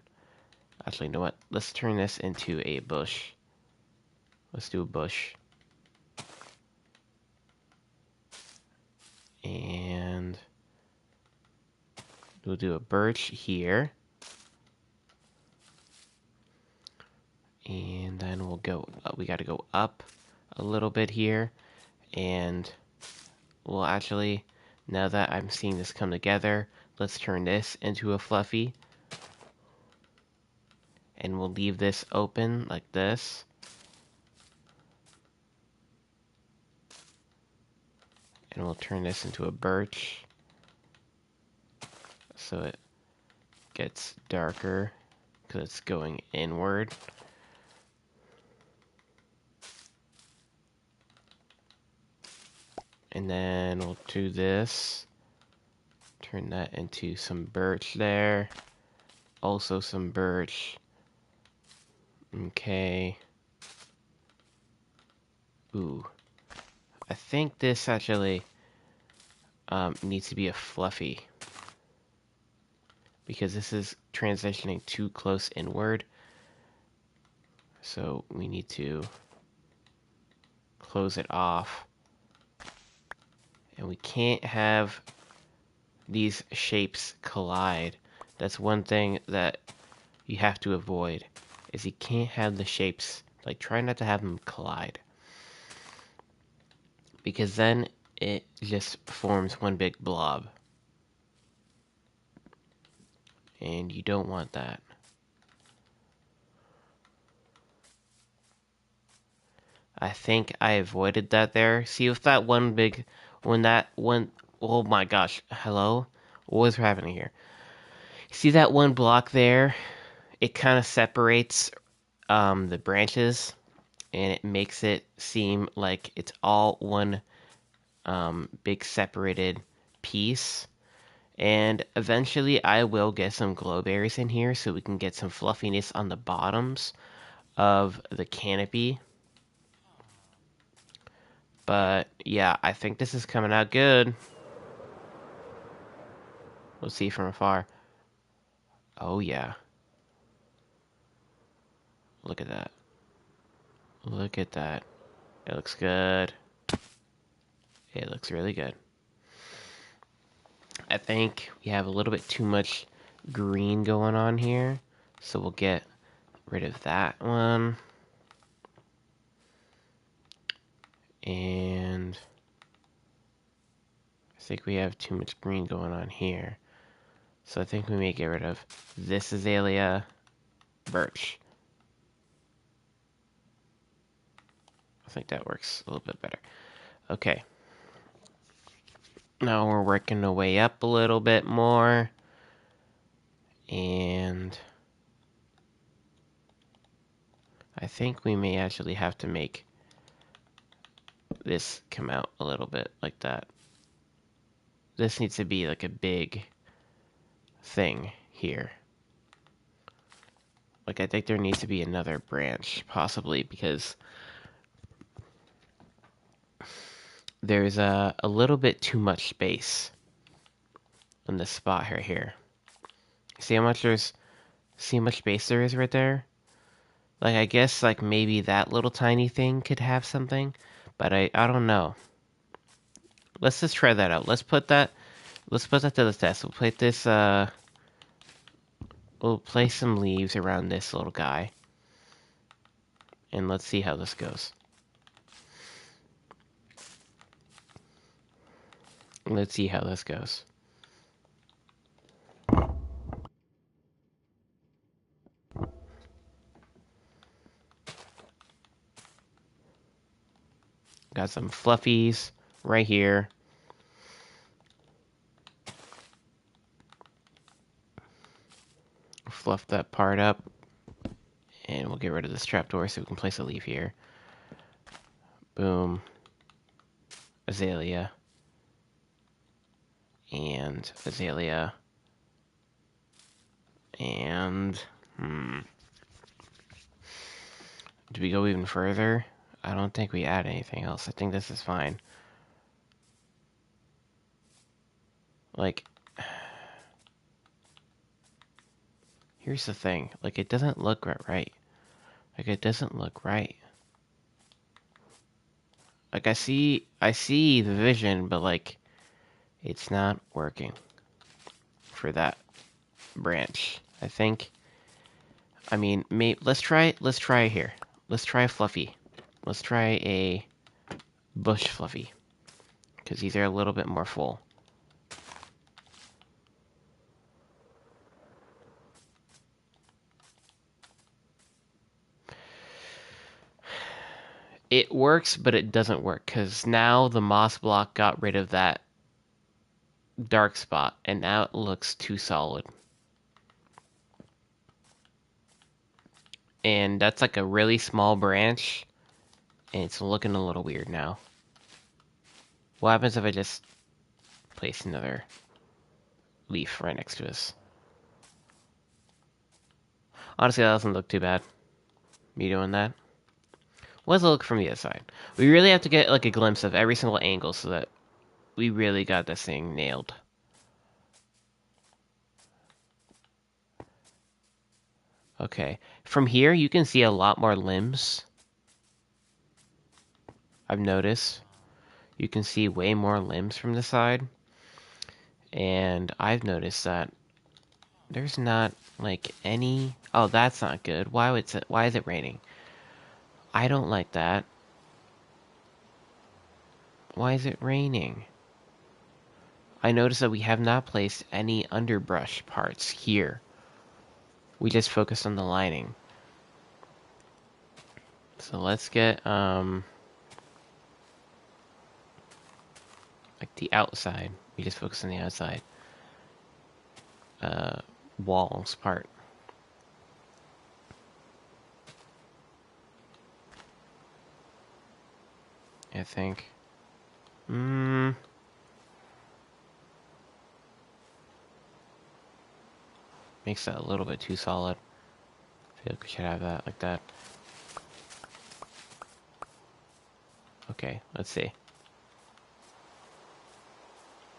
Actually, you know what? Let's turn this into a bush. Let's do a bush. And we'll do a birch here. And then we'll go up. We got to go up a little bit here. And we'll actually, now that I'm seeing this come together, let's turn this into a fluffy. And we'll leave this open like this. And we'll turn this into a birch. So it gets darker because it's going inward. And then we'll do this. Turn that into some birch there. Also some birch. Okay. Ooh. I think this actually needs to be a fluffy. Because this is transitioning too close inward. So we need to close it off. And we can't have these shapes collide. That's one thing that you have to avoid, is you can't have the shapes, like try not to have them collide. Because then it just forms one big blob. And you don't want that. I think I avoided that there. See if that one big, when that one, oh my gosh, hello? What is happening here? See that one block there? It kind of separates the branches, and it makes it seem like it's all one big separated piece. And eventually I will get some glowberries in here so we can get some fluffiness on the bottoms of the canopy. But yeah, I think this is coming out good. We'll see from afar. Oh yeah. Look at that. Look at that. It looks good. It looks really good. I think we have a little bit too much green going on here. So we'll get rid of that one. And I think we have too much green going on here. So I think we may get rid of this azalea, birch. I think that works a little bit better. Okay. Now we're working our way up a little bit more. And I think we may actually have to make this come out a little bit like that. This needs to be like a big thing here. Like I think there needs to be another branch, possibly, because there's a little bit too much space in this spot right here. See how much space there is right there? Like I guess like maybe that little tiny thing could have something, but I don't know. Let's just try that out. Let's put that to the test. We'll place some leaves around this little guy. And let's see how this goes. Let's see how this goes. Got some fluffies right here. Fluff that part up. And we'll get rid of this trapdoor so we can place a leaf here. Boom. Azalea. And azalea. And... Do we go even further? I don't think we add anything else. I think this is fine. Like... Here's the thing. Like, it doesn't look right. Like, it doesn't look right. Like, I see the vision, but, like, it's not working for that branch. I think... I mean, let's try here. Let's try a fluffy. Let's try a bush fluffy. Because these are a little bit more full. It works, but it doesn't work. Because now the moss block got rid of that dark spot. And now it looks too solid. And that's like a really small branch. And it's looking a little weird now. What happens if I just place another leaf right next to us. Honestly, that doesn't look too bad. Me doing that. What does it look from the other side? We really have to get like a glimpse of every single angle so that we really got this thing nailed. Okay. From here, you can see a lot more limbs. I've noticed. You can see way more limbs from the side. And I've noticed that there's not like any... Oh, that's not good. Why is it raining? I don't like that. Why is it raining? I noticed that we have not placed any underbrush parts here. We just focused on the lining. So let's get like the outside. We just focus on the outside walls part. I think. Makes that a little bit too solid. I feel like we should have that like that. Okay, let's see.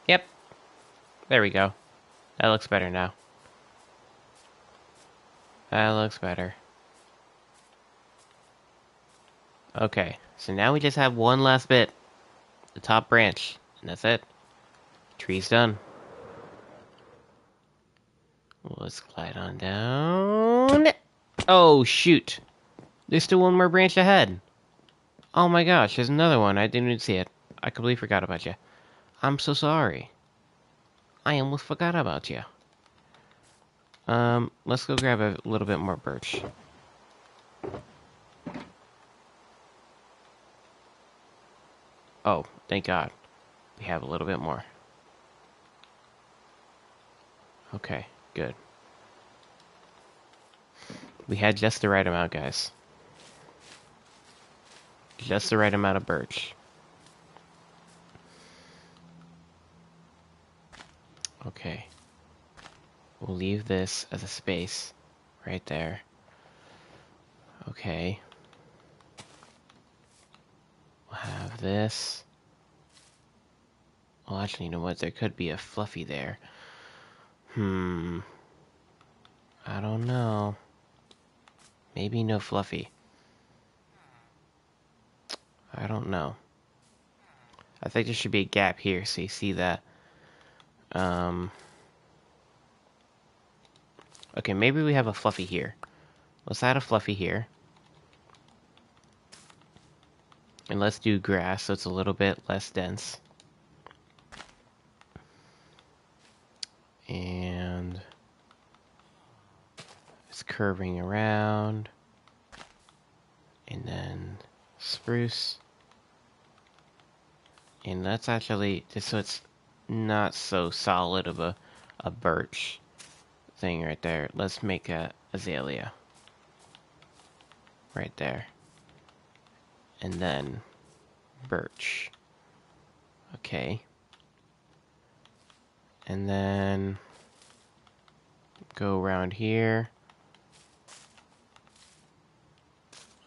Yep. There we go. That looks better now. That looks better. Okay, so now we just have one last bit. The top branch. And that's it. Tree's done. Let's glide on down. Oh, shoot. There's still one more branch ahead. Oh my gosh, there's another one. I didn't even see it. I completely forgot about you. I'm so sorry. I almost forgot about you. Let's go grab a little bit more birch. Oh, thank God. We have a little bit more. Okay, good. We had just the right amount, guys. Just the right amount of birch. Okay. We'll leave this as a space right there. Okay. We'll have this. Well, actually, you know what? There could be a fluffy there. I don't know. Maybe no fluffy. I don't know. I think there should be a gap here, so you see that. Okay, maybe we have a fluffy here. Let's add a fluffy here. And let's do grass so it's a little bit less dense. And it's curving around. And then spruce. And that's actually just so it's not so solid of a birch thing right there. Let's make a azalea right there. And then birch. Okay. And then go around here.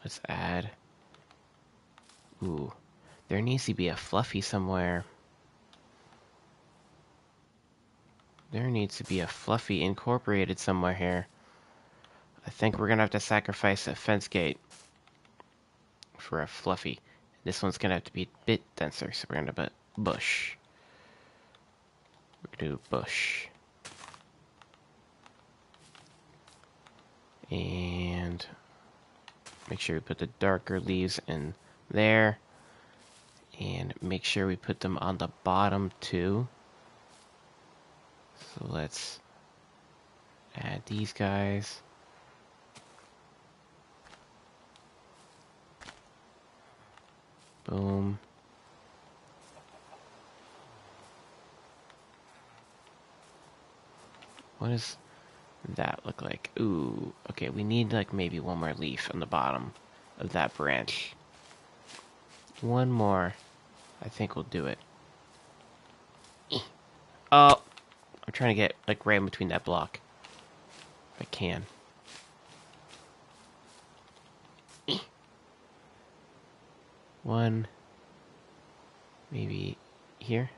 Let's add. Ooh, there needs to be a fluffy somewhere. There needs to be a fluffy incorporated somewhere here. I think we're gonna have to sacrifice a fence gate for a fluffy. This one's gonna have to be a bit denser, so we're gonna put bush. We're gonna do bush. And make sure we put the darker leaves in there. And make sure we put them on the bottom too. So let's add these guys. Boom. What does that look like? Ooh, okay, we need like maybe one more leaf on the bottom of that branch. One more. I think we'll do it. Oh, I'm trying to get, like, right in between that block. If I can. One. Maybe here.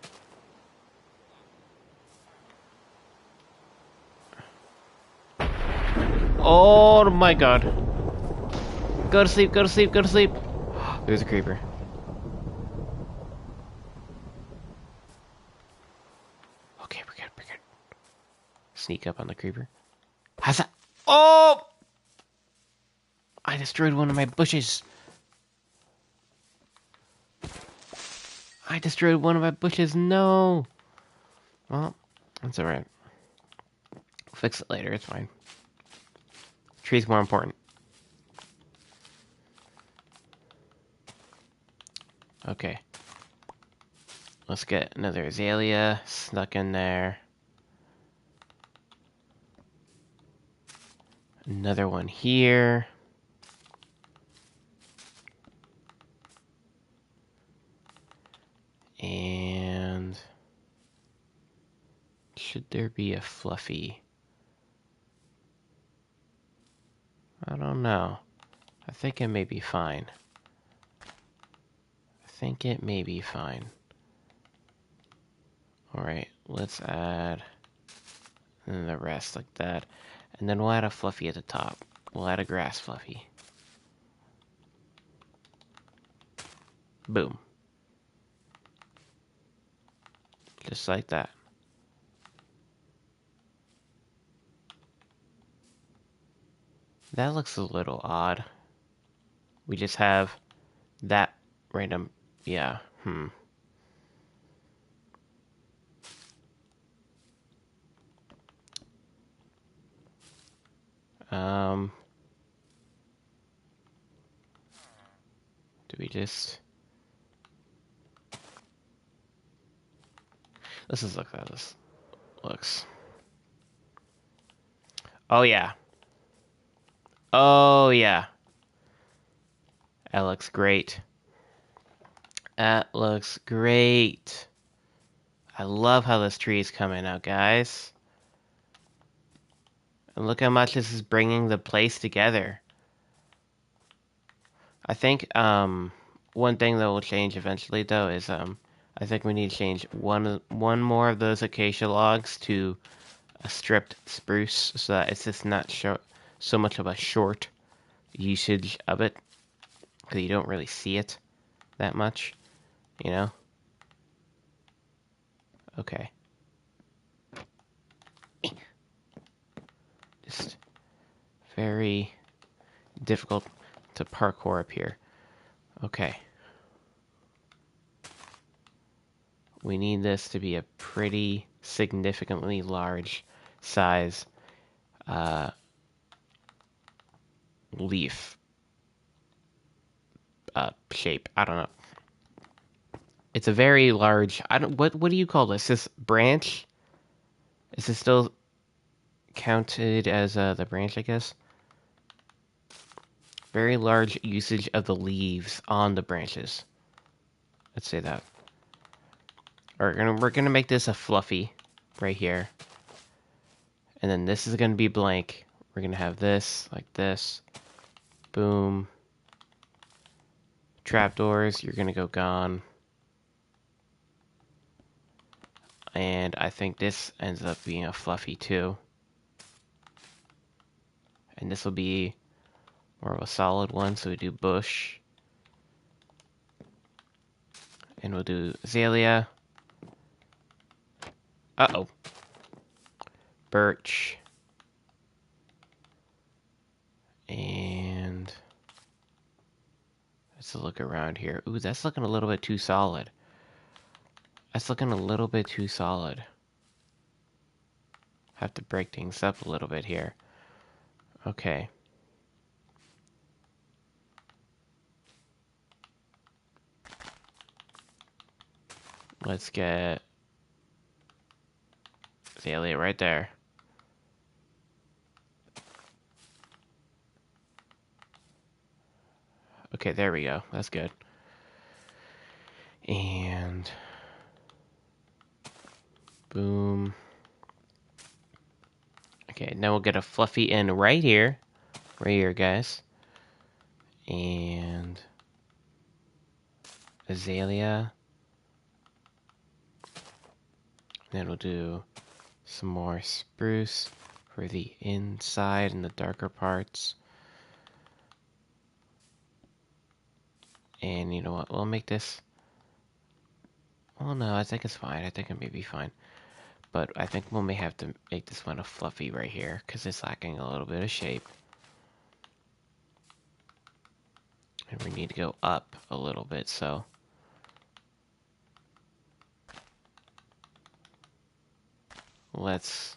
Oh my god. Go to sleep, go to sleep, go to sleep. There's a creeper. Okay, we're good, we're good. Sneak up on the creeper. How's that? Oh! I destroyed one of my bushes. I destroyed one of my bushes. No. Well, that's alright. We'll fix it later. It's fine. Tree's more important. Okay. Let's get another azalea snuck in there. Another one here. And should there be a fluffy? I don't know. I think it may be fine. I think it may be fine. Alright, let's add the rest like that. And then we'll add a fluffy at the top. We'll add a grass fluffy. Boom. Just like that. That looks a little odd. We just have that random... Yeah, do we just... Let's just look at this. Looks. Oh, yeah. Oh, yeah. That looks great. That looks great. I love how this tree is coming out, guys. And look how much this is bringing the place together. I think, one thing that will change eventually, though, is, I think we need to change one more of those acacia logs to a stripped spruce, so that it's just not so much of a short usage of it, because you don't really see it that much, you know? Okay. Just very difficult to parkour up here. Okay. We need this to be a pretty significantly large size leaf shape. I don't know. It's a very large. I don't. What do you call this? This branch? Is this still counted as the branch? I guess. Very large usage of the leaves on the branches. Let's say that. We're gonna make this a fluffy right here, and then this is gonna be blank. We're gonna have this like this. Boom. Trapdoors. You're gonna go gone. And I think this ends up being a fluffy too. And this will be more of a solid one, so we do bush. And we'll do azalea. Uh-oh. Birch. And let's look around here. Ooh, that's looking a little bit too solid. That's looking a little bit too solid. Have to break things up a little bit here. Okay. Let's get azalea right there. Okay, there we go. That's good. And boom. Okay, now we'll get a fluffy end right here, guys, and azalea. Then we'll do some more spruce for the inside and the darker parts. And you know what? We'll make this. Well, no, I think it's fine. I think it may be fine. But I think we may have to make this one a fluffy right here because it's lacking a little bit of shape. And we need to go up a little bit, so. Let's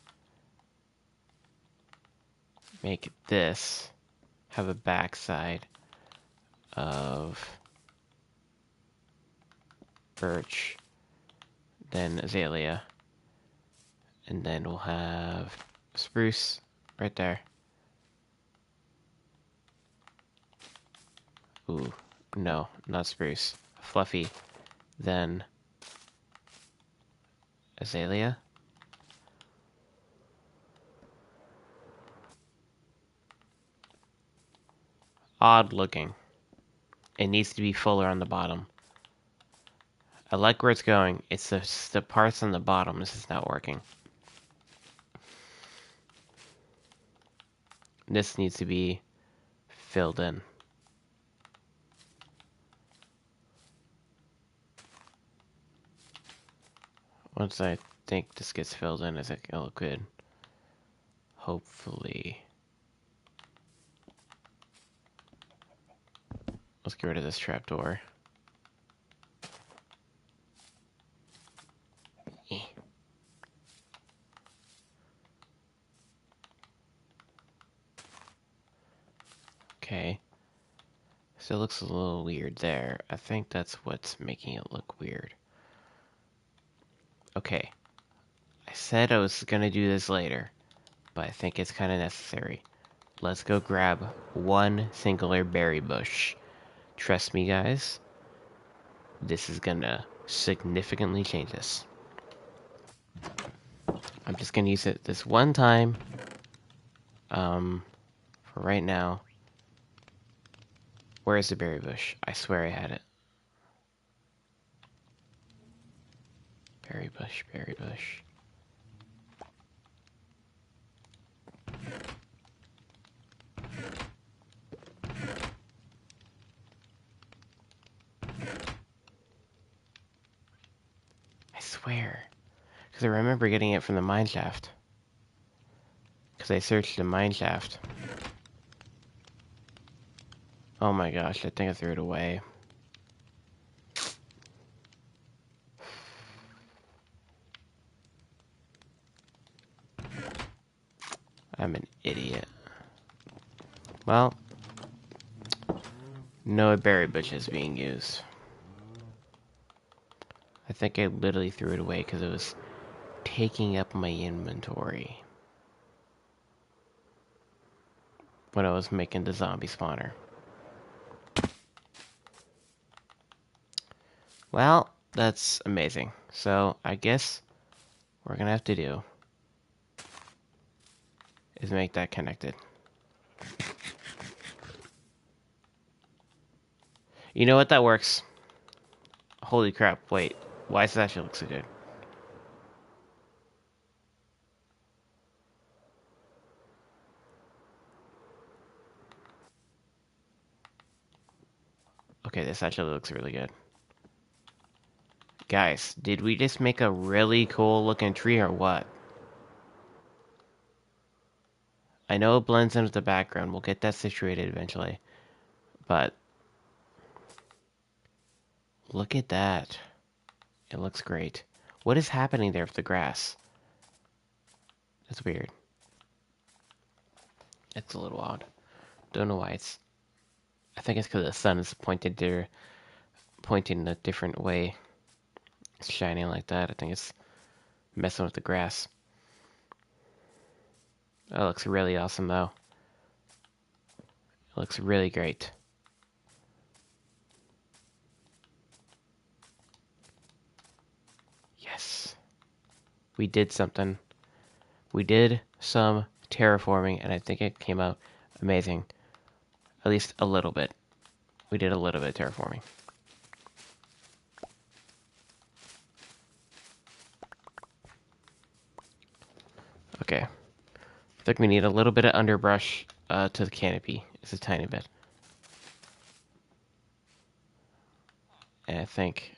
make this have a backside of birch, then azalea, and then we'll have spruce right there. Ooh, no, not spruce. Fluffy, then azalea. Odd looking. It needs to be fuller on the bottom. I like where it's going. It's the parts on the bottom. This is not working. This needs to be filled in. Once I think this gets filled in, is it gonna look good? Hopefully. Let's get rid of this trapdoor. Okay. So it looks a little weird there. I think that's what's making it look weird. Okay. I said I was gonna do this later, but I think it's kind of necessary. Let's go grab one singular berry bush. Trust me, guys. This is gonna significantly change this. I'm just gonna use it this one time. For right now. Where is the berry bush? I swear I had it. Berry bush, berry bush. I swear. Because I remember getting it from the mine shaft. Because I searched the mine shaft. Oh my gosh, I think I threw it away. I'm an idiot. Well, no berry bush is being used. I think I literally threw it away because it was taking up my inventory when I was making the zombie spawner. Well, that's amazing. So, I guess what we're gonna have to do is make that connected. You know what? That works. Holy crap, wait. Why does that actually look so good? Okay, this actually looks really good. Guys, did we just make a really cool looking tree or what? I know it blends into the background. We'll get that situated eventually. But look at that. It looks great. What is happening there with the grass? That's weird. It's a little odd. Don't know why it's... I think it's because the sun is pointed there, pointing a different way. It's shining like that. I think it's messing with the grass. That looks really awesome though. It looks really great. Yes. We did something. We did some terraforming, and I think it came out amazing. At least a little bit. We did a little bit of terraforming. Okay. I think we need a little bit of underbrush to the canopy. It's a tiny bit. And I think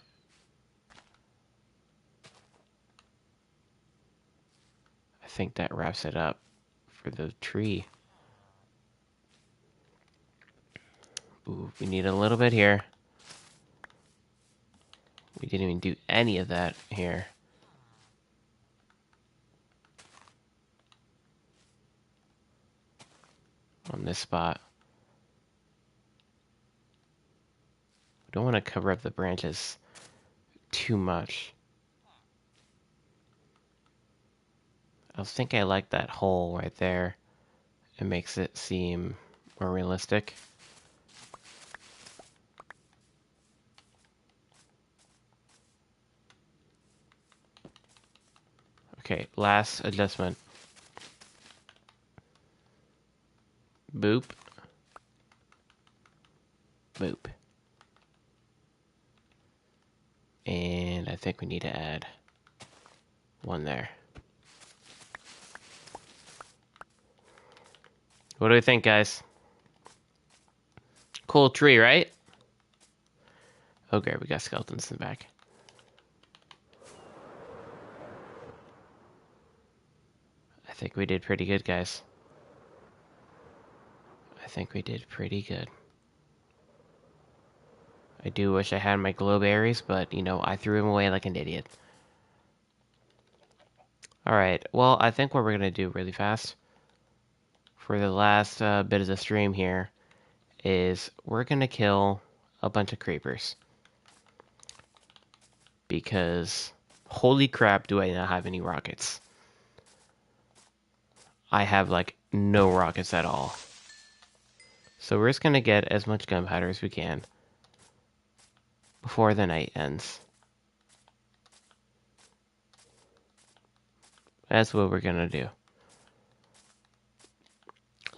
that wraps it up for the tree. Ooh, we need a little bit here. We didn't even do any of that here. On this spot. We don't want to cover up the branches too much. I think I like that hole right there. It makes it seem more realistic. Okay, last adjustment. Boop. Boop. And I think we need to add one there. What do we think, guys? Cool tree, right? Okay, we got skeletons in the back. I think we did pretty good, guys. I think we did pretty good. I do wish I had my glow berries, but, you know, I threw them away like an idiot. Alright, well, I think what we're going to do really fast for the last bit of the stream here is we're going to kill a bunch of creepers. Because, holy crap, do I not have any rockets. I have, like, no rockets at all. So we're just going to get as much gunpowder as we can before the night ends. That's what we're going to do.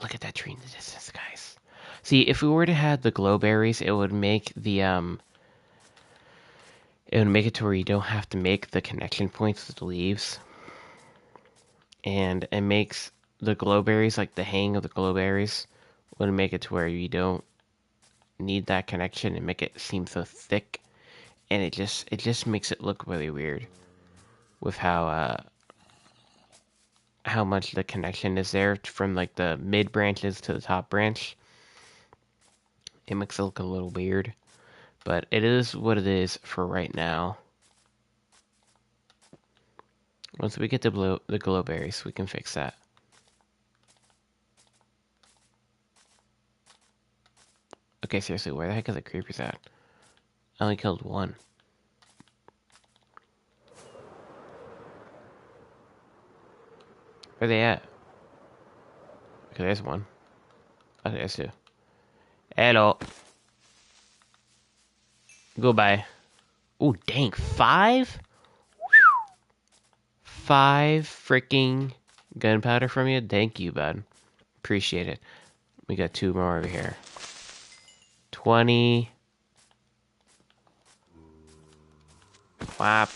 Look at that tree in the distance, guys. See, if we were to have the glow berries, it would make the, it would make it to where you don't have to make the connection points with the leaves. And it makes the glow berries, like the hang of the glow berries, would make it to where you don't need that connection and make it seem so thick. And it just makes it look really weird with how much the connection is there from like the mid branches to the top branch. It makes it look a little weird, but it is what it is for right now. Once we get the glow berries, we can fix that. Okay, seriously, where the heck are the creepers at? I only killed one. Where are they at? Okay, there's one. Okay, there's two. Hello. Goodbye. Oh, dang. 5? 5 freaking gunpowder from you? Thank you, bud. Appreciate it. We got 2 more over here. 20. Whap.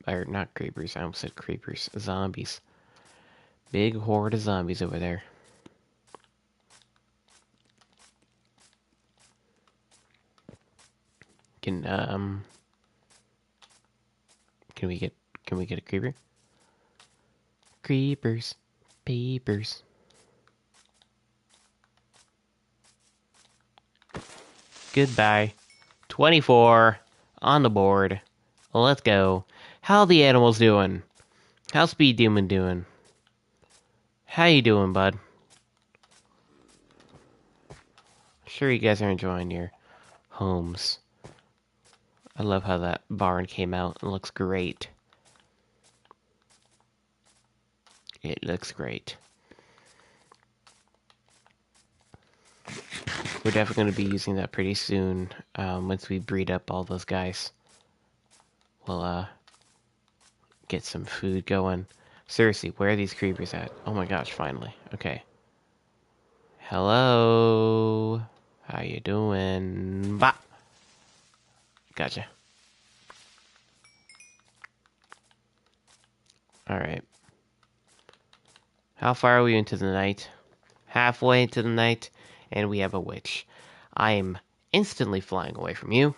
Or not creepers. I almost said creepers. Zombies. Big horde of zombies over there. Can we get a creeper? Creepers. Papers. Goodbye. 24 on the board. Let's go. How the animals doing? How's Speed Demon doing? How you doing, bud? Sure you guys are enjoying your homes. I love how that barn came out. It looks great. It looks great. We're definitely going to be using that pretty soon, once we breed up all those guys. We'll Get some food going. Seriously, where are these creepers at? Oh my gosh, finally. Okay. Hello. How you doing? Bah. Gotcha. Alright. How far are we into the night? Halfway into the night, and we have a witch. I am instantly flying away from you.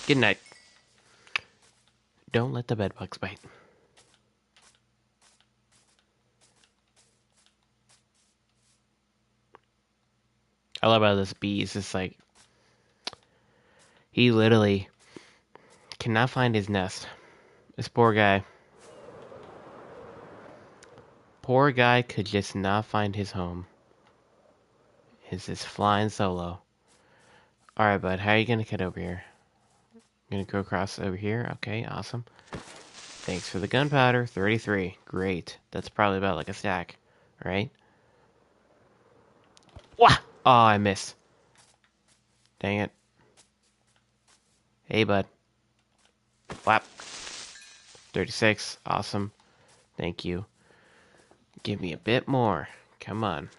Good night. Don't let the bedbugs bite. I love how this bee is just like... He literally cannot find his nest. This poor guy. Poor guy could just not find his home. He's just flying solo. Alright, bud. How are you gonna get over here? Gonna go across over here? Okay, awesome. Thanks for the gunpowder. 33. Great. That's probably about like a stack. Right? Wah! Oh, I missed. Dang it. Hey, bud. Whap. 36. Awesome. Thank you. Give me a bit more. Come on.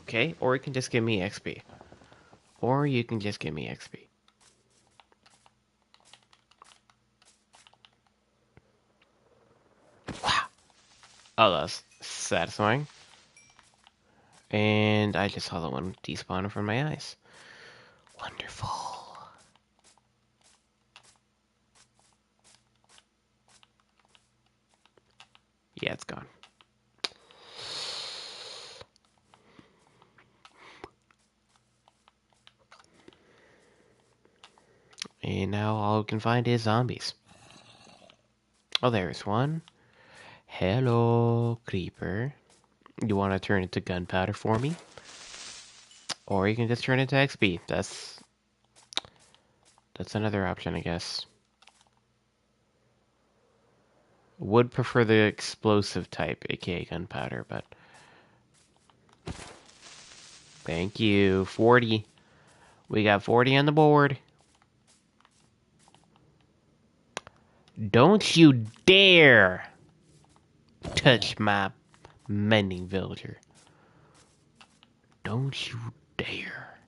Okay, or you can just give me XP. Or you can just give me XP. Wow. Oh, that's satisfying. And I just saw the one despawn in front of my eyes. Wonderful. Yeah, it's gone. And now all we can find is zombies. Oh, there's one. Hello, creeper. You want to turn into gunpowder for me? Or you can just turn into XP. That's another option, I guess. Would prefer the explosive type, aka gunpowder, but... Thank you. 40. We got 40 on the board. Don't you dare touch my mending villager. Don't you dare.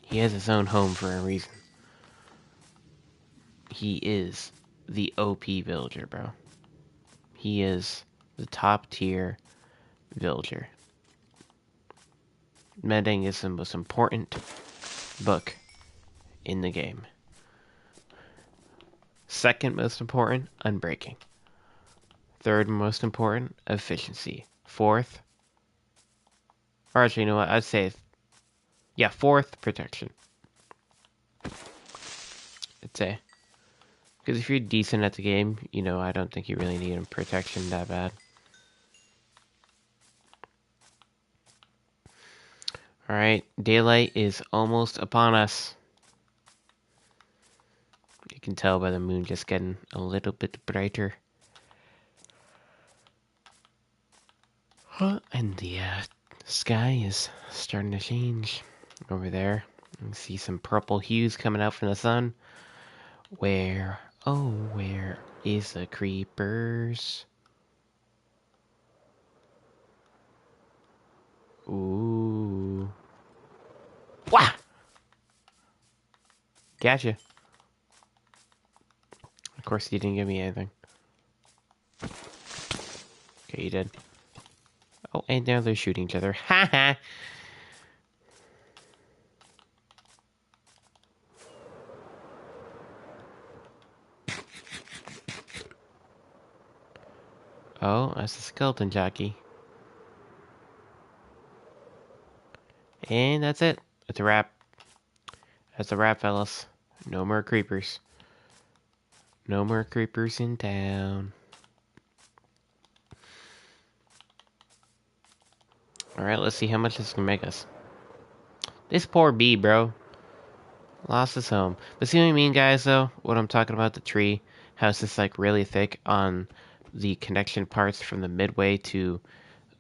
He has his own home for a reason. He is the OP villager, bro. He is the top tier villager. Mending is the most important book in the game. Second most important, unbreaking. Third most important, efficiency. Fourth, or actually, you know what? I'd say, yeah, fourth, protection. I'd say. Because if you're decent at the game, you know, I don't think you really need protection that bad. Alright, daylight is almost upon us. You can tell by the moon just getting a little bit brighter. And the sky is starting to change over there. You can see some purple hues coming out from the sun. Where, oh, where is the creepers? Ooh. Wah! Gotcha. Of course, you didn't give me anything. Okay, you did. Oh, and now they're shooting each other. Ha ha! Oh, that's the skeleton jockey. And that's it. That's a wrap. That's a wrap, fellas. No more creepers. No more creepers in town. Alright, let's see how much this can make us. This poor bee, bro. Lost his home. But see what I mean, guys, though? What I'm talking about, the tree. How it's just, like, really thick on the connection parts from the midway to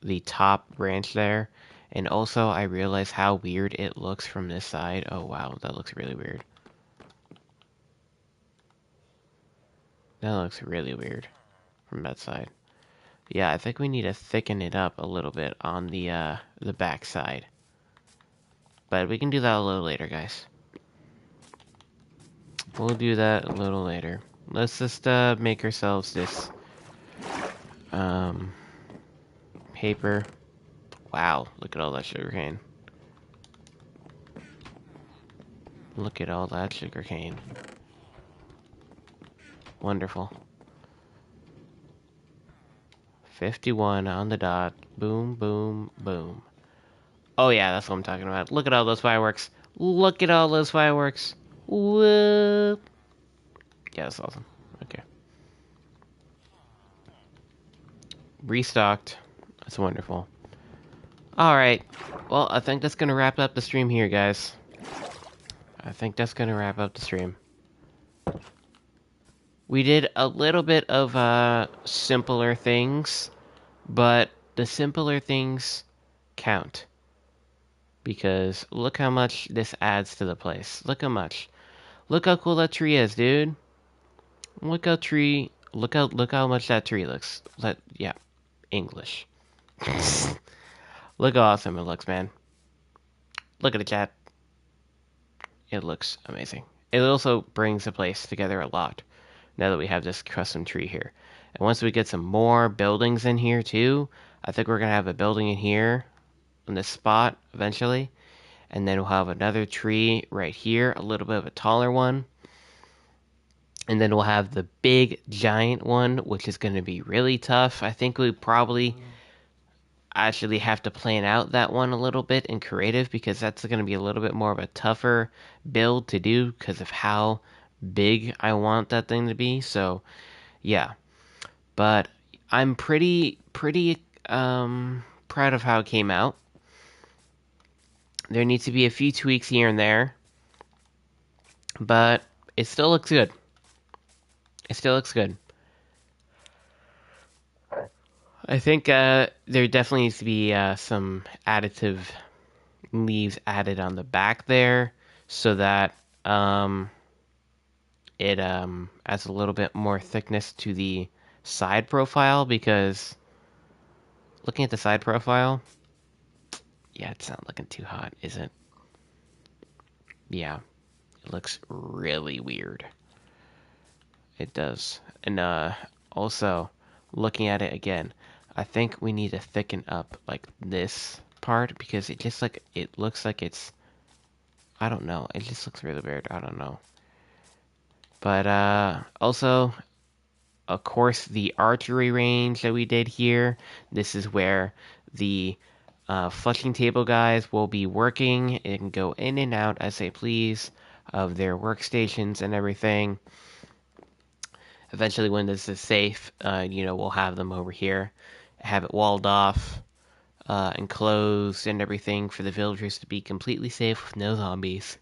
the top branch there. And also, I realize how weird it looks from this side. Oh, wow, that looks really weird. That looks really weird from that side. Yeah, I think we need to thicken it up a little bit on the back side. But we can do that a little later, guys. We'll do that a little later. Let's just make ourselves this um, paper. Wow, look at all that sugarcane. Look at all that sugarcane. Wonderful. 51 on the dot. Boom, boom, boom. Oh yeah, that's what I'm talking about. Look at all those fireworks. Look at all those fireworks. Whoop. Yeah, that's awesome. Okay. Restocked. That's wonderful. Alright. Well, I think that's going to wrap up the stream here, guys. I think that's going to wrap up the stream. We did a little bit of simpler things, but the simpler things count. Because look how much this adds to the place. Look how much. Look how cool that tree is, dude. Look how look how much that tree looks. Yeah, English. Look how awesome it looks, man. Look at the chat. It looks amazing. It also brings the place together a lot now that we have this custom tree here. And once we get some more buildings in here too, I think we're gonna have a building in here in this spot eventually. And then we'll have another tree right here, a little bit of a taller one. And then we'll have the big giant one, which is going to be really tough. I think we probably actually have to plan out that one a little bit in creative because that's going to be a little bit more of a tougher build to do because of how big I want that thing to be. So, yeah. But I'm pretty proud of how it came out. There needs to be a few tweaks here and there, but it still looks good. It still looks good. I think there definitely needs to be some additive leaves added on the back there so that it adds a little bit more thickness to the side profile because looking at the side profile, yeah, it's not looking too hot, is it? Yeah, it looks really weird. It does. And also, looking at it again, I think we need to thicken up like this part because it looks like it's, I don't know, it just looks really weird. I don't know. But also, of course, the archery range that we did here, this is where the fletching table guys will be working and go in and out as they please of their workstations and everything. Eventually, when this is safe, we'll have them over here, have it walled off, enclosed, and everything for the villagers to be completely safe with no zombies.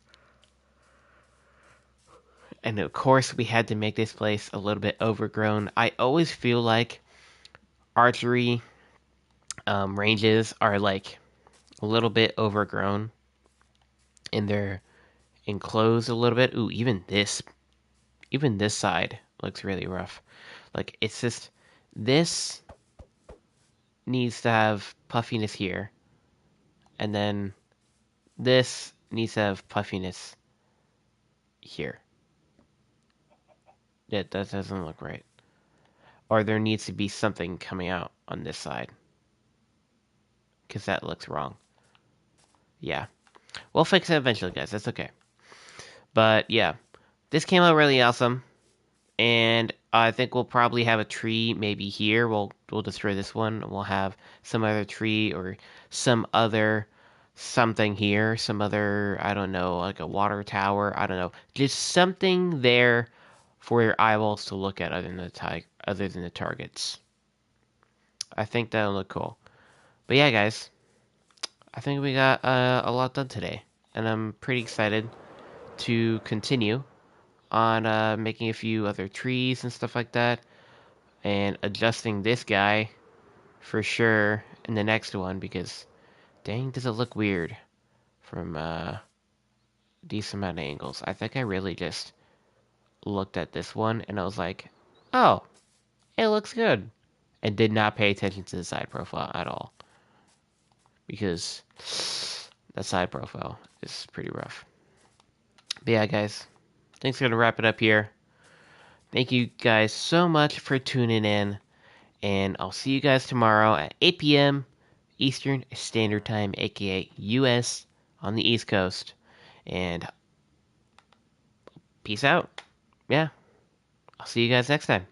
And of course, we had to make this place a little bit overgrown. I always feel like archery ranges are like a little bit overgrown, and they're enclosed a little bit. Ooh, even this side looks really rough. Like it's just this needs to have puffiness here, and then this needs to have puffiness here. Yeah, that doesn't look right. Or there needs to be something coming out on this side. Because that looks wrong. Yeah. We'll fix it eventually, guys. That's okay. But, yeah. This came out really awesome. And I think we'll probably have a tree maybe here. We'll destroy this one. We'll have some other tree or some other something here. Some other, I don't know, like a water tower. I don't know. Just something there for your eyeballs to look at other than the targets. I think that'll look cool. But yeah, guys. I think we got a lot done today. And I'm pretty excited to continue on making a few other trees and stuff like that, and adjusting this guy for sure in the next one because Dang, does it look weird from decent amount of angles. I think I really just looked at this one and I was like, oh, it looks good. And did not pay attention to the side profile at all. Because that side profile is pretty rough. But yeah, guys, thanks for gonna wrap it up here. Thank you guys so much for tuning in. And I'll see you guys tomorrow at 8 p.m. Eastern Standard Time, aka US on the East Coast. And peace out. Yeah, I'll see you guys next time.